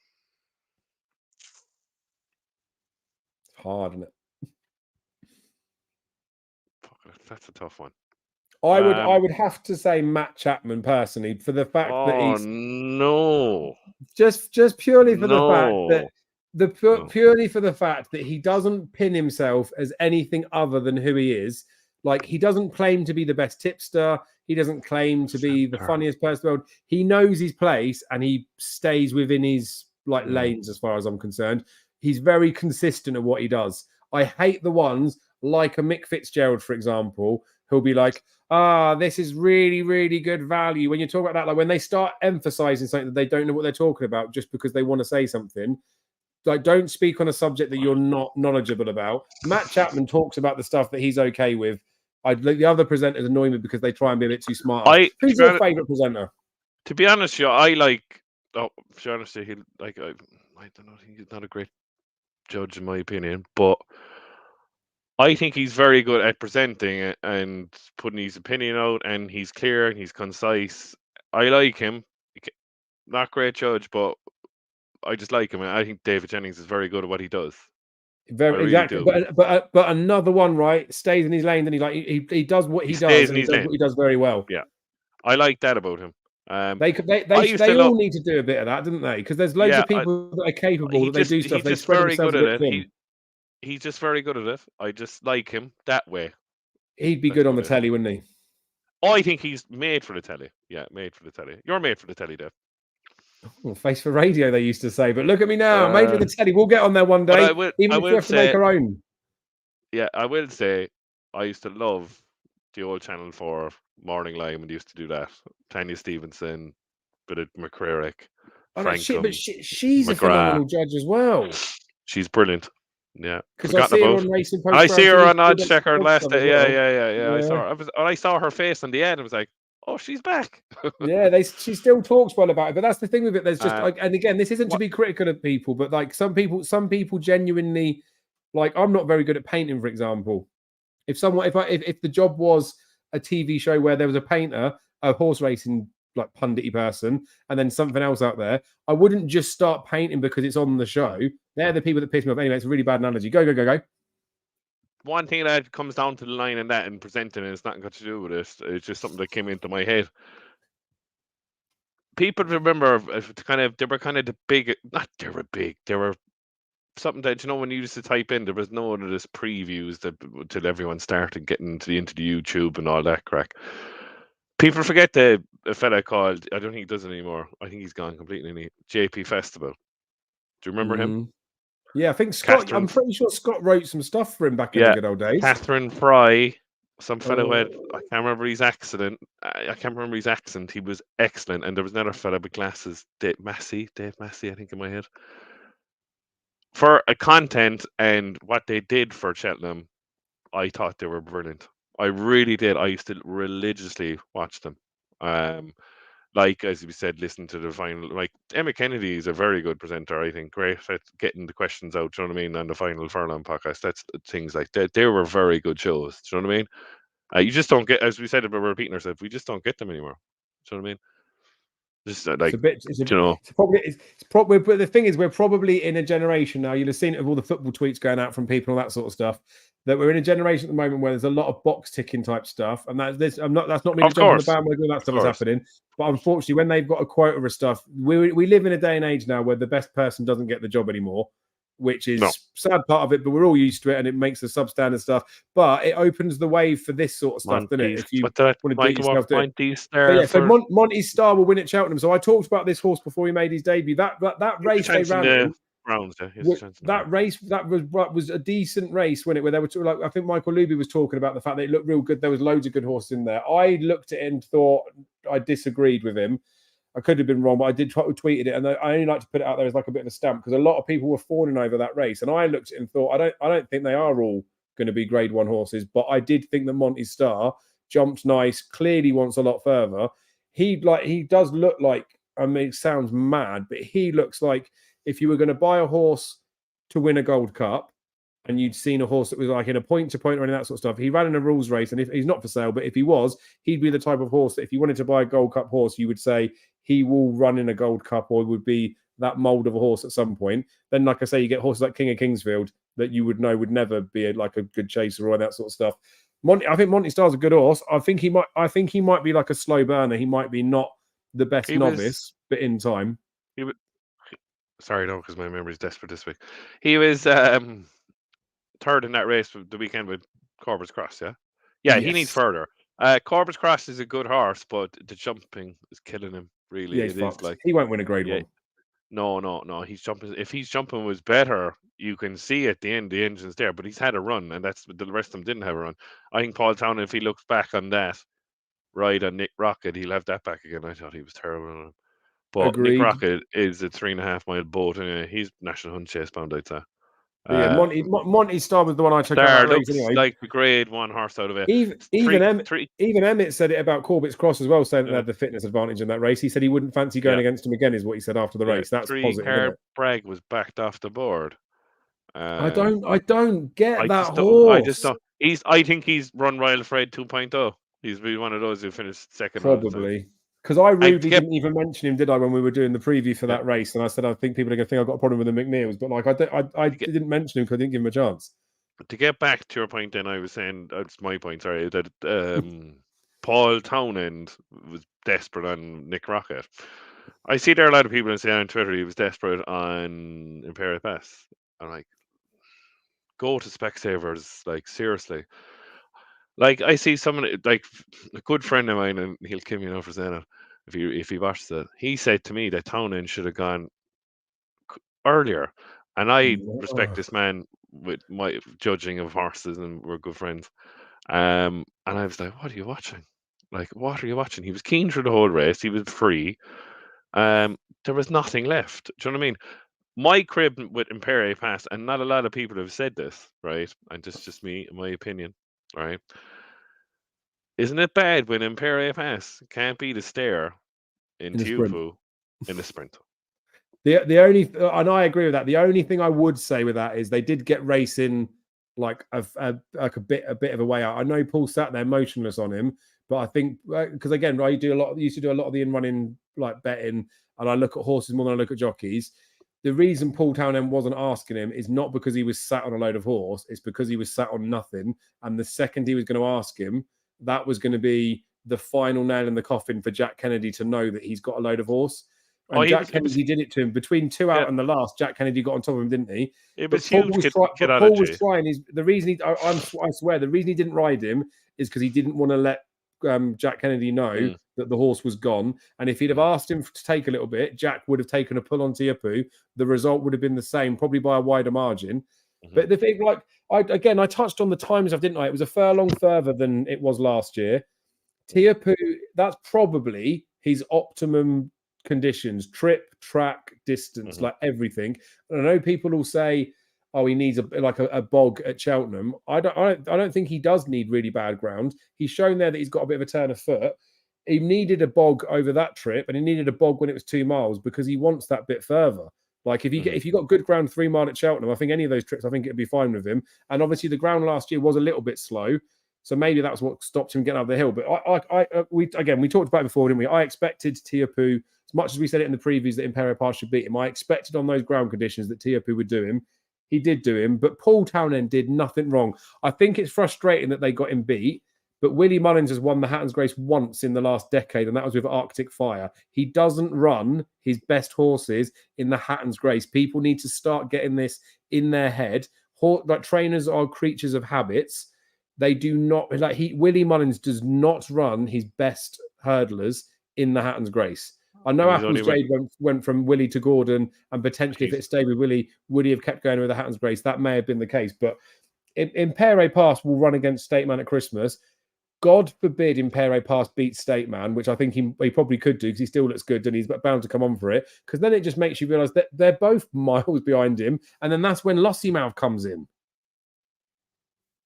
Hard, isn't it? That's a tough one. I would have to say Matt Chapman personally for the fact that he's just purely for the fact purely for the fact that he doesn't pin himself as anything other than who he is. Like he doesn't claim to be the best tipster. He doesn't claim to be the funniest person in the world. He knows his place and he stays within his lanes as far as I'm concerned. He's very consistent at what he does. I hate the ones like a Mick Fitzgerald, for example, who'll be like, this is really, really good value. When you talk about that, like when they start emphasizing something that they don't know what they're talking about just because they want to say something, like don't speak on a subject that you're not knowledgeable about. Matt Chapman talks about the stuff that he's okay with. The other presenters annoy me because they try and be a bit too smart. Who's your favorite presenter? To be honest, I like. To be honest, I don't know. I think he's not a great judge in my opinion, but I think he's very good at presenting and putting his opinion out, and he's clear and he's concise. I like him. Not great judge, but I just like him. I think David Jennings is very good at what he does. Very exactly, but another one, right? Stays in his lane, and he does what he does, and he does what he does very well. Yeah, I like that about him. They all need to do a bit of that, didn't they? Because there's loads of people that are capable that they do stuff. They spread themselves a bit thin. He's just very good at it. I just like him that way. He'd be good on the telly, wouldn't he? I think he's made for the telly. Yeah, made for the telly. You're made for the telly, Dave. Well, face for radio, they used to say. But look at me now, made for the telly. We'll get on there one day, even if we have to make our own. Yeah, I will say I used to love the old Channel 4 Morning Live when they used to do that. Tanya Stevenson, bit of McCrarick. But she's a phenomenal judge as well. She's brilliant. Yeah, because I see her on Racing Post. I see her on Odd Checker last day. Yeah. I saw her. I saw her face on the end. I was like, oh, she's back. Yeah, she still talks well about it. But that's the thing with it. There's just and again, this isn't to be critical of people, but like some people genuinely, like I'm not very good at painting, for example. If the job was a TV show where there was a painter, a horse racing like pundity person, and then something else out there, I wouldn't just start painting because it's on the show. They're the people that piss me off. Anyway, it's a really bad analogy. Go. One thing that comes down to the line in that and presenting, and it's nothing got to do with it. It's just something that came into my head. People remember they were kind of the big. Not they were big. They were something that when you used to type in, there was no one of this previews until everyone started getting into the YouTube and all that crack. People forget a fella called, I don't think he does it anymore. I think he's gone completely. JP Festival. Do you remember him? Yeah, I think Scott. I'm pretty sure Scott wrote some stuff for him back in the good old days. Catherine Fry, some fella who had, I can't remember his accent. I can't remember his accent. He was excellent, and there was another fella with glasses, Dave Massey, I think in my head. For a content and what they did for Cheltenham, I thought they were brilliant. I really did. I used to religiously watch them. like as we said, listen to the final. Like Emma Kennedy is a very good presenter, I think. Great at getting the questions out. Do you know what I mean? On the final Furlong podcast, that's things like that. They were very good shows. Do you know what I mean? You just don't get, as we said, but we're repeating ourselves. We just don't get them anymore. Do you know what I mean? Just like, you know, it's probably, but the thing is, we're probably in a generation now. You'll have seen it with all the football tweets going out from people and all that sort of stuff. That we're in a generation at the moment where there's a lot of box ticking type stuff, and that's not me to jump on the bandwagon. That stuff is happening, but unfortunately, when they've got a quota of stuff, we live in a day and age now where the best person doesn't get the job anymore, which is sad part of it. But we're all used to it, and it makes the substandard stuff. But it opens the way for this sort of stuff, doesn't it? If you want to do it yourself, do it. So Monty's Star will win at Cheltenham. So I talked about this horse before he made his debut. That race they ran. That was a decent race when they were like, I think Michael Luby was talking about the fact that it looked real good. There was loads of good horses in there. I looked at it and thought I disagreed with him. I could have been wrong, but I did tweeted it, and I only like to put it out there as like a bit of a stamp because a lot of people were fawning over that race, and I looked at it and thought I don't think they are all going to be Grade 1 horses, but I did think that Monty Star jumped nice, clearly wants a lot further. He does look like, I mean, it sounds mad, but he looks like if you were going to buy a horse to win a Gold Cup and you'd seen a horse that was like in a point-to-point or any of that sort of stuff, he ran in a rules race, and if he's not for sale, but if he was, he'd be the type of horse that if you wanted to buy a Gold Cup horse, you would say he will run in a Gold Cup or would be that mould of a horse at some point. Then, like I say, you get horses like King of Kingsfield that you would know would never be a good chaser or that sort of stuff. I think Monty Star's a good horse. I think he might be like a slow burner. He might be not the best novice, but in time. Sorry, no, because my memory is desperate this week. He was third in that race the weekend with Corbett's Cross, yeah? Yeah, yes. He needs further. Corbett's Cross is a good horse, but the jumping is killing him, really. Yeah, it is like he won't win a Grade 1. No. He's jumping. If he's jumping was better, you can see at the end the engine's there, but he's had a run, and that's the rest of them didn't have a run. I think Paul Townend, if he looks back on that ride on Nick Rocket, he'll have that back again. I thought he was terrible on him. But agreed. Nick Rocket is a 3.5 mile boat, and he's National Hunt Chase bound, I'd say. Yeah, Monty Star was the one I took out. Looks anyway. Like the Grade 1 horse out of it. Even Emmett said it about Corbett's Cross as well, saying that they had the fitness advantage in that race. He said he wouldn't fancy going against him again, is what he said after the race. That's positive. Bragg was backed off the board. I don't get that horse. I just don't. I think he's Run Royal Fred 2.0. He's one of those who finished second. Probably. Because I rudely didn't even mention him, did I, when we were doing the preview for that race? And I said, I think people are going to think I've got a problem with the McNeils. But like, I didn't mention him because I didn't give him a chance. But to get back to your point, then I was saying, that's my point, sorry, that Paul Townend was desperate on Nick Rocket. I see there are a lot of people saying on Twitter he was desperate on Imperial Pass. I'm like, go to Specsavers, like, seriously. Like, I see someone, like a good friend of mine, and he'll kill me now for saying it if he watches it. He said to me that Townend should have gone earlier, and I respect this man with my judging of horses, and we're good friends. And I was like, "What are you watching? Like, what are you watching?" He was keen through the whole race. He was free. There was nothing left. Do you know what I mean? My crib with Imperial Pass, and not a lot of people have said this, right? And just me, my opinion. Right? Isn't it bad when Imperial Pass can't beat a stare in Teahupoo in the sprint? The only, and I agree with that. The only thing I would say with that is they did get racing like a bit of a way out. I know Paul sat there motionless on him, but I think because again, I used to do a lot of the in-running like betting, and I look at horses more than I look at jockeys. The reason Paul Townend wasn't asking him is not because he was sat on a load of horse. It's because he was sat on nothing. And the second he was going to ask him, that was going to be the final nail in the coffin for Jack Kennedy to know that he's got a load of horse. And Jack Kennedy did it to him. Between 2 out and the last, Jack Kennedy got on top of him, didn't he? It was huge. Paul was trying. The reason I swear, the reason he didn't ride him is because he didn't want to let Jack Kennedy know that the horse was gone, and if he'd have asked him to take a little bit, Jack would have taken a pull on Teahupoo. The result would have been the same, probably by a wider margin. But the thing, like, I touched on the times didn't I? It was a furlong further than it was last year. Teahupoo, that's probably his optimum conditions: trip, track, distance, like everything. And I know people will say, "Oh, he needs a bog at Cheltenham." I don't think he does need really bad ground. He's shown there that he's got a bit of a turn of foot. he needed a bog over that trip, and he needed a bog when it was 2 miles because he wants that bit further. Like if you got good ground 3 mile at Cheltenham, I think any of those trips, I think it'd be fine with him. And obviously the ground last year was a little bit slow, so maybe that's what stopped him getting up the hill. But we talked about it before, didn't we? I expected Teahupoo, as much as we said it in the previews that Imperial Pass should beat him, I expected on those ground conditions that Teahupoo would do him. He did do him, but Paul Townend did nothing wrong. I think it's frustrating that they got him beat. But Willie Mullins has won the Hatton's Grace once in the last decade, and that was with Arctic Fire. He doesn't run his best horses in the Hatton's Grace. People need to start getting this in their head. Like trainers are creatures of habits. They do not Willie Mullins does not run his best hurdlers in the Hatton's Grace. I know Apple's Jade went from Willie to Gordon, and potentially if it stayed with Willie, would he have kept going with the Hatton's Grace? That may have been the case. But Imperial Pass will run against State Man at Christmas. God forbid Imperial Pass beats State Man, which I think he probably could do because he still looks good and he's bound to come on for it. Because then it just makes you realise that they're both miles behind him. And then that's when Lossiemouth comes in.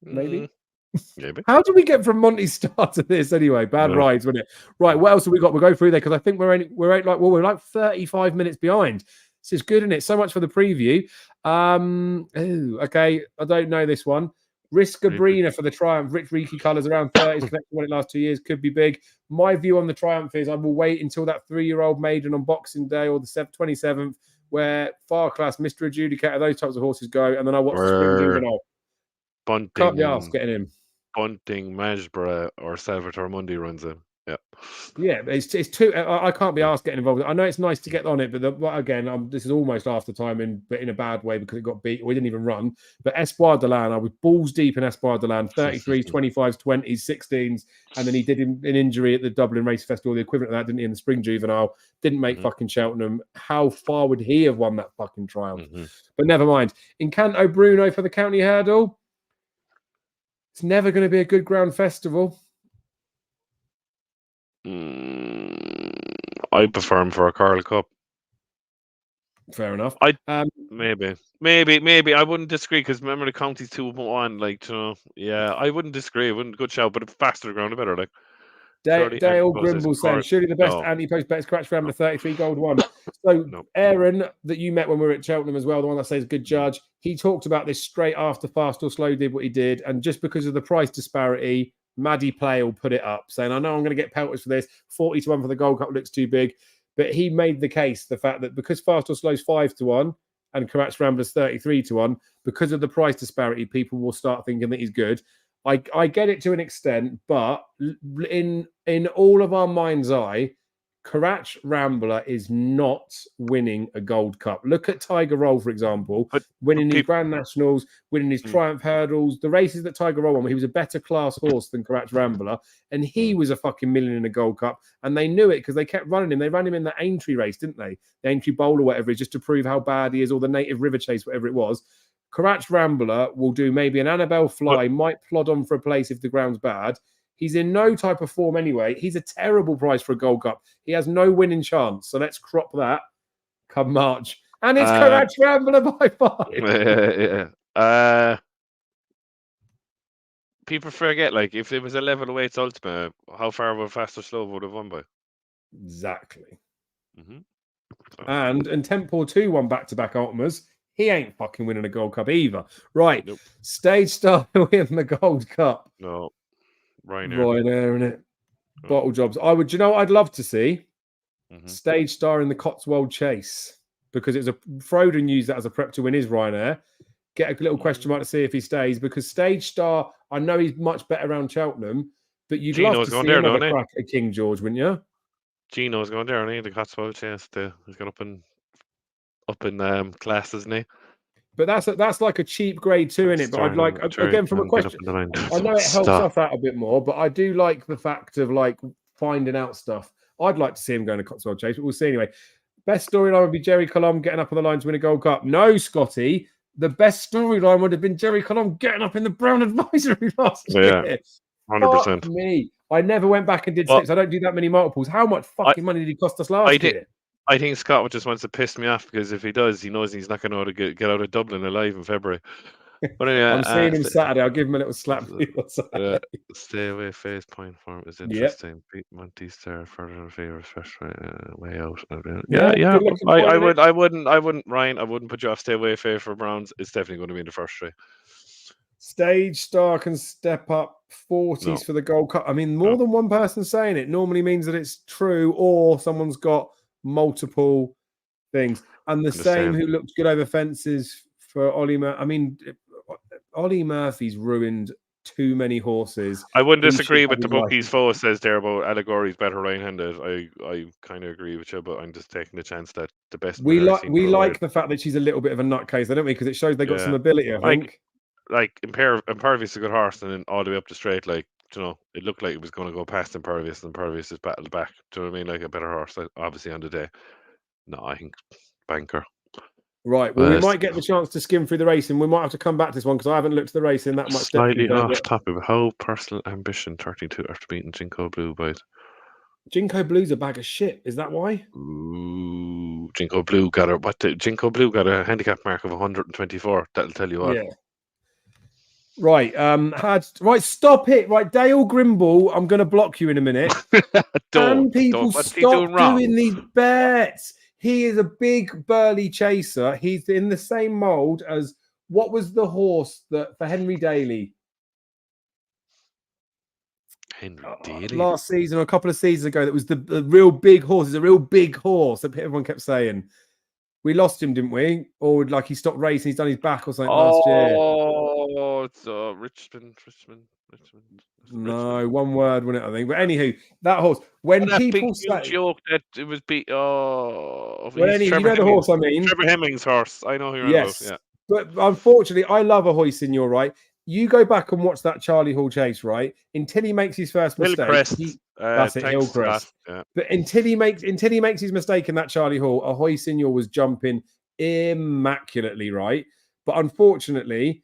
Maybe. Maybe. How do we get from Monty's Star to this anyway? Bad rides, wasn't it? Right, what else have we got? We'll go through there because I think we're like 35 minutes behind. This is good, isn't it? So much for the preview. Okay, I don't know this one. Risk Abrina for the Triumph. Rich Reeky colours around 30. He's collected one in the last 2 years. Could be big. My view on the Triumph is I will wait until that 3-year-old maiden on Boxing Day or the 27th where Far Class, Mr. Adjudicator, those types of horses go. And then I watch the Spring Jinko. Bunting. Can't be asked getting him. Bunting, Majborough or Salvatore Mundi runs him. Yeah, it's too. I can't be asked getting involved. I know it's nice to get on it, but again, this is almost after time, but in a bad way because it got beat. We didn't even run. But Espoir de Lan, I was balls deep in Espoir de Lan, 33s, 25s, 20s, 16s, and then he did an injury at the Dublin Race Festival, the equivalent of that, didn't he? In the Spring Juvenile, didn't make fucking Cheltenham. How far would he have won that fucking Triumph? But never mind. Incanto Bruno for the County Hurdle. It's never going to be a good ground festival. I prefer him for a Carl Cup. Fair enough. Maybe I wouldn't disagree because remember the county's 2-1. I wouldn't disagree. It wouldn't good shout, but the faster the ground, the better. Dale Grimble saying, surely the best anti-post bet is Scratch Ram, the 33 gold one. So Aaron, that you met when we were at Cheltenham as well, the one that says good judge, he talked about this straight after Fast or Slow did what he did, and just because of the price disparity, Maddie Play will put it up, saying, I know I'm going to get pelters for this. 40-1 for the Gold Cup looks too big. But he made the case, the fact that because Fast or Slow's 5-1 and Karat's Rambler's 33-1, because of the price disparity, people will start thinking that he's good. I get it to an extent, but in all of our mind's eye, Karat's Rambler is not winning a Gold Cup. Look at Tiger Roll, for example, winning his Grand Nationals, winning his Triumph Hurdles, the races that Tiger Roll won, he was a better class horse than Karat's Rambler, and he was a fucking million in a Gold Cup, and they knew it because they kept running him. They ran him in the Aintree race, didn't they? The Aintree Bowl or whatever, just to prove how bad he is, or the Native River Chase, whatever it was. Karat's Rambler will do maybe an Annabelle Fly, might plod on for a place if the ground's bad. He's in no type of form anyway. He's a terrible price for a Gold Cup. He has no winning chance. So let's crop that come March. And it's Karat's Rambler by 5. People forget, if it was a level of weights ultimate, how far would Fast or Slow would have won by? Exactly. And Tempor 2 won back-to-back Ultimas. He ain't fucking winning a Gold Cup either. Right. Nope. Stage Star win the Gold Cup. No. Ryanair, innit? Bottle jobs. Do you know what I'd love to see? Stage Star in the Cotswold Chase. Because it's Froden used that as a prep to win his Ryanair. Get a little question mark to see if he stays. Because Stage Star, I know he's much better around Cheltenham, but you'd love to see another crack at King George, wouldn't you? Gino's going there, isn't he? The Cotswold Chase. He's going up in class, isn't he? But that's like a cheap grade 2 in it. But I'd like, again, from a question, I know it helps us out a bit more, but I do like the fact of finding out stuff. I'd like to see him going to Cotswold Chase, but we'll see anyway. Best storyline would be Jerry Colomb getting up on the line to win a Gold Cup. No, Scotty. The best storyline would have been Jerry Colomb getting up in the Brown Advisory last year. 100%. Fuck me. I never went back and did 6. I don't do that many multiples. How much fucking money did he cost us last year? I think Scott just wants to piss me off because if he does, he knows he's not going to get out of Dublin alive in February. But anyway, I'm seeing him Saturday. I'll give him a little slap. Stay Away Fay's point form is Yep. interesting. Beat Monty Star further in favor, especially way out. Yeah, Yeah. good looking I point, wouldn't, Ryan. I wouldn't put you off Stay Away Fay for Browns. It's definitely going to be in the first three. Stage star can step up 40s No. for the Gold Cup. I mean, more than one person saying it normally means that it's true, or someone's got multiple things. And the same who looked good over fences for Ollie Murphy. I mean, Ollie Murphy's ruined too many horses. I wouldn't disagree with the bookies. Foe says there about Allegory's better right-handed. I kind of agree with you, but I'm just taking the chance that the best. We like the fact that she's a little bit of a nutcase, don't we? Because it shows they got some ability. I think. Like Impervious is a good horse, and then all the way up the straight, like, you know, it looked like it was going to go past Impervious, and Impervious just battled back. Do you know what I mean? Like a better horse, obviously on the day. No, I think Banker. Right. Well, we might get the chance to skim through the racing. We might have to come back to this one because I haven't looked at the racing that much. Slightly off topic. How personal ambition 32 after beating Jinko Blue by. Jinko Blue's a bag of shit. Is that why? Ooh, Jinko Blue got Jinko Blue got a handicap mark of 124. That'll tell you what. Yeah. Right. Right. Stop it. Right. Dale Grimble, I'm going to block you in a minute. Can people stop doing these bets? He is a big burly chaser. He's in the same mold as what was the horse that for Henry Daly? Henry Daly last season or a couple of seasons ago. That was the real big horse. It's a real big horse that everyone kept saying. We lost him, didn't we? Or like he stopped racing, he's done his back or something last year. Oh, it's Richmond. No, one word, wasn't it? I think. But anywho, that horse. When people say joke that it was beat. Oh, well, anyway, you know the horse I mean. Trevor Hemming's horse. I know who you're about. Yeah. But unfortunately, I love a hoist in your right. You go back and watch that Charlie Hall chase, right? Until he makes his first mistake. That's it, Hillcrest. Yeah. But until he makes his mistake in that Charlie Hall, a hoist in your was jumping immaculately, right? But unfortunately,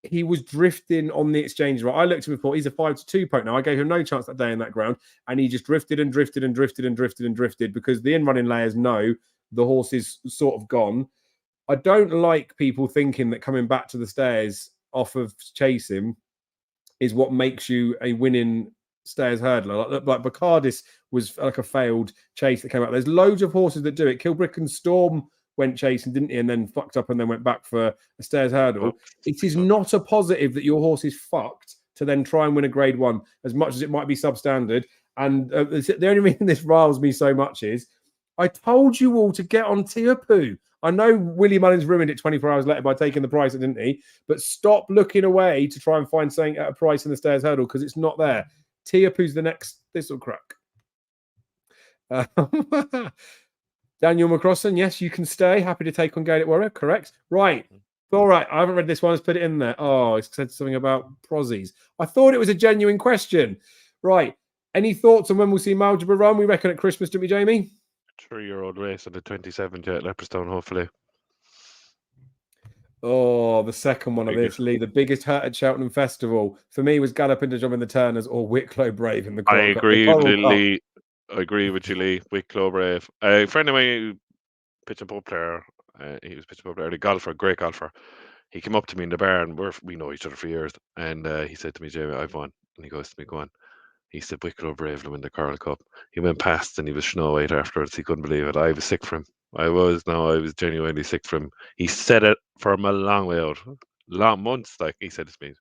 he was drifting on the exchange, right? I looked at him before. He's a 5-2 poke now. I gave him no chance that day in that ground, and he just drifted and drifted and drifted and drifted and drifted because the in-running layers know the horse is sort of gone. I don't like people thinking that coming back to the stairs off of chasing is what makes you a winning stairs hurdler. Like Bacardis was like a failed chase that came out. There's loads of horses that do it. Kilbrick and Storm went chasing, didn't he? And then fucked up and then went back for a stairs hurdle. It is not a positive that your horse is fucked to then try and win a grade one, as much as it might be substandard. And the only reason this riles me so much is I told you all to get on Teapu. I know Willie Mullins ruined it 24 hours later by taking the price, didn't he? But stop looking away to try and find something at a price in the stairs hurdle because it's not there. Teapu's the next thistle crack. Daniel McCrossan, yes, you can stay. Happy to take on Gaelic Warrior, correct? Right. All right. I haven't read this one. Let's put it in there. Oh, it said something about prozzies. I thought it was a genuine question. Right. Any thoughts on when we'll see Malgebra run? We reckon at Christmas, don't we, Jamie? 3-year-old race on the 27th at Leopardstown, hopefully. Oh, the second one of this, Lee. The biggest hurt at Cheltenham Festival for me was Galloping to Jump in the Turners or Wicklow Brave in the Coral Cup. I agree with you, Lee. Wicklow Brave. A friend of mine, pitch and putt player, he was pitch and putt player, a golfer, great golfer. He came up to me in the bar and we know each other for years. And he said to me, Jamie, I've won. And he goes to me, go on. He said, Wicklow Brave will win the Coral Cup. He went past and he was Snow White afterwards. He couldn't believe it. I was sick for him. I was genuinely sick for him. He said it from a long way out. Long months, like he said to me.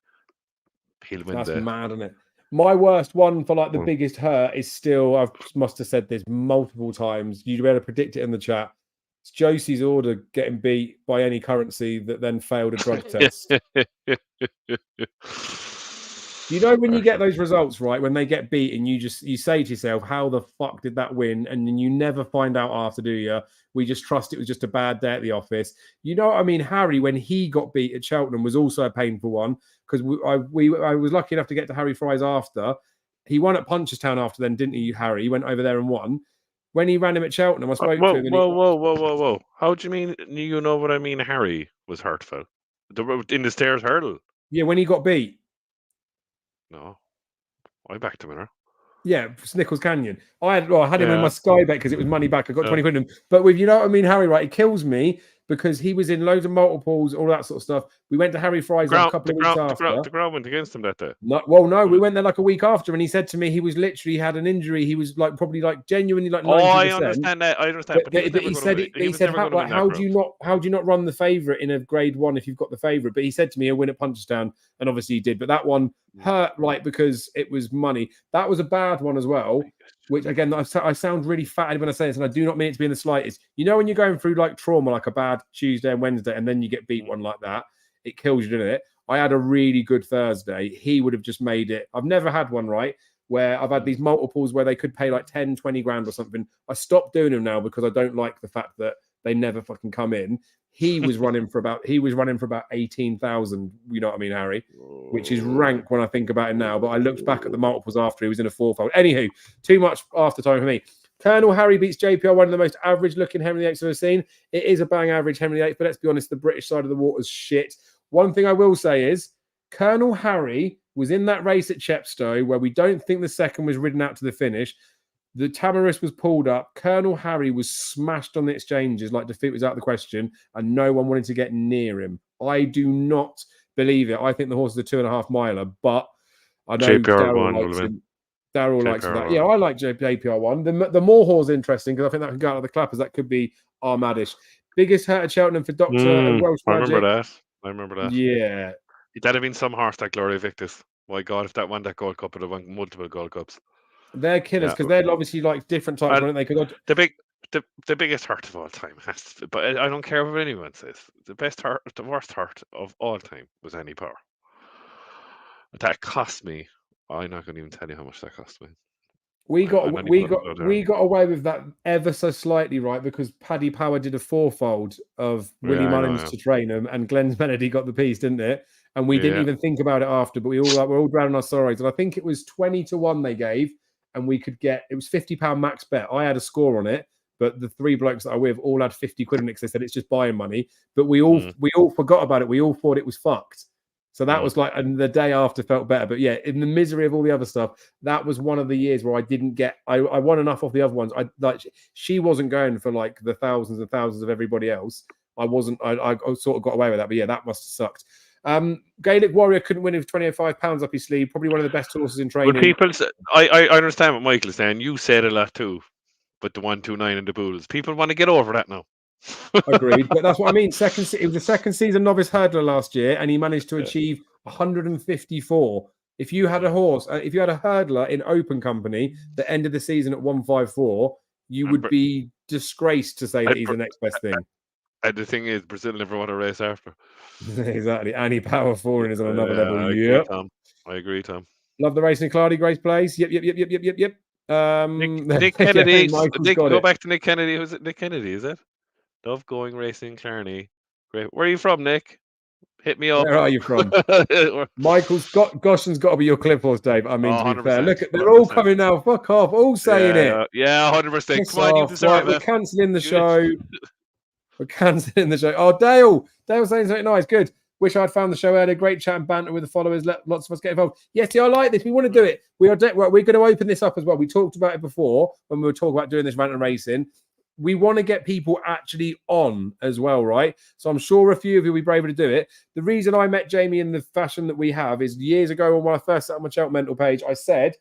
He'll win. That's mad, isn't it? My worst one for like the biggest hurt is still, I must have said this multiple times. You'd be able to predict it in the chat. It's Josie's order getting beat by any currency that then failed a drug test. You know when you get those results, right? When they get beaten, you say to yourself, how the fuck did that win? And then you never find out after, do you? We just trust it was just a bad day at the office. You know what I mean? Harry, when he got beat at Cheltenham, was also a painful one because I was lucky enough to get to Harry Fry's after. He won at Punchestown after then, didn't he, Harry? He went over there and won. When he ran him at Cheltenham, I spoke to him. Whoa. How do you mean? You know what I mean? Harry was hurtful. In the stairs hurdle? Yeah, when he got beat. No, I backed him in her. Yeah, Nichols Canyon. I had him in my Sky bet because it was money back. I got 20 quid in him. But with, you know what I mean, Harry, right? It kills me because he was in loads of multiples, all that sort of stuff. We went to Harry Fry's a couple of weeks after. The ground went against him that day. No, we went there like a week after, and he said to me he was literally had an injury. He was like probably like genuinely like 90%. I understand that. I understand. But he said, how do you not run the favourite in a grade 1 if you've got the favourite? But he said to me he'll win at Punchestown, and obviously he did. But that one hurt like because it was money. That was a bad one as well. Which again, I sound really fatty when I say this, and I do not mean it to be in the slightest. You know, when you're going through like trauma, like a bad Tuesday and Wednesday, and then you get beat one like that, it kills you, doesn't it? I had a really good Thursday. He would have just made it. I've never had one, right, where I've had these multiples where they could pay like 10, 20 grand or something. I stopped doing them now because I don't like the fact that they never fucking come in. He was running for about 18,000. You know what I mean, Harry? Which is rank when I think about it now. But I looked back at the multiples after he was in a fourfold. Anywho, too much after time for me. Colonel Harry beats JPR, one of the most average-looking Henry VIIIs I've ever seen. It is a bang average Henry VIII, but let's be honest, the British side of the water's shit. One thing I will say is Colonel Harry was in that race at Chepstow where we don't think the second was ridden out to the finish. The Tamarisk was pulled up. Colonel Harry was smashed on the exchanges like defeat was out of the question, and no one wanted to get near him. I do not believe it. I think the horse is a 2.5 miler, but I know Darryl likes him. Darryl likes that. Yeah, I like JPR1. The Moorhorse is interesting because I think that can go out of the clappers. That could be Armadish. Biggest hurt at Cheltenham for Doctor and Welsh Magic. I remember that. Yeah. That'd have been some horse, that Gloria Victus. My God, if that won that Gold Cup, it would have won multiple Gold Cups. They're killers because they're obviously like different types, aren't they? The biggest hurt of all time has to, but I don't care what anyone says. The worst hurt of all time was Any Power. That cost me. I'm not going to even tell you how much that cost me. We got away with that ever so slightly, right? Because Paddy Power did a fourfold of Willie Mullins to train him, and Glenn's Melody got the piece, didn't it? And we didn't even think about it after, but we're all drowning our sorrows. And I think it was 20-1 they gave, and we could get it was £50 max bet. I had a score on it, but the three blokes that I with all had 50 quid in it because they said it's just buying money. But we all forgot about it. We all thought it was fucked. So that was like, and the day after felt better. But yeah, in the misery of all the other stuff, that was one of the years where I didn't get, I won enough off the other ones. She wasn't going for like the thousands and thousands of everybody else. I sort of got away with that. But yeah, that must have sucked. Gaelic Warrior couldn't win with £25 up his sleeve. Probably one of the best horses in training. But people, I understand what Michael is saying. You said a lot too. But the 129 and the Bulls, people want to get over that now. Agreed, but that's what I mean. It was the second season novice hurdler last year, and he managed to achieve 154. If you had a horse, if you had a hurdler in open company that ended the season at 154, you would be disgraced to say that he's the next best thing. And the thing is, Brazil never won a race after. Exactly. Any Power Foreign is on another level. I agree, Tom. Love the racing, Clardy. Grace Place. Yep. Nick Kennedy. Go back to Nick Kennedy. Who's it? Nick Kennedy, is it? Love going racing, Clarny. Great. Where are you from, Nick? Hit me up. Where are you from? Michael's Goshen's got to be your clip horse, Dave. I mean, to be fair, look, they're all coming now. Fuck off, all saying it. Yeah, 100%. Come on, you deserve it. We're cancelling the show. We're cancelling the show. Oh, Dale saying something nice. Good. Wish I'd found the show earlier. Great chat and banter with the followers. Let lots of us get involved. Yes, I like this. We want to do it. We're going to open this up as well. We talked about it before when we were talking about doing this rant and racing. We want to get people actually on as well, right? So I'm sure a few of you will be brave to do it. The reason I met Jamie in the fashion that we have is years ago when I first set up my Cheltenham Mental page, I said,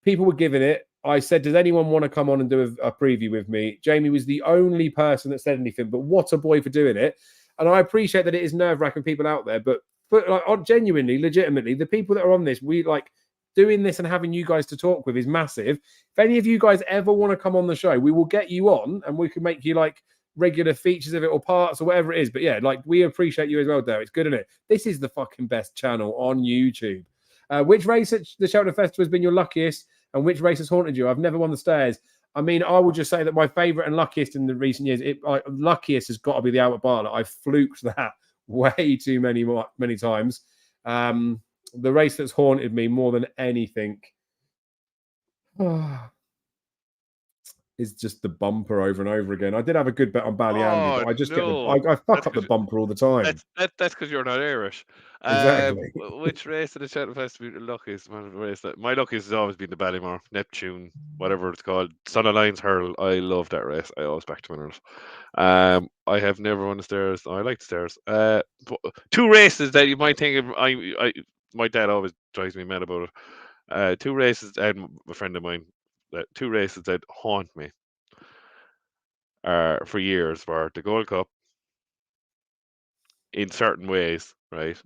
people were giving it. I said, does anyone want to come on and do a preview with me? Jamie was the only person that said anything, but what a boy for doing it. And I appreciate that it is nerve-wracking people out there, but like, genuinely, legitimately, the people that are on this, we like doing this and having you guys to talk with is massive. If any of you guys ever want to come on the show, we will get you on and we can make you like regular features of it or parts or whatever it is. But yeah, like we appreciate you as well, Dale. It's good, isn't it? This is the fucking best channel on YouTube. Which race at the Cheltenham Festival has been your luckiest and which race has haunted you? I've never won the stairs. I mean, I will just say that my favourite and luckiest in the recent years, luckiest has got to be the Albert Bartlett. I fluked that way too many times. The race that's haunted me more than anything is just the bumper over and over again. I did have a good bet on Ballyandy, but I just get I fuck up the bumper all the time. That's because you're not Irish. Exactly. Which race of the Cheltenham Festival luckiest race? My luckiest has always been the Ballymore, Neptune, whatever it's called. Sun Alliance Hurl. I love that race. I always back to winners. I have never won the stairs. I like the stairs. Two races that you might think of. My dad always drives me mad about it. Two races, and a friend of mine. Two races that haunt me for years were the Gold Cup in certain ways, right?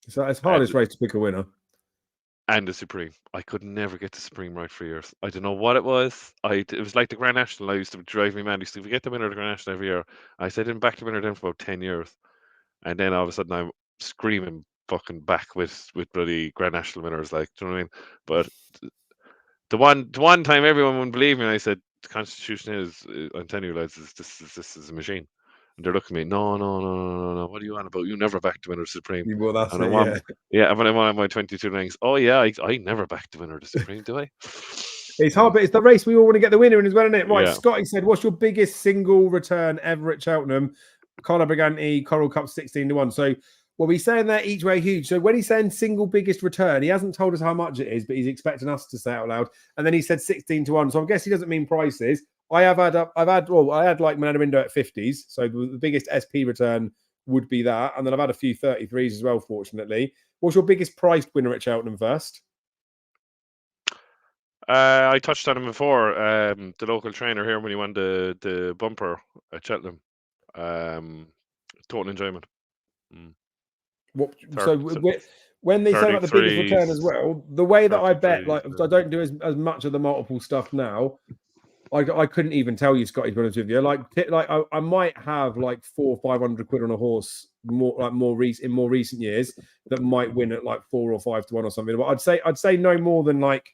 So it's hardest race to pick a winner. And the Supreme. I could never get the Supreme right for years. I don't know what it was. It was like the Grand National. I used to drive me mad. I used to forget the winner of the Grand National every year. I said, didn't back the winner then for about 10 years. And then all of a sudden I'm screaming fucking back with bloody Grand National winners. Like, do you know what I mean? But the one time everyone wouldn't believe me, and I said, the Constitution is, I'm telling you, lads, this is a machine. And they're looking at me, no. What are you on about? You never backed the winner of the Supreme. Well, that's and it, I want, yeah. When I won my 22 rings, oh yeah, I never backed the winner of the Supreme, do I? It's hard, but it's the race we all want to get the winner in as well, isn't it? Right, Yeah. Scotty said, what's your biggest single return ever at Cheltenham? Conor Briganti, Coral Cup 16-1. So, well, he's saying that each way huge. So when he's saying single biggest return, he hasn't told us how much it is, but he's expecting us to say it out loud. And then he said 16-1. So I guess he doesn't mean prices. I had like Manado at 50s. So the biggest SP return would be that. And then I've had a few 33s as well, fortunately. What's your biggest priced winner at Cheltenham first? I touched on him before. The local trainer here when he won the bumper at Cheltenham. Total enjoyment. When they say about the biggest return as well, the way that I bet, like I don't do as much of the multiple stuff now. I couldn't even tell you, Scotty, to be honest with you. Like I might have like 400 or 500 quid on a horse in more recent years that might win at like 4 or 5 to 1 or something. But I'd say no more than like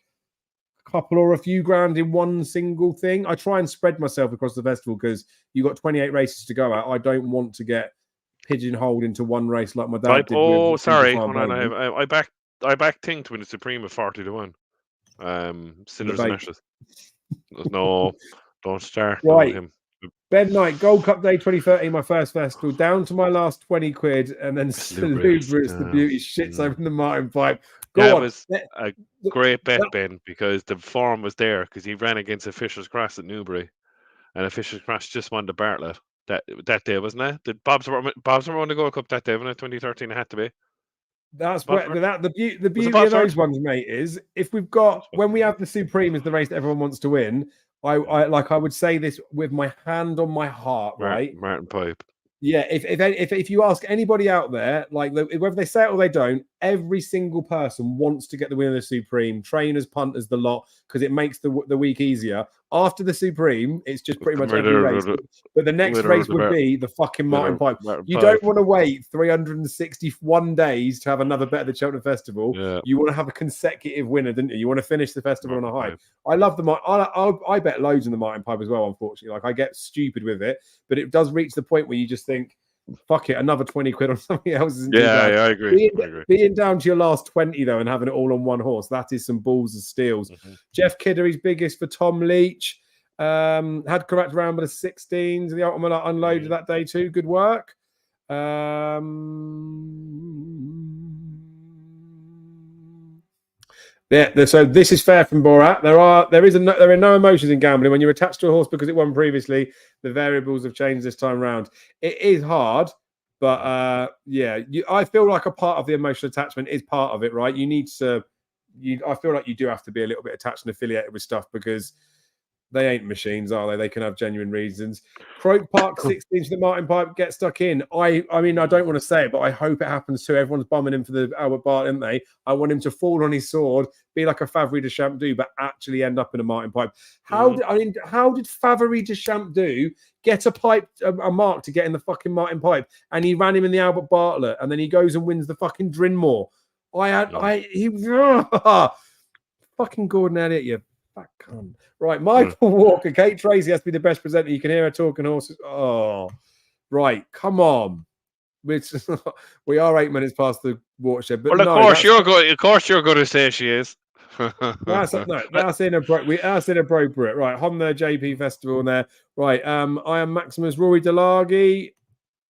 a couple or a few grand in one single thing. I try and spread myself across the festival because you've got 28 races to go at. I don't want to get pigeonholed into one race like my dad did. Oh, sorry. Hold on. I backed Ting to win the Supreme at 40-1. Sinners and Ashes. No, don't start. Right. Ben Knight, Gold Cup Day 2013, my first festival, down to my last 20 quid, and then Salubrious the Beauty shits over the Martin Pipe. That was a great bet, Ben, because the form was there, because he ran against a Fisher's Cross at Newbury, and a Fisher's Cross just won the Bartlett that day, wasn't it? Did Bob's won the Gold Cup that day, wasn't it? 2013, it had to be. That's where the beauty of those ones, mate, is if we've got when we have the Supreme as the race that everyone wants to win. I would say this with my hand on my heart, right? Martin Pipe. Yeah, if you ask anybody out there, like whether they say it or they don't, every single person wants to get the win of the Supreme. Trainers, punters, the lot, because it makes the week easier. After the Supreme, it's just pretty much every race. But the next race would be the fucking Martin Pipe. You don't want to wait 361 days to have another bet at the Cheltenham Festival. Yeah. You want to have a consecutive winner, didn't you? You want to finish the festival on a high. I love I bet loads in the Martin Pipe as well, unfortunately. Like I get stupid with it, but it does reach the point where you just think, fuck it, another 20 quid on something else isn't too bad. I agree. Being down to your last 20 though and having it all on one horse, that is some balls of steels. Jeff Kidder, he's biggest for Tom Leach. Had correct round with the 16s. The ultimate unloaded that day too. Good work. Yeah, so this is fair from Borat. There are no emotions in gambling. When you're attached to a horse because it won previously, the variables have changed this time round. It is hard, but I feel like a part of the emotional attachment is part of it, right? I feel like you do have to be a little bit attached and affiliated with stuff because they ain't machines, are they? They can have genuine reasons. Croke Park 16 to the Martin Pipe, get stuck in. I mean, I don't want to say it, but I hope it happens too. Everyone's bumming him for the Albert Bartlett, aren't they? I want him to fall on his sword, be like a Favre de Champ do, but actually end up in a Martin Pipe. How did Favre de Champ do get a mark to get in the fucking Martin Pipe? And he ran him in the Albert Bartlett, and then he goes and wins the fucking Drinmore. Fucking Gordon Elliott, you fuck cunt. Right, Michael Walker, Kate Tracy has to be the best presenter. You can hear her talking horses. Oh, right, come on. We are 8 minutes past the watershed. But well, of course you're going to say she is. That's inappropriate. That's inappropriate. Right, on the JP Festival there. Right, I am Maximus Rory DeLargy.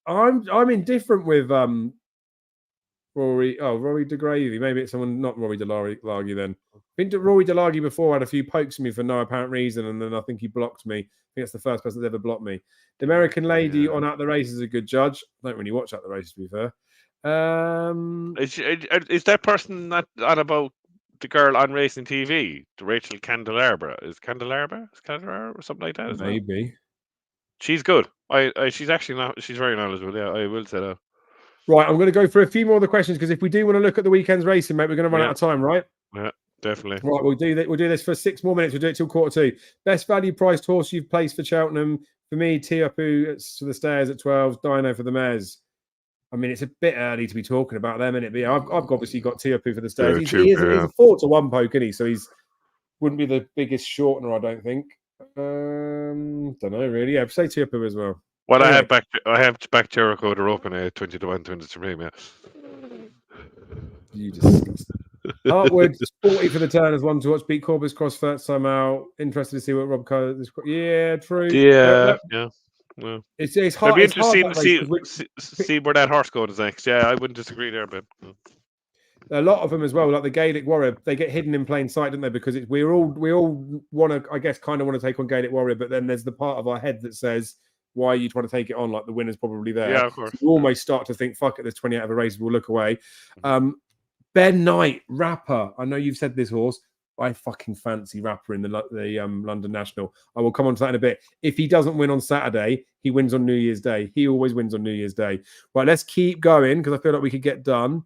I'm indifferent with Rory. Oh, Rory DeGravy. Maybe it's someone not Rory DeLargy then. I've been to Rory DeLargy before. Had a few pokes at me for no apparent reason, and then I think he blocked me. I think that's the first person that's ever blocked me. The American lady on At the Race is a good judge. I don't really watch At the Race, to be fair. Is that person that on about the girl on racing TV, Rachel Candelabra? Is Candelabra or something like that? As maybe. Well? She's good. She's actually not. She's very knowledgeable. Yeah, I will say that. Right, I'm going to go for a few more of the questions because if we do want to look at the weekend's racing, mate, we're going to run out of time, right? Yeah, definitely. Right, we'll do that. We'll do this for 6 more minutes. We'll do it till 1:45. Best value priced horse you've placed for Cheltenham? For me, Tiapu for the Stairs at 12, Dino for the Mares. I mean, it's a bit early to be talking about them, isn't it? I've obviously got Tiapu for the Stairs. He's a 4-1 poke, isn't he? So he's wouldn't be the biggest shortener, I don't think. Don't know really. Yeah, say Tiapu as well. Well, anyway. I have back Jericho to open a 20-1 to the Supreme. Yeah. You disgust. Hartwood 40 for the Turners. 1 to watch. Beat Corbis Cross first time out. Interested to see what Rob Coe. Yeah, true. Yeah. It's hard. It'd be interesting to see where that horse goes next. Yeah, I wouldn't disagree there, but a lot of them as well, like the Gaelic Warrior, they get hidden in plain sight, don't they? Because we all want to, I guess, kind of want to take on Gaelic Warrior, but then there's the part of our head that says, why are you trying to take it on? Like the winner's probably there. Yeah, of course. So you almost start to think, fuck it, there's 20 out of a race, we'll look away. Ben Knight, Rapper. I know you've said this horse. I fucking fancy Rapper in the London National. I will come on to that in a bit. If he doesn't win on Saturday, he wins on New Year's Day. He always wins on New Year's Day. Right, let's keep going because I feel like we could get done.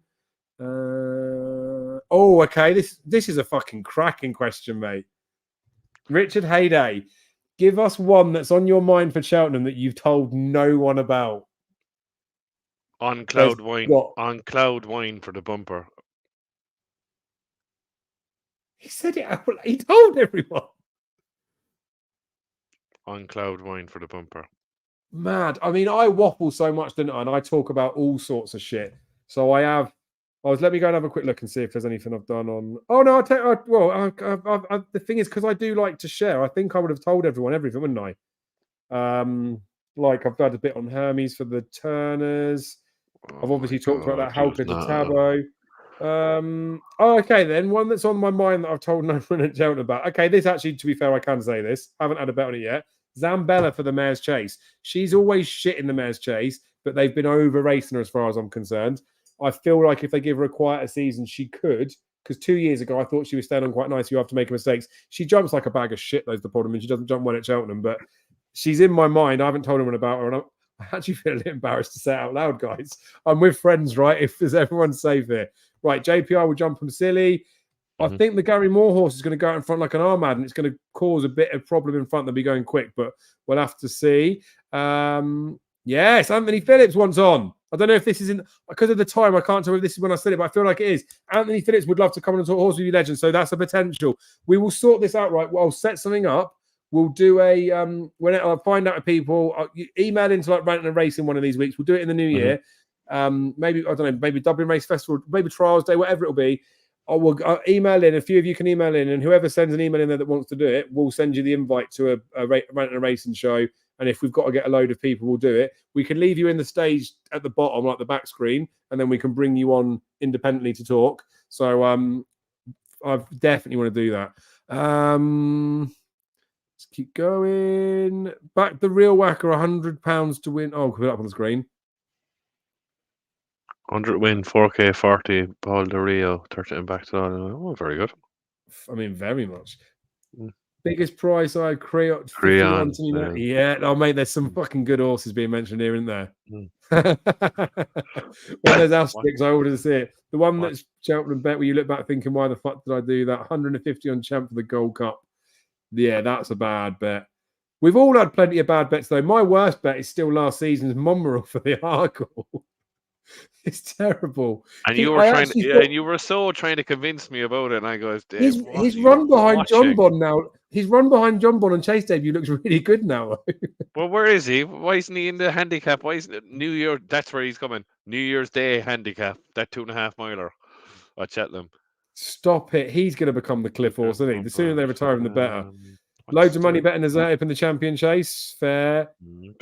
Okay. This is a fucking cracking question, mate. Richard Hayday, give us one that's on your mind for Cheltenham that you've told no one about. On Cloud Wine for the bumper. He said it. He told everyone. On Cloud Wine for the bumper. Mad. I mean, I waffle so much, didn't I? And I talk about all sorts of shit. So I have. Let me go and have a quick look and see if there's anything I've done on. Oh no, the thing is, because I do like to share. I think I would have told everyone everything, wouldn't I? Like I've had a bit on Hermes for the Turners. I've obviously talked about that Halka to Tabo. Okay, then one that's on my mind that I've told no one at Cheltenham about. Okay, this actually, to be fair, I can say this. I haven't had a bet on it yet. Zambella for the Mare's Chase. She's always shit in the Mare's Chase, but they've been over racing her as far as I'm concerned. I feel like if they give her a quieter season, she could. Because 2 years ago, I thought she was staying on quite nicely after making mistakes. She jumps like a bag of shit, though, is the problem. And she doesn't jump well at Cheltenham. But she's in my mind. I haven't told anyone about her. And I actually feel a little embarrassed to say it out loud, guys. I'm with friends, right? If there's everyone's safe here. Right, JPR will jump from silly. I think the Gary Moore horse is going to go out in front like an Armad, and it's going to cause a bit of problem in front. They'll be going quick, but we'll have to see. Yes, Anthony Phillips wants on. I don't know if this isn't because of the time. I can't tell if this is when I said it, but I feel like it is. Anthony Phillips would love to come on and talk Horse Review Legends, so that's a potential. We will sort this out, right? Well, I'll set something up. We'll do a when I'll find out if people email into like Ranting and Racing one of these weeks. We'll do it in the new year. Maybe I don't know. Maybe Dublin Race Festival, maybe Trials Day, whatever it'll be. I'll email in. A few of you can email in, and whoever sends an email in there that wants to do it, we'll send you the invite to a Ranting and Racing show. And if we've got to get a load of people, we'll do it. We can leave you in the stage at the bottom, like the back screen, and then we can bring you on independently to talk. So I definitely want to do that. Let's keep going. Back the real whacker, £100 to win. Oh, put it up on the screen. 100 win, 4K 40, Paul de Rio, 30 and back to that. Oh, very good. I mean, very much. Biggest price I Creon. Yeah. Oh, mate, there's some fucking good horses being mentioned here, isn't there? Well, there's asterisks. I ordered to see it. The one that's Cheltenham bet where you look back thinking, why the fuck did I do that? 150 on Champ for the Gold Cup. Yeah, that's a bad bet. We've all had plenty of bad bets, though. My worst bet is still last season's Monmouth for the Argyle. It's terrible. And you were and you were so trying to convince me about it, and I go, he's run behind John Bon now. He's run behind John Bon, and Chase debut looks really good now. Well, where is he? Why isn't he in the handicap? Why isn't it New Year? That's where he's coming. New Year's Day handicap, that 2.5 miler at Cheltenham. Stop it. He's going to become the Cliff Horse, isn't he? The sooner they retire him, the better. Loads of money betting Azertip in the champion chase. Fair.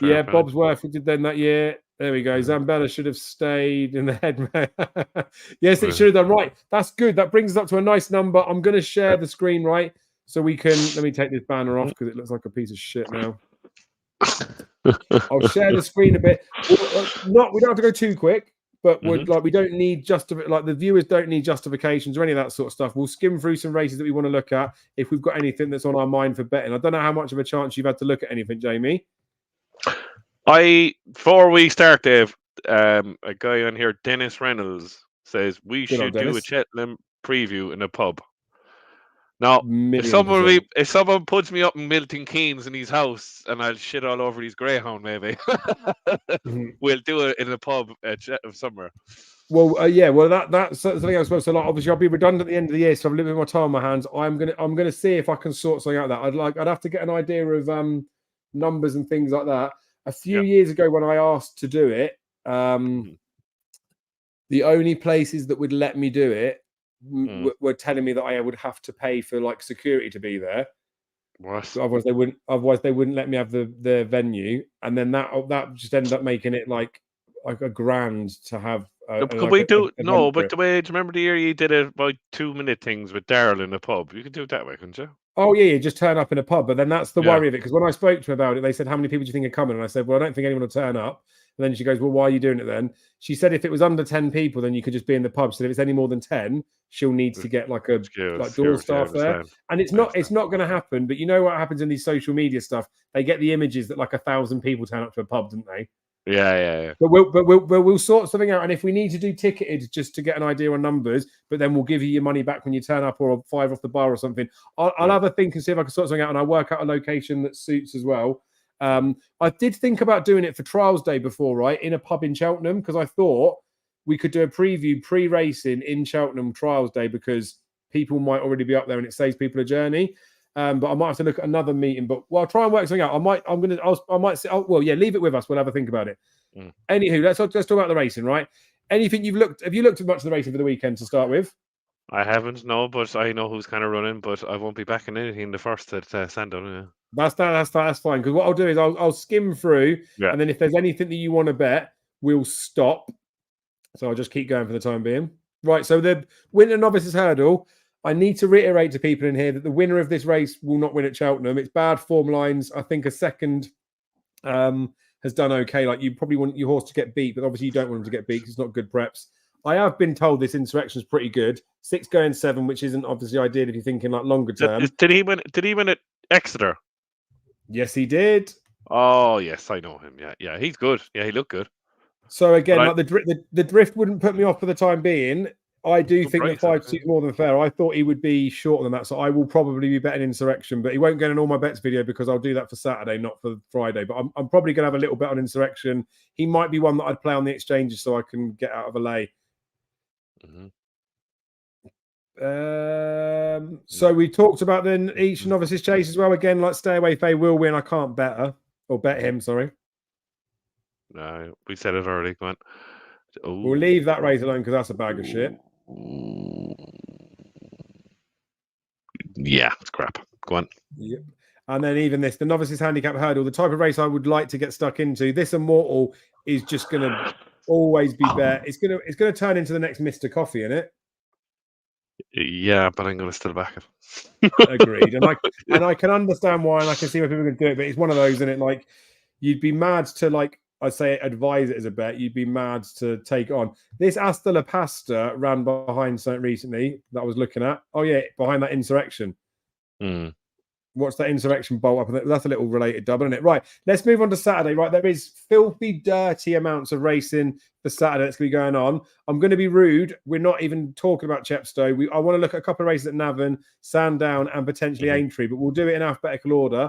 Yeah, Bob's Worth we did then that year. There we go. Zambella should have stayed in the head. Yes, it should have done. Right. That's good. That brings us up to a nice number. I'm going to share the screen, right? So we can... Let me take this banner off because it looks like a piece of shit now. I'll share the screen a bit. We don't have to go too quick, but we don't need the viewers don't need justifications or any of that sort of stuff. We'll skim through some races that we want to look at if we've got anything that's on our mind for betting. I don't know how much of a chance you've had to look at anything, Jamie. Before we start, Dave, a guy on here, Dennis Reynolds, says we should do a Cheltenham preview in a pub. Now, if someone puts me up in Milton Keynes in his house and I'll shit all over his greyhound, maybe we'll do it in a pub somewhere. Well, that's something I was supposed to like. Obviously, I'll be redundant at the end of the year, so I've a little bit more time on my hands. I'm gonna see if I can sort something out. I'd have to get an idea of numbers and things like that. A few years ago, when I asked to do it, the only places that would let me do it were telling me that I would have to pay for like security to be there. So otherwise they wouldn't let me have the venue, and then that just ended up making it like a grand to have. But do you remember the year you did about 2-minute things with Daryl in a pub? You could do it that way, couldn't you? Oh yeah, just turn up in a pub. But then that's the worry of it, because when I spoke to her about it, they said, "How many people do you think are coming?" And I said, "Well, I don't think anyone will turn up." And then she goes, "Well, why are you doing it then?" She said, "If it was under 10 people, then you could just be in the pub. So if it's any more than 10, she'll need to get like door staff there." And it's not going to happen. But you know what happens in these social media stuff? They get the images that like 1,000 people turn up to a pub, don't they? Yeah. But we'll sort something out. And if we need to do ticketed just to get an idea on numbers, but then we'll give you your money back when you turn up, or $5 off the bar or something. I'll have a think and see if I can sort something out, and I'll work out a location that suits as well. I did think about doing it for Trials Day before, right, in a pub in Cheltenham, because I thought we could do a preview pre-racing in Cheltenham Trials Day, because people might already be up there and it saves people a journey. But I might have to look at another meeting. But I'll try and work something out. Leave it with us. We'll have a think about it. Anywho, let's talk about the racing, right? Anything have you looked at much of the racing for the weekend to start with? I haven't, no, but I know who's kind of running, but I won't be backing anything the first at Sandown. That's fine. Because what I'll do is I'll skim through, and then if there's anything that you want to bet, we'll stop. So I'll just keep going for the time being. Right, so the winter novices hurdle, I need to reiterate to people in here that the winner of this race will not win at Cheltenham. It's bad form lines. I think a second has done okay. Like, you probably want your horse to get beat, but obviously you don't want him to get beat because it's not good preps. I have been told this Insurrection is pretty good. 6 going 7, which isn't obviously ideal if you're thinking like longer term. Did he win at Exeter? Yes, he did. Oh, yes, I know him. Yeah, he's good. Yeah, he looked good. So again, the drift wouldn't put me off for the time being. I do think that 5 is more than fair. I thought he would be shorter than that, so I will probably be betting Insurrection, but he won't get in all my bets video because I'll do that for Saturday, not for Friday. But I'm probably going to have a little bet on Insurrection. He might be one that I'd play on the exchanges so I can get out of a lay. So we talked about then each novices chase as well. Again, like Stay Away Fay will win. I can't bet her or bet him. Sorry. No, we said it already. Come on. We'll leave that race alone because that's a bag of shit. Yeah, it's crap. Go on. Yep. And then even this, the novices handicap hurdle, the type of race I would like to get stuck into. This Immortal is just going to always be there. It's going to turn into the next Mr. Coffee, isn't it? Yeah, but I'm going to still back it. Agreed. And I can understand why, and I can see why people are going to do it. But it's one of those, isn't it? Like, you'd be mad to I'd say advise it as a bet. You'd be mad to take on. This Asta La Pasta ran behind something recently that I was looking at. Oh, yeah, behind that Insurrection. What's that Insurrection bolt up? That's a little related double, isn't it? Right, let's move on to Saturday. Right, there is filthy, dirty amounts of racing for Saturday that's going to be going on. I'm going to be rude. We're not even talking about Chepstow. I want to look at a couple of races at Navan, Sandown, and potentially Aintree, but we'll do it in alphabetical order.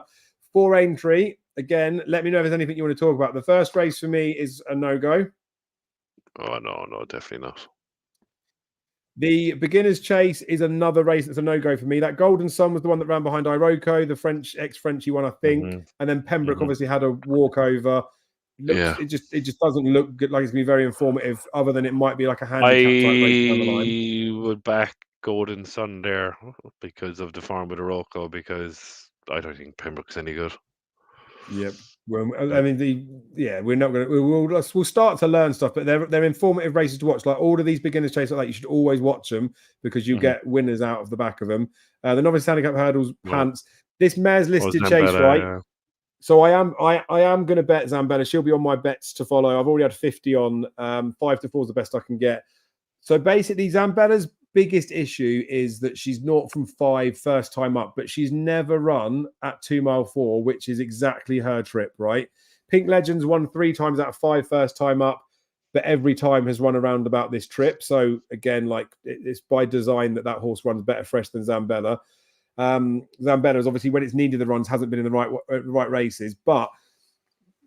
For Aintree, again, let me know if there's anything you want to talk about. The first race for me is a no-go. Oh, no, definitely not. The Beginner's Chase is another race that's a no-go for me. That Golden Sun was the one that ran behind Iroko, the ex-Frenchy one, I think. And then Pembroke obviously had a walkover. It just doesn't look good, like it's going to be very informative, other than it might be like a handicap type race down the line. I would back Golden Sun there because of the form with Iroko, because I don't think Pembroke's any good. Yep. Well, I mean, we're not going to. We'll start to learn stuff, but they're informative races to watch. Like all of these beginners chases, like that, you should always watch them because you get winners out of the back of them. The novice handicap hurdles, pants. This mare's listed chase, right? Yeah. So I am going to bet Zambella. She'll be on my bets to follow. I've already had 50 on. 5 to 4 is the best I can get. So basically, Zambella's biggest issue is that she's 0 from 5 first time up, but she's never run at 2 mile 4, which is exactly her trip, right? Pink Legends won 3 times out of 5 first time up, but every time has run around about this trip. So again, like it's by design that horse runs better fresh than Zambella. Zambella is obviously, when it's needed the runs, hasn't been in the right races, but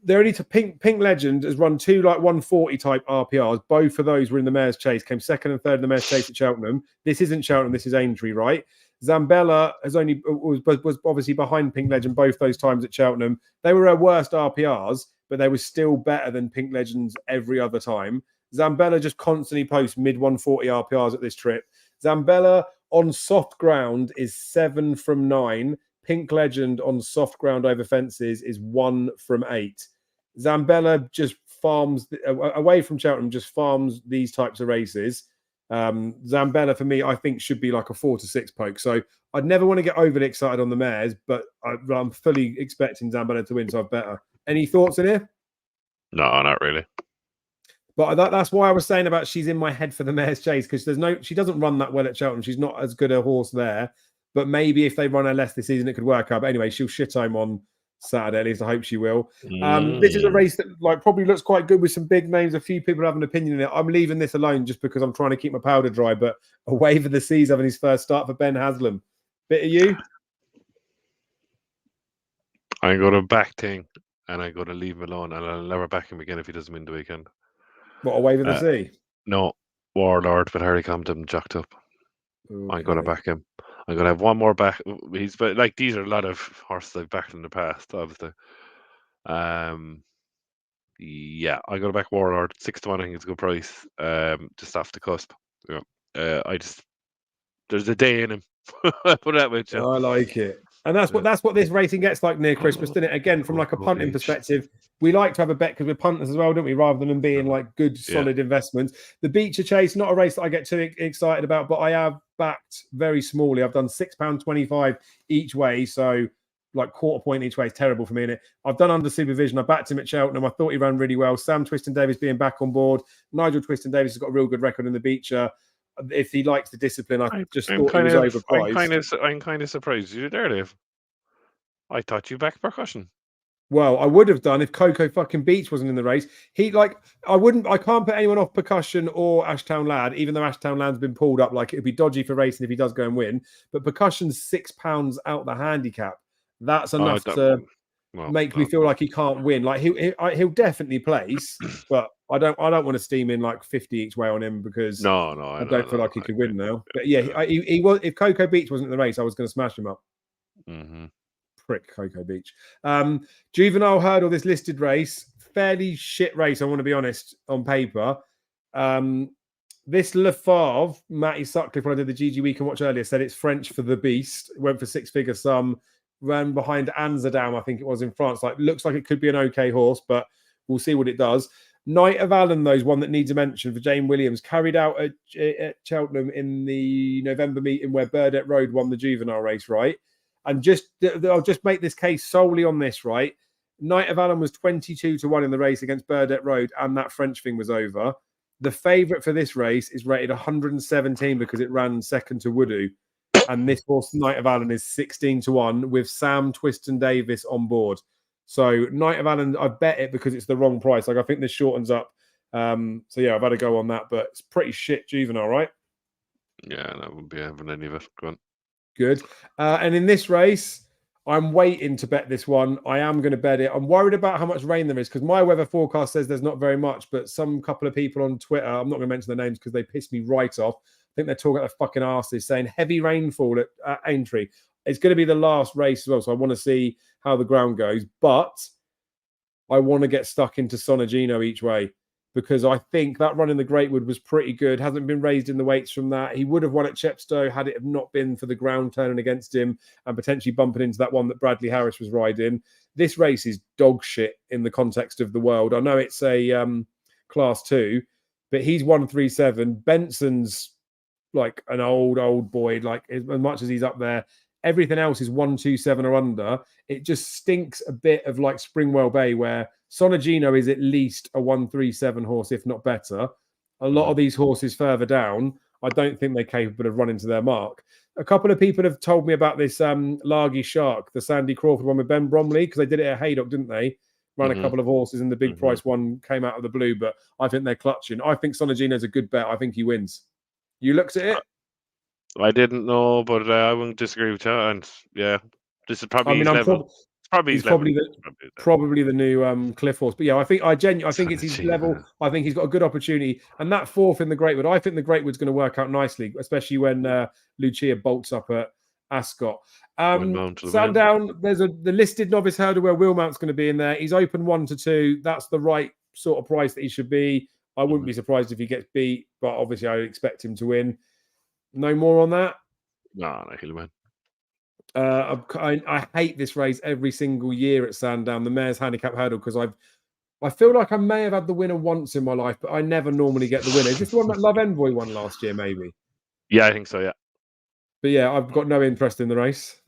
they're only to Pink Legend has run 2 like 140 type RPRs. Both of those were in the mare's chase, came 2nd and 3rd in the mare's chase at Cheltenham. This isn't Cheltenham, this is Aintree, right? Zambella was obviously behind Pink Legend both those times at Cheltenham. They were her worst RPRs, but they were still better than Pink Legends every other time. Zambella just constantly posts mid 140 RPRs at this trip. Zambella on soft ground is 7 from 9. Pink Legend on soft ground over fences is 1 from 8. Zambella just farms away from Cheltenham, just farms these types of races. Zambella for me, I think, should be like a 4 to 6 poke. So I'd never want to get overly excited on the mares, but I'm fully expecting Zambella to win, so I've better. Any thoughts in here? No, not really. But that's why I was saying about she's in my head for the mare's chase, because she doesn't run that well at Cheltenham. She's not as good a horse there. But maybe if they run her less this season, it could work out. But anyway, she'll shit home on Saturday. At least I hope she will. This is a race that probably looks quite good with some big names. A few people have an opinion in it. I'm leaving this alone just because I'm trying to keep my powder dry. But Away for the Seas having his first start for Ben Haslam. Bit of you? I'm going to back Ting, and I'm going to leave him alone, and I'll never back him again if he doesn't win the weekend. What, Away for the Sea? No, Warlord, but Harry Compton jacked up. Okay. I'm going to back him. I'm going to have one more back. These are a lot of horses I've backed in the past, obviously. Yeah, I'm going to back Warlord. 6 to 1, I think it's a good price. Just off the cusp. Yeah. There's a day in him. Put that with you. I like it. And that's what this racing gets like near Christmas, doesn't it? Again, from like a punting perspective, we like to have a bet because we're punters as well, don't we? Rather than them being like good, solid investments. The Beecher Chase, not a race that I get too excited about, but I have backed very smallly. I've done £6.25 each way, so like quarter point each way is terrible for me. And I've done under supervision. I backed him at Cheltenham. I thought he ran really well. Sam Twiston-Davies being back on board. Nigel Twiston-Davies has got a real good record in the Beecher. If he likes the discipline, I just thought he was overpriced. I'm kind of surprised you did there, Dave. I thought you backed Percussion. Well, I would have done if Coco fucking Beach wasn't in the race. I can't put anyone off Percussion or Ashtown Lad, even though Ashtown Lad's been pulled up. Like, it'd be dodgy for racing if he does go and win. But Percussion's £6 out the handicap. That's enough to make me feel like he can't win. Like he'll definitely place, but I don't want to steam in like 50 each way on him because I don't feel like he could win now. But yeah, he was. If Coco Beach wasn't in the race, I was going to smash him up. Mm-hmm. Prick Coco Beach. Juvenile hurdle, this listed race, fairly shit race. I want to be honest on paper. This Le Favre, Matty Sutcliffe, when I did the GG Week and Watch earlier, said it's French for the beast. Went for 6-figure sum. Ran behind Anzadam, I think it was in France. Like, looks like it could be an okay horse, but we'll see what it does. Knight of Allen, though, is one that needs a mention for Jane Williams. Carried out at Cheltenham in the November meeting where Burdett Road won the juvenile race, right? And I'll just make this case solely on this, right? Knight of Allen was 22 to 1 in the race against Burdett Road, and that French thing was over. The favourite for this race is rated 117 because it ran second to Woodoo. And this horse, Knight of Allen, is 16 to 1 with Sam Twiston-Davies on board. So Knight of Allen, I bet it because it's the wrong price. Like, I think this shortens up. So yeah, I've had to go on that, but it's pretty shit juvenile, right? Yeah, I wouldn't be having any of it. Go on. Good. And in this race, I'm waiting to bet this one. I am going to bet it. I'm worried about how much rain there is because my weather forecast says there's not very much, but some couple of people on Twitter, I'm not going to mention their names because they pissed me right off. I think they're talking about their fucking asses saying heavy rainfall at Aintree. It's going to be the last race as well, so I want to see how the ground goes. But I want to get stuck into Sonagino each way. because I think that run in the Greatwood was pretty good. Hasn't been raised in the weights from that. He would have won at Chepstow had it have not been for the ground turning against him and potentially bumping into that one that Bradley Harris was riding. This race is dog shit in the context of the world. I know it's a Class 2, but he's 137. Benson's like an old boy, like as much as he's up there. Everything else is 127 or under. It just stinks a bit of like Springwell Bay, where Sonagino is at least a 137 horse, if not better. A lot of these horses further down, I don't think they're capable of running to their mark. A couple of people have told me about this Largy Shark, the Sandy Crawford one with Ben Bromley, because they did it at Haydock, didn't they? Run a couple of horses and the big price one came out of the blue, but I think they're clutching. I think Sonagino's a good bet. I think he wins. You looked at it? I didn't know, but I wouldn't disagree with you. And yeah, this is probably his level. He's probably the new Cliff horse. But yeah, I think it's his level. I think he's got a good opportunity. And that fourth in the Greatwood, I think the Greatwood's going to work out nicely, especially when Lucia bolts up at Ascot. Sandown, there's the listed novice hurdle where Wilmot's going to be in there. He's open 1 to 2. That's the right sort of price that he should be. I wouldn't be surprised if he gets beat, but obviously I expect him to win. No more on that? No, he'll win. I hate this race every single year at Sandown, the Mayor's Handicap Hurdle, because I feel like I may have had the winner once in my life, but I never normally get the winner. Is this the one that Love Envoy won last year, maybe? Yeah, I think so, yeah. But yeah, I've got no interest in the race.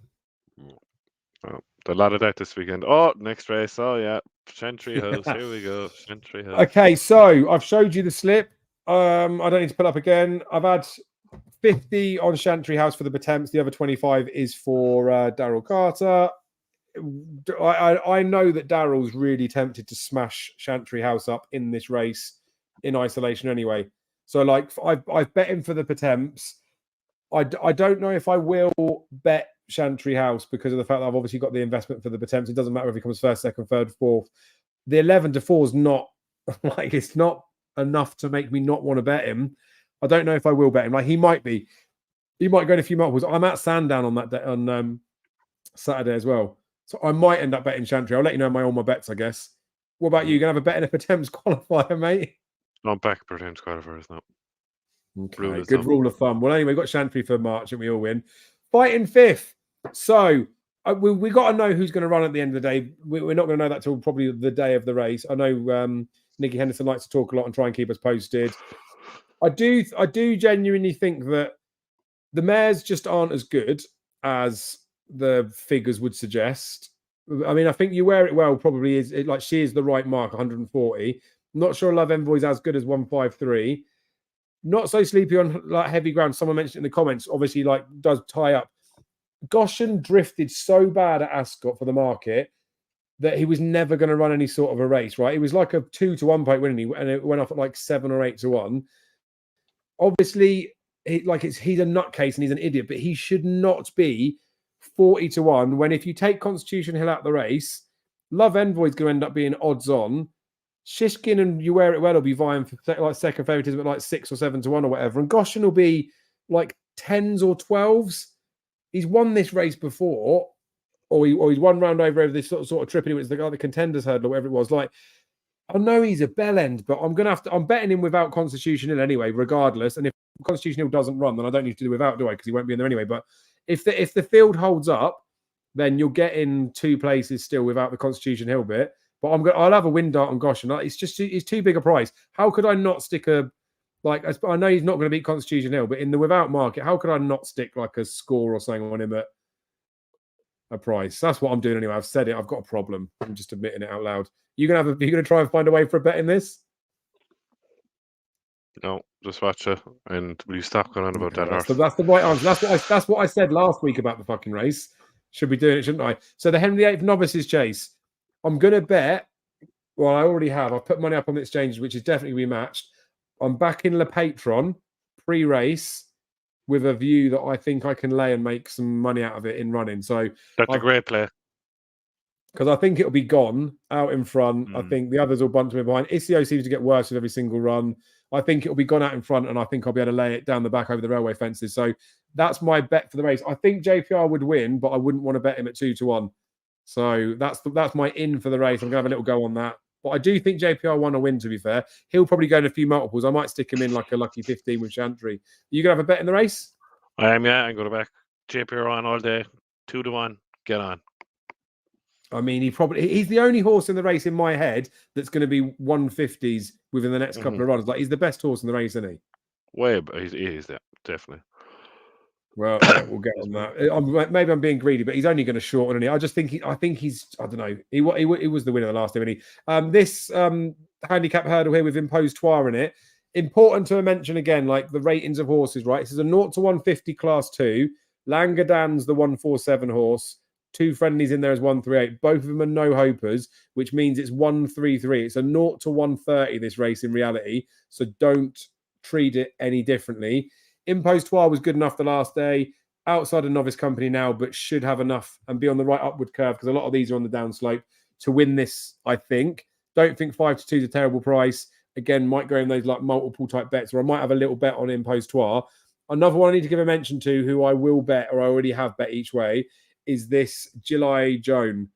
Oh, the lot of that this weekend. Oh, next race. Oh, yeah. Chantry House. Here we go. Chantry House. Okay, so I've showed you the slip. I don't need to put up again. I've had 50 on Chantry House for the Betemps. The other 25 is for Daryl Carter. I know that Daryl's really tempted to smash Chantry House up in this race in isolation anyway. So, like, I've bet him for the Betemps. I don't know if I will bet Chantry House because of the fact that I've obviously got the investment for the Betemps. It doesn't matter if he comes first, second, third, fourth. The 11 to 4 is not like it's not enough to make me not want to bet him. I don't know if I will bet him. Like he might go in a few multiples. I'm at Sandown on that day, on Saturday as well, so I might end up betting Chantry. I'll let you know all my bets, I guess. What about you? Gonna have a bet in a Betemps qualifier, mate? Not back Betemps qualifiers, no. Okay, good rule of thumb. Well, anyway, we've got Chantry for March and we all win. Fighting fifth. So we got to know who's going to run at the end of the day. We're not going to know that till probably the day of the race. I know Nicky Henderson likes to talk a lot and try and keep us posted. I do genuinely think that the mares just aren't as good as the figures would suggest. I mean, I think You Wear It Well probably is like she is the right mark, 140. Not sure Love Envoy is as good as 153. Not so sleepy on like heavy ground. Someone mentioned in the comments, obviously, like does tie up. Goshen drifted so bad at Ascot for the market that he was never going to run any sort of a race, right? It was like a 2-1 point win, and it went off at like 7 or 8-1. Obviously, he's a nutcase and he's an idiot, but he should not be 40-1 when if you take Constitution Hill out the race, Love Envoy is going to end up being odds on. Shishkin and You Wear It Well will be vying for like second favoritism at like 6 or 7-1 or whatever, and Goshen will be like 10s or 12s. He's won this race before, or he's won round over this sort of trip, and it was the Contenders Hurdle or whatever it was. Like, I know he's a bell end, but I'm betting him without Constitution Hill anyway, regardless. And if Constitution Hill doesn't run, then I don't need to do without, do I? Because he won't be in there anyway. But if the field holds up, then you'll get in 2 places still without the Constitution Hill bit. But I'll have a win dart on Goshen. It's too big a price. How could I not stick I know he's not going to beat Constitution Hill, but in the without market, how could I not stick like a score or something on him at a price? That's what I'm doing anyway. I've said it. I've got a problem. I'm just admitting it out loud. You're gonna try and find a way for a bet in this? No, just watch it, and will you stop going on about that? That's the right answer. That's what I said last week about the fucking race. Should be doing it, shouldn't I? So the Henry VIII Novices Chase. I'm gonna bet. Well, I already have. I've put money up on the exchanges, which is definitely rematched. I'm backing Le Patron pre-race with a view that I think I can lay and make some money out of it in running. So that's a great play. Because I think it'll be gone out in front. I think the others will bunch me behind. Isio seems to get worse with every single run. I think it'll be gone out in front, and I think I'll be able to lay it down the back over the railway fences. So that's my bet for the race. I think JPR would win, but I wouldn't want to bet him at 2-1. So that's my in for the race. I'm going to have a little go on that. But I do think JPR won a win, to be fair. He'll probably go in a few multiples. I might stick him in like a lucky 15 with Chantry. You going to have a bet in the race? I am, yeah. I'm going to back JPR on all day. 2-1. Get on. I mean, he's the only horse in the race in my head that's going to be 150s within the next couple of runs. Like, he's the best horse in the race, isn't he? Way, but he is there, definitely. Well, yeah, we'll get on that. Maybe I'm being greedy, but he's only going to shorten it. I just think I don't know. He was the winner the last time, didn't he? This handicap hurdle here with Impostoir in it. Important to mention again, like the ratings of horses, right? This is a 0 to 150 class 2. Langadan's the 147 horse. 2 friendlies in there is 138. Both of them are no hopers, which means it's 133. It's a 0 to 130 this race in reality. So don't treat it any differently. Impostoir was good enough the last day, outside a novice company now, but should have enough and be on the right upward curve because a lot of these are on the downslope to win this, I think. Don't think 5 to 2 is a terrible price. Again, might go in those like multiple type bets, or I might have a little bet on Impostoir. Another one I need to give a mention to, who I will bet, or I already have bet each way, is this July Joan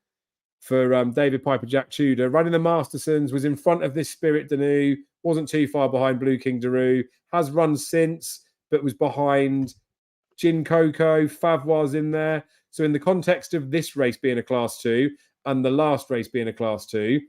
for David Piper, Jack Tudor. Running the Mastersons, was in front of this Spirit Danu, wasn't too far behind Blue King Daru, has run since, but was behind Jinko, Favois in there. So in the context of this race being a class 2 and the last race being a class 2,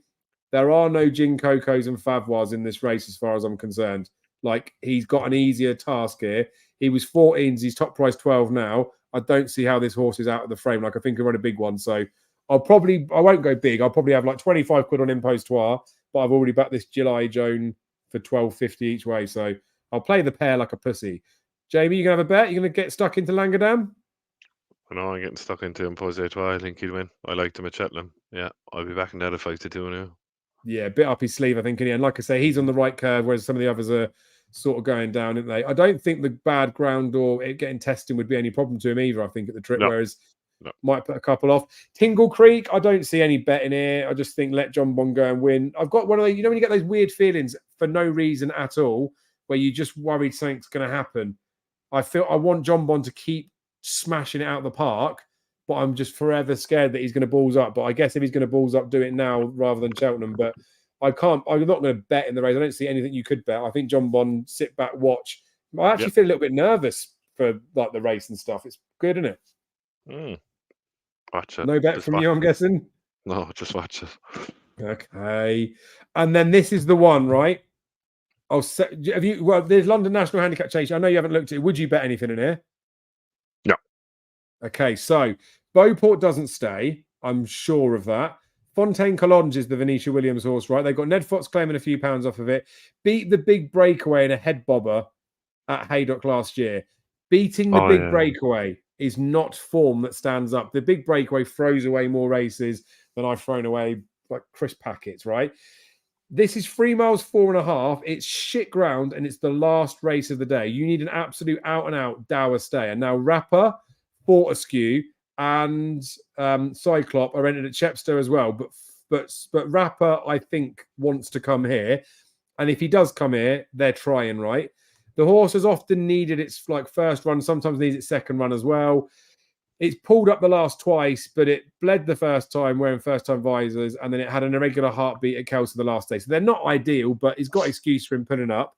there are no Jinkos and Favois in this race as far as I'm concerned. Like, he's got an easier task here. He was 14s, he's top price 12 now. I don't see how this horse is out of the frame. Like, I think I run a big one. So I won't go big. I'll probably have like 25 quid on Impostoir, but I've already backed this July Joan for 12.50 each way. So I'll play the pair like a pussy. Jamie, you going to have a bet? You're going to get stuck into Langadam? I know I'm getting stuck into Impostoir. I think he'd win. I liked him at Cheltenham. Yeah, I'll be backing that at 5 to 2 now. Yeah, a bit up his sleeve, I think. And like I say, he's on the right curve, whereas some of the others are sort of going down, aren't they? I don't think the bad ground or it getting testing would be any problem to him either, I think, at the trip, whereas might put a couple off. Tingle Creek, I don't see any betting here. I just think let John Bon go and win. I've got one of those, when you get those weird feelings for no reason at all, where you just worried something's going to happen. I want John Bon to keep smashing it out of the park, but I'm just forever scared that he's going to balls up. But I guess if he's going to balls up, do it now rather than Cheltenham. But I'm not going to bet in the race. I don't see anything you could bet. I think John Bon, sit back, watch. I actually feel a little bit nervous for like the race and stuff. It's good, isn't it? Watch it. No bet just from you, I'm guessing? No, just watch it. Okay. And then this is the one, right? There's London National Handicap Chase. I know you haven't looked at it. Would you bet anything in here? No. Okay, so Beauport doesn't stay. I'm sure of that. Fontaine Collonges is the Venetia Williams horse, right? They've got Ned Fox claiming a few pounds off of it. Beat the Big Breakaway in a head bobber at Haydock last year. Beating the Big Breakaway is not form that stands up. The Big Breakaway throws away more races than I've thrown away like crisp packets, right? This is 3 miles, 4.5. It's shit ground, and it's the last race of the day. You need an absolute out-and-out dour stay. And now Rapper, Fortescue, and Cyclop are entered at Chepstow as well. But Rapper, I think, wants to come here. And if he does come here, they're trying, right? The horse has often needed its first run, sometimes needs its second run as well. It's pulled up the last twice, but it bled the first time wearing first-time visors, and then it had an irregular heartbeat at Kelso the last day. So they're not ideal, but he's got excuse for him putting up.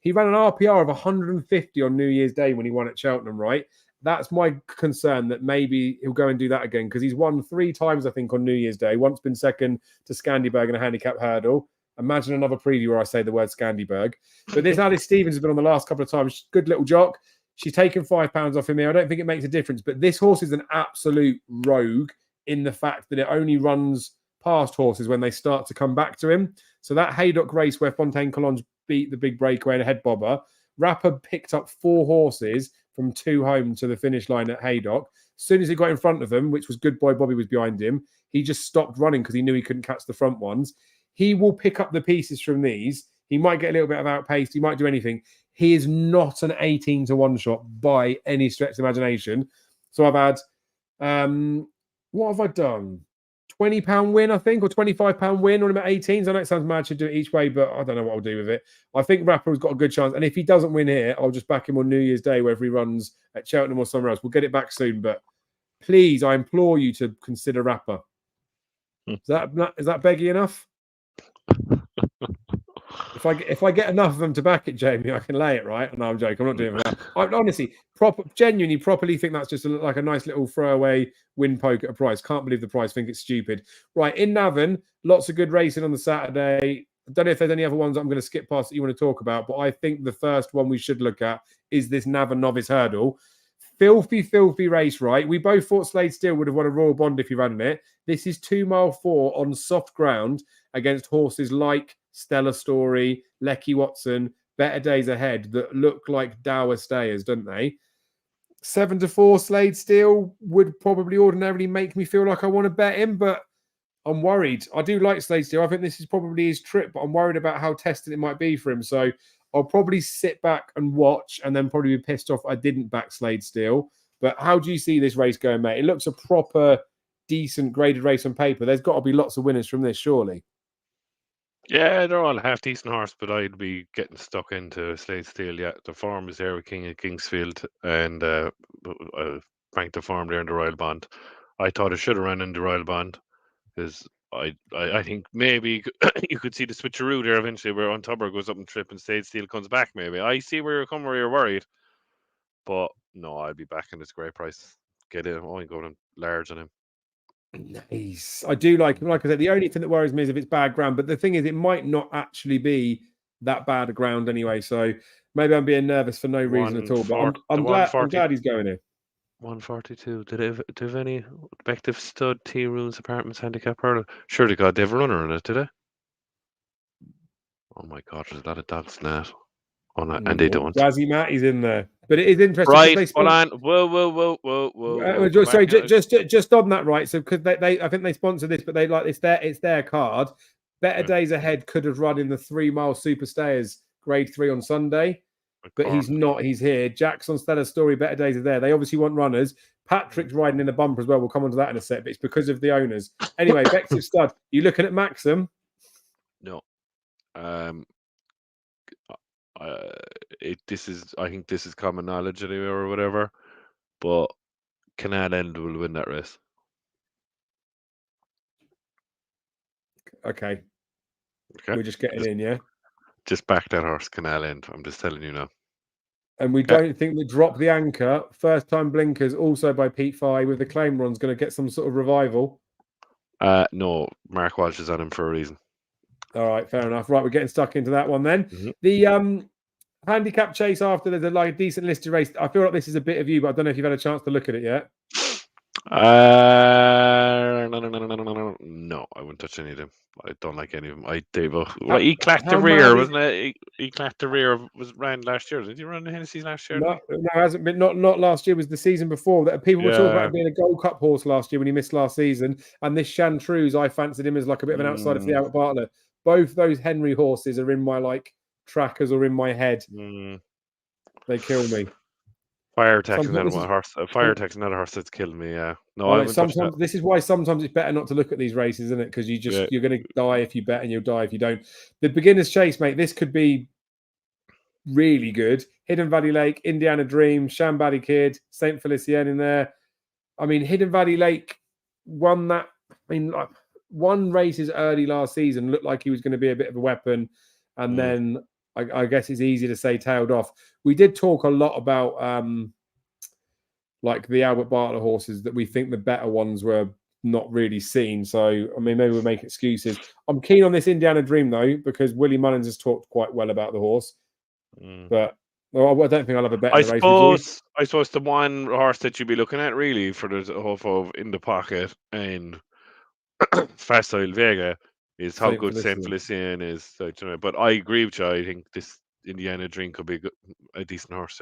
He ran an RPR of 150 on New Year's Day when he won at Cheltenham, right? That's my concern, that maybe he'll go and do that again, because he's won 3 times, I think, on New Year's Day. Once been second to Scandyberg in a handicap hurdle. Imagine another preview where I say the word Scandyberg. But this Alice Stevens has been on the last couple of times. Good little jock. She's taken £5 off him here. I don't think it makes a difference, but this horse is an absolute rogue in the fact that it only runs past horses when they start to come back to him. So that Haydock race where Fontaine Collonges beat the Big Breakaway and a head bobber, Rapper picked up 4 horses from 2 home to the finish line at Haydock. As soon as he got in front of him, which was Good Boy Bobby was behind him, he just stopped running because he knew he couldn't catch the front ones. He will pick up the pieces from these. He might get a little bit of outpaced. He might do anything. He is not an 18 to 1 shot by any stretch of imagination. So I've had, what have I done? £20 win, I think, or £25 win on him at 18s. I know it sounds mad to do it each way, but I don't know what I'll do with it. I think Rapper has got a good chance. And if he doesn't win here, I'll just back him on New Year's Day, whether he runs at Cheltenham or somewhere else. We'll get it back soon, but please, I implore you to consider Rapper. Is that beggy enough? If I get enough of them to back it, Jamie, I can lay it, right? No, I'm joking. I'm not doing that. I honestly, genuinely, properly think that's just like a nice little throwaway win poke at a price. Can't believe the price. Think it's stupid. Right, in Navan, lots of good racing on the Saturday. I don't know if there's any other ones I'm going to skip past that you want to talk about, but I think the first one we should look at is this Navan Novice Hurdle. Filthy race, right? We both thought Slade Steel would have won a Royal Bond if he ran it. This is 2 mile 4 on soft ground against horses like Stella Story, Lecky Watson, Better Days Ahead that look like dour stayers, don't they? 7-4 Slade Steel would probably ordinarily make me feel like I want to bet him, but I'm worried. I do like Slade Steel. I think this is probably his trip, but I'm worried about how tested it might be for him. So I'll probably sit back and watch and then probably be pissed off I didn't back Slade Steel. But how do you see this race going, mate? It looks a proper, decent, graded race on paper. There's got to be lots of winners from this, surely. Yeah, they're all half decent horse, but I'd be getting stuck into Slade Steel. Yeah, the form is there with King of Kingsfield and Frank the form there in the Royal Bond. I thought it should have run in the Royal Bond because I think maybe you could see the switcheroo there eventually where Untubber goes up and trip and Slade Steel comes back. Maybe I see where you're coming, where you're worried, but no, I'd be backing this great price. Get him. I'm going large on him. Nice. I do like him. Like I said, the only thing that worries me is if it's bad ground. But the thing is, it might not actually be that bad a ground anyway. So maybe I'm being nervous for no reason at all. But I'm glad he's going here. 142. Did it have any effective stud, T rules, apartments, handicap hurdle? Sure to God, they have a runner in it, did they? Oh my God, there's a lot of dogs in that. Oh, no, and they don't. Razzie Matty's in there. But it is interesting. Right, hold on. Whoa. Sorry, just on that, right? So because I think they sponsor this, but they like it's their card. Better Days Ahead could have run in the 3 mile Super Stayers Grade 3 on Sunday. But he's not. He's here. Jackson, Stella Story, Better Days are there. They obviously want runners. Patrick's riding in the bumper as well. We'll come on to that in a sec, but it's because of the owners. Anyway, Bex's stud. You looking at Maxim? No. I think this is common knowledge anyway or whatever. But Canal End will win that race. Okay. We're just getting in, yeah? Just back that horse, Canal End. I'm just telling you now. And we don't think that Drop the Anchor, first time blinkers, also by Pete Fye with the claim run's going to get some sort of revival. No, Mark Walsh is on him for a reason. All right, fair enough. Right, we're getting stuck into that one then. Mm-hmm. The handicap chase after there's a decent listed race. I feel like this is a bit of you, but I don't know if you've had a chance to look at it yet. No, I wouldn't touch any of them. I don't like any of them. Eclat the Rear, wasn't it? Eclat the Rear was ran last year. Did you run the Hennessy's last year? No, it hasn't been. Not last year. It was the season before. That people were talking about him being a Gold Cup horse last year when he missed last season. And this Chantreuse, I fancied him as like a bit of an outsider for the Albert Bartlett. Both those Henry horses are in my trackers or in my head. They kill me. Fire Tech's another horse. Fire Tech's another horse that's killed me. Yeah, no. Sometimes this is why sometimes it's better not to look at these races, isn't it? Because you're going to die if you bet, and you'll die if you don't. The beginner's chase, mate. This could be really good. Hidden Valley Lake, Indiana Dream, Shambadi Kid, Saint Felicien in there. I mean, Hidden Valley Lake won that. I mean, won races early last season. Looked like he was going to be a bit of a weapon, and then. I guess it's easy to say tailed off. We did talk a lot about the Albert Bartlett horses that we think the better ones were not really seen. So, I mean, maybe we'll make excuses. I'm keen on this Indiana Dream, though, because Willie Mullins has talked quite well about the horse. But I don't think I'll have a bet in the race. I suppose the one horse that you'd be looking at, really, for the hope of In the Pocket and Facile Vega, is how good Saint Felicien is. But I agree with you. I think this Indiana Dream could be a decent horse.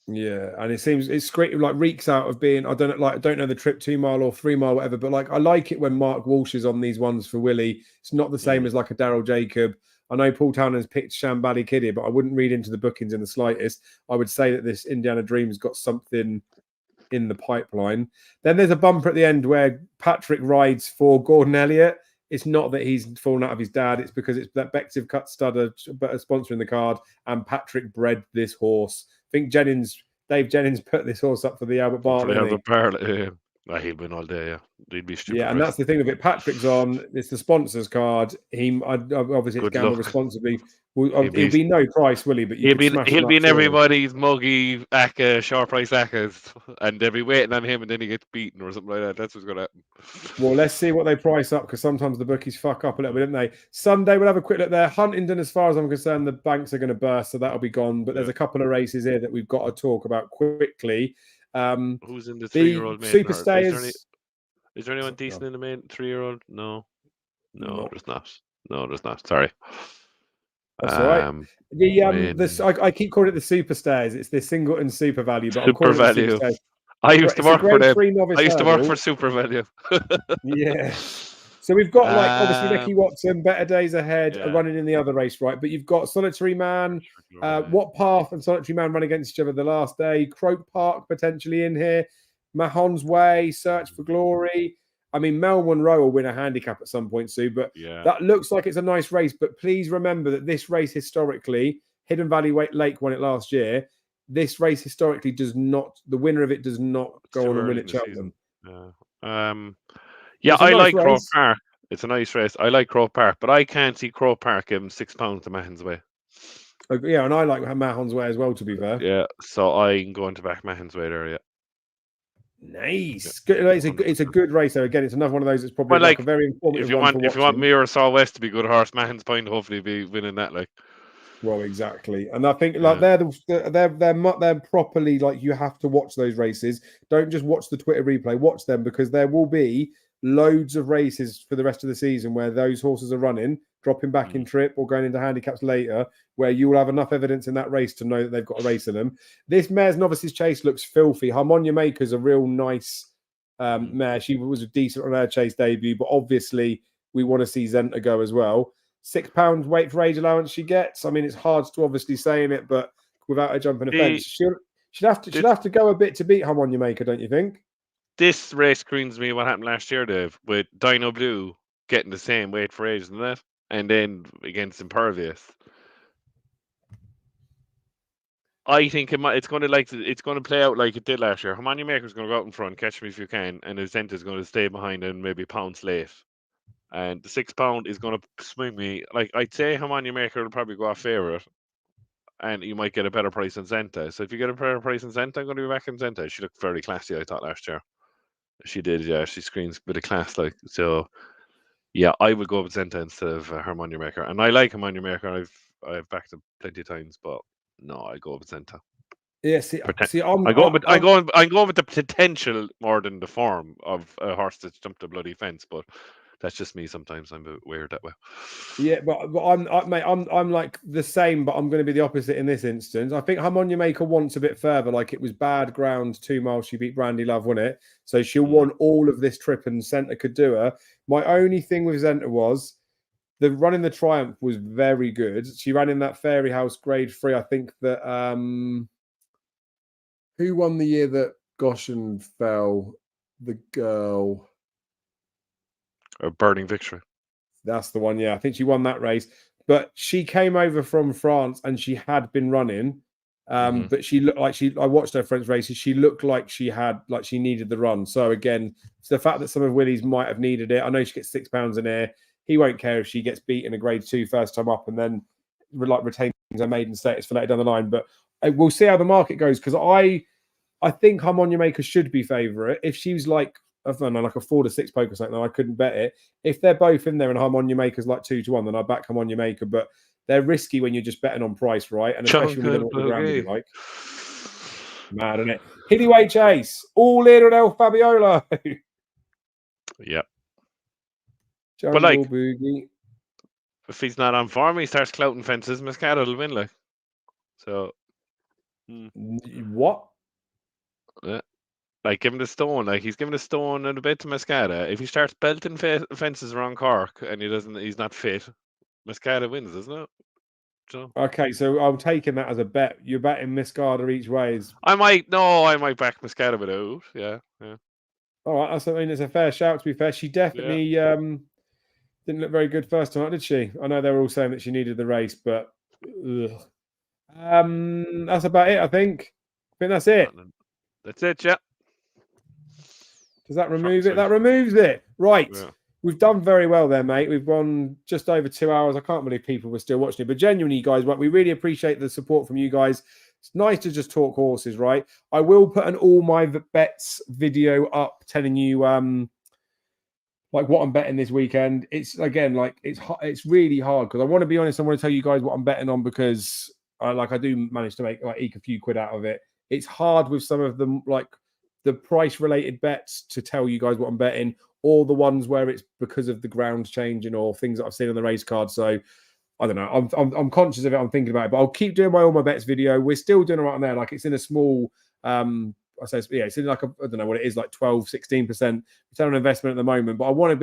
Yeah, and it's great. Reeks out of being. I don't know the trip 2 mile or 3 mile, whatever. But I like it when Mark Walsh is on these ones for Willie. It's not the same as like a Daryl Jacob. I know Paul Townend's picked Shambali Kid here, but I wouldn't read into the bookings in the slightest. I would say that this Indiana Dream's got something in the pipeline. Then there's a bumper at the end where Patrick rides for Gordon Elliott. It's not that he's fallen out of his dad. It's because it's that Bective Cut Stud sponsoring the card, and Patrick bred this horse. I think Dave Jennings put this horse up for the Albert Bartlett. He'll win all day. Yeah, he'd be stupid. Yeah, and that's the thing of it. Patrick's on. It's the sponsors card. Obviously it's Good gamble luck. responsibly. He'll It'll be no price, will he? But you could smash him he'll up be in surely. everybody's muggy ACCA short price ACCAs, and they'll be waiting on him, and then he gets beaten or something like that. That's what's going to happen. Well, let's see what they price up, because sometimes the bookies fuck up a little bit, don't they? Sunday, we'll have a quick look there. Huntingdon, as far as I'm concerned, the banks are going to burst, so that'll be gone. But there's a couple of races here that we've got to talk about quickly. Who's in the The 3-year-old maiden? Super Stayers. Is there anyone decent in the main 3-year-old? No, No. there's not. No, there's not. Sorry. That's all right. I keep calling it the Super Stairs. It's the Singleton Super Value, but I'm calling it the Super Stairs. I used to work for them. I used to work for Super Value. Yeah. So we've got obviously Ricky Watson, Better Days Ahead are running in the other race, right? But you've got Solitary Man, What Path and Solitary Man run against each other the last day. Croke Park potentially in here. Mahon's Way, Search for Glory. I mean, Mel Monroe will win a handicap at some point soon, but that looks like it's a nice race. But please remember that this race historically, Hidden Valley Lake won it last year. This race historically does not, the winner of it does not go on and win at Cheltenham. I like Croke Park. It's a nice race. I like Croke Park, but I can't see Croke Park give him £6 to Mahon's Way. Yeah, and I like Mahon's Way as well, to be fair. Yeah, so I'm going to back Mahon's Way there, Nice. It's a good race, though. Again, it's another one of those that's probably a very informative one. If you want Mirror Saw West to be good horse, Mahon's Point hopefully be winning that. Well, exactly, and I think they're properly you have to watch those races. Don't just watch the Twitter replay. Watch them, because there will be loads of races for the rest of the season where those horses are running, dropping back in trip or going into handicaps later, where you will have enough evidence in that race to know that they've got a race in them. This mare's Novices Chase looks filthy. Harmonia Maker's a real nice mare. She was decent on her Chase debut, but obviously we want to see Zenta go as well. £6 weight for age allowance she gets. I mean, it's hard to obviously saying it, but without her jumping a fence, she'll have to go a bit to beat Harmonia Maker, don't you think? This race screams me what happened last year, Dave, with Dino Blue getting the same weight for age than that, and then against Impervious. I think it's going to play out like it did last year. Harmonia Maker's going to go out in front, catch me if you can, and Zenta's going to stay behind and maybe pounce late. And the £6 is going to swing me. I'd say Harmonia Maker will probably go off favourite, and you might get a better price on Zenta. So if you get a better price on Zenta, I'm going to be back in Zenta. She looked fairly classy, I thought, last year. She did, yeah. She screams a bit of class, so. Yeah, I would go with Zenta instead of Harmonia Maker, and I like Harmonia Maker. I've backed it plenty of times, but no, I go with Zenta. Yeah, I'm going with the potential more than the form of a horse that's jumped a bloody fence, but that's just me. Sometimes I'm a bit weird that way. Yeah, but I'm like the same, but I'm going to be the opposite in this instance. I think Harmonia Maker wants a bit further. It was bad ground, 2 miles. She beat Brandy Love, wasn't it? So she'll want all of this trip, and Zenta could do her. My only thing with Zenta was the run in the Triumph was very good. She ran in that Fairy House Grade 3. I think that who won the year that Goshen fell? The girl. A Burning Victory. That's the one, yeah. I think she won that race. But she came over from France and she had been running. But she looked like I watched her French races. She looked like she needed the run. So again, it's the fact that some of Willie's might have needed it. I know she gets £6 in here. He won't care if she gets beaten a grade 2 first time up and then retains her maiden status for later down the line. But we'll see how the market goes, because I think Harmonia Maker should be favourite. If she was I don't know, a 4 to 6 poker or something, I couldn't bet it. If they're both in there and Harmonia Maker's 2 to 1, then I back Harmonia Maker. But they're risky when you're just betting on price, right? And especially when you don't know what the ground will be like. Mad, isn't it? Hiddyway Chase, all in on El Fabiola. Yeah. Jungle Boogie. If he's not on form, he starts clouting fences. Mascada will win, So. What? Yeah. Give him the stone. He's giving a stone and a bit to Mascada. If he starts belting fences around Cork and he's not fit, Mascada wins, isn't it? So. Okay, so I'm taking that as a bet. You're betting Mascada each way. I might back Mascada without. Yeah. All right, it's a fair shout. To be fair, she definitely didn't look very good first time, did she? I know they were all saying that she needed the race, but that's about it. I think that's it. That's it, yeah. Does that remove it? That removes it. Right. Yeah. We've done very well there, mate. We've gone just over 2 hours. I can't believe people were still watching it. But genuinely, you guys, we really appreciate the support from you guys. It's nice to just talk horses, right? I will put an all my bets video up telling you like what I'm betting this weekend. It's again like it's really hard because I want to be honest. I want to tell you guys what I'm betting on because I do manage to eke a few quid out of it. It's hard with some of them, like the price related bets, to tell you guys what I'm betting, or the ones where it's because of the ground changing or things that I've seen on the race card. So I don't know. I'm conscious of it. I'm thinking about it, but I'll keep doing my all my bets video. We're still doing it right on there. Like it's in a small it's in like I don't know what it is, like 12-16% return on investment at the moment. But I want to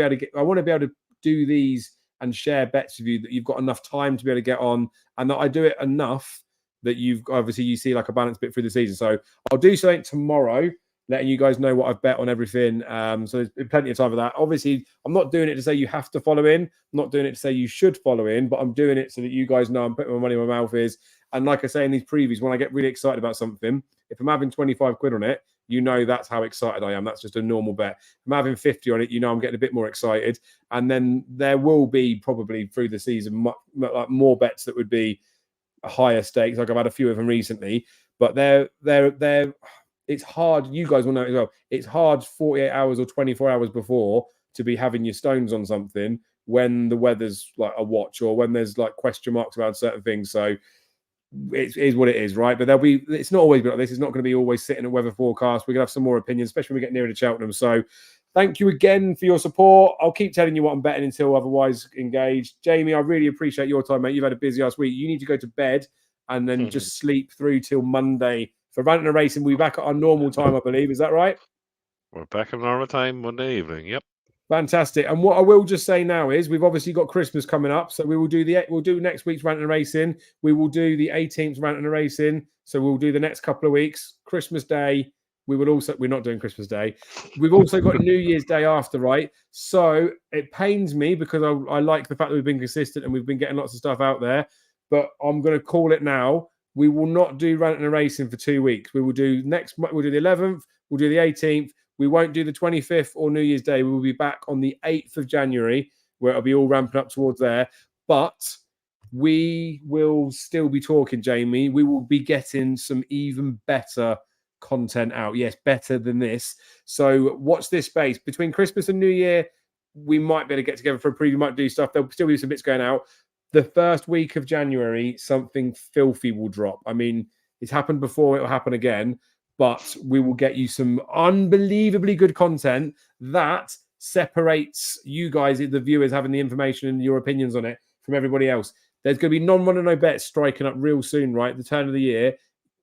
be able to do these and share bets with you that you've got enough time to be able to get on, and that I do it enough that you see like a balance bit through the season. So I'll do something tomorrow, letting you guys know what I've bet on everything. So there's plenty of time for that. Obviously, I'm not doing it to say you have to follow in. I'm not doing it to say you should follow in, but I'm doing it so that you guys know I'm putting my money where my mouth is. And like I say in these previews, when I get really excited about something, if I'm having 25 quid on it, you know that's how excited I am. That's just a normal bet. If I'm having 50 on it, you know I'm getting a bit more excited. And then there will be probably through the season more bets that would be higher stakes. Like I've had a few of them recently, but they're it's hard. You guys will know as well. It's hard 48 hours or 24 hours before to be having your stones on something when the weather's like a watch or when there's like question marks about certain things. So it is what it is, right? But it's not always like this. It's not going to be always sitting at weather forecast. We're going to have some more opinions, especially when we get nearer to Cheltenham. So thank you again for your support. I'll keep telling you what I'm betting until otherwise engaged. Jamie, I really appreciate your time, mate. You've had a busy ass week. You need to go to bed and then just sleep through till Monday. For Ranting and Racing, we'll be back at our normal time, I believe. Is that right? We're back at normal time Monday evening. Yep. Fantastic. And what I will just say now is we've obviously got Christmas coming up. So we'll do next week's Ranting and Racing. We will do the 18th Ranting and Racing. So we'll do the next couple of weeks. Christmas Day. We're not doing Christmas Day. We've also got New Year's Day after, right? So it pains me because I like the fact that we've been consistent and we've been getting lots of stuff out there. But I'm going to call it now. We will not do Ranting and Racing for 2 weeks. We'll do the 11th. We'll do the 18th. We won't do the 25th or New Year's Day. We will be back on the 8th of January, where it'll be all ramping up towards there. But we will still be talking, Jamie. We will be getting some even better content out. Yes, better than this. So watch this space. Between Christmas and New Year, we might be able to get together for a preview. We might do stuff. There'll still be some bits going out. The first week of January, something filthy will drop. I mean, it's happened before. It will happen again. But we will get you some unbelievably good content that separates you guys, the viewers, having the information and your opinions on it from everybody else. There's going to be non-run and no bets striking up real soon, right? The turn of the year.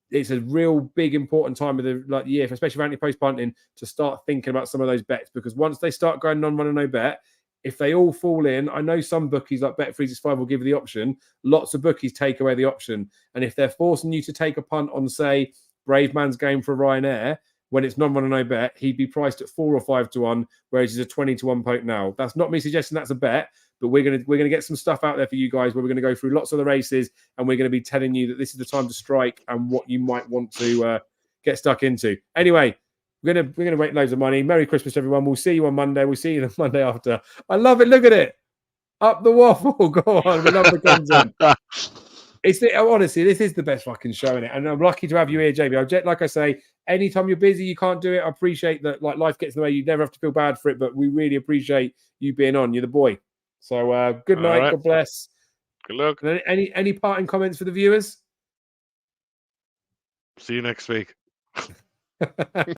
It's a real big, important time of the year, especially for anti-post punting, to start thinking about some of those bets. Because once they start going non-run and no bet, if they all fall in, I know some bookies like Bet365 will give you the option. Lots of bookies take away the option. And if they're forcing you to take a punt on, say, Brave Man's game for Ryanair, when it's non-run and no bet, he'd be priced at 4 or 5 to 1, whereas he's a 20 to 1 poke now. That's not me suggesting that's a bet, but we're gonna get some stuff out there for you guys where we're gonna go through lots of the races and we're gonna be telling you that this is the time to strike and what you might want to get stuck into. Anyway, we're gonna make loads of money. Merry Christmas, everyone. We'll see you on Monday. We'll see you the Monday after. I love it. Look at it. Up the waffle. Go on. We love the content. Honestly, this is the best fucking show in it, and I'm lucky to have you here, JB. Like I say, anytime you're busy, you can't do it. I appreciate that. Like life gets in the way, you never have to feel bad for it, but we really appreciate you being on. You're the boy. So good night. Right. God bless. Good luck. And any parting comments for the viewers? See you next week.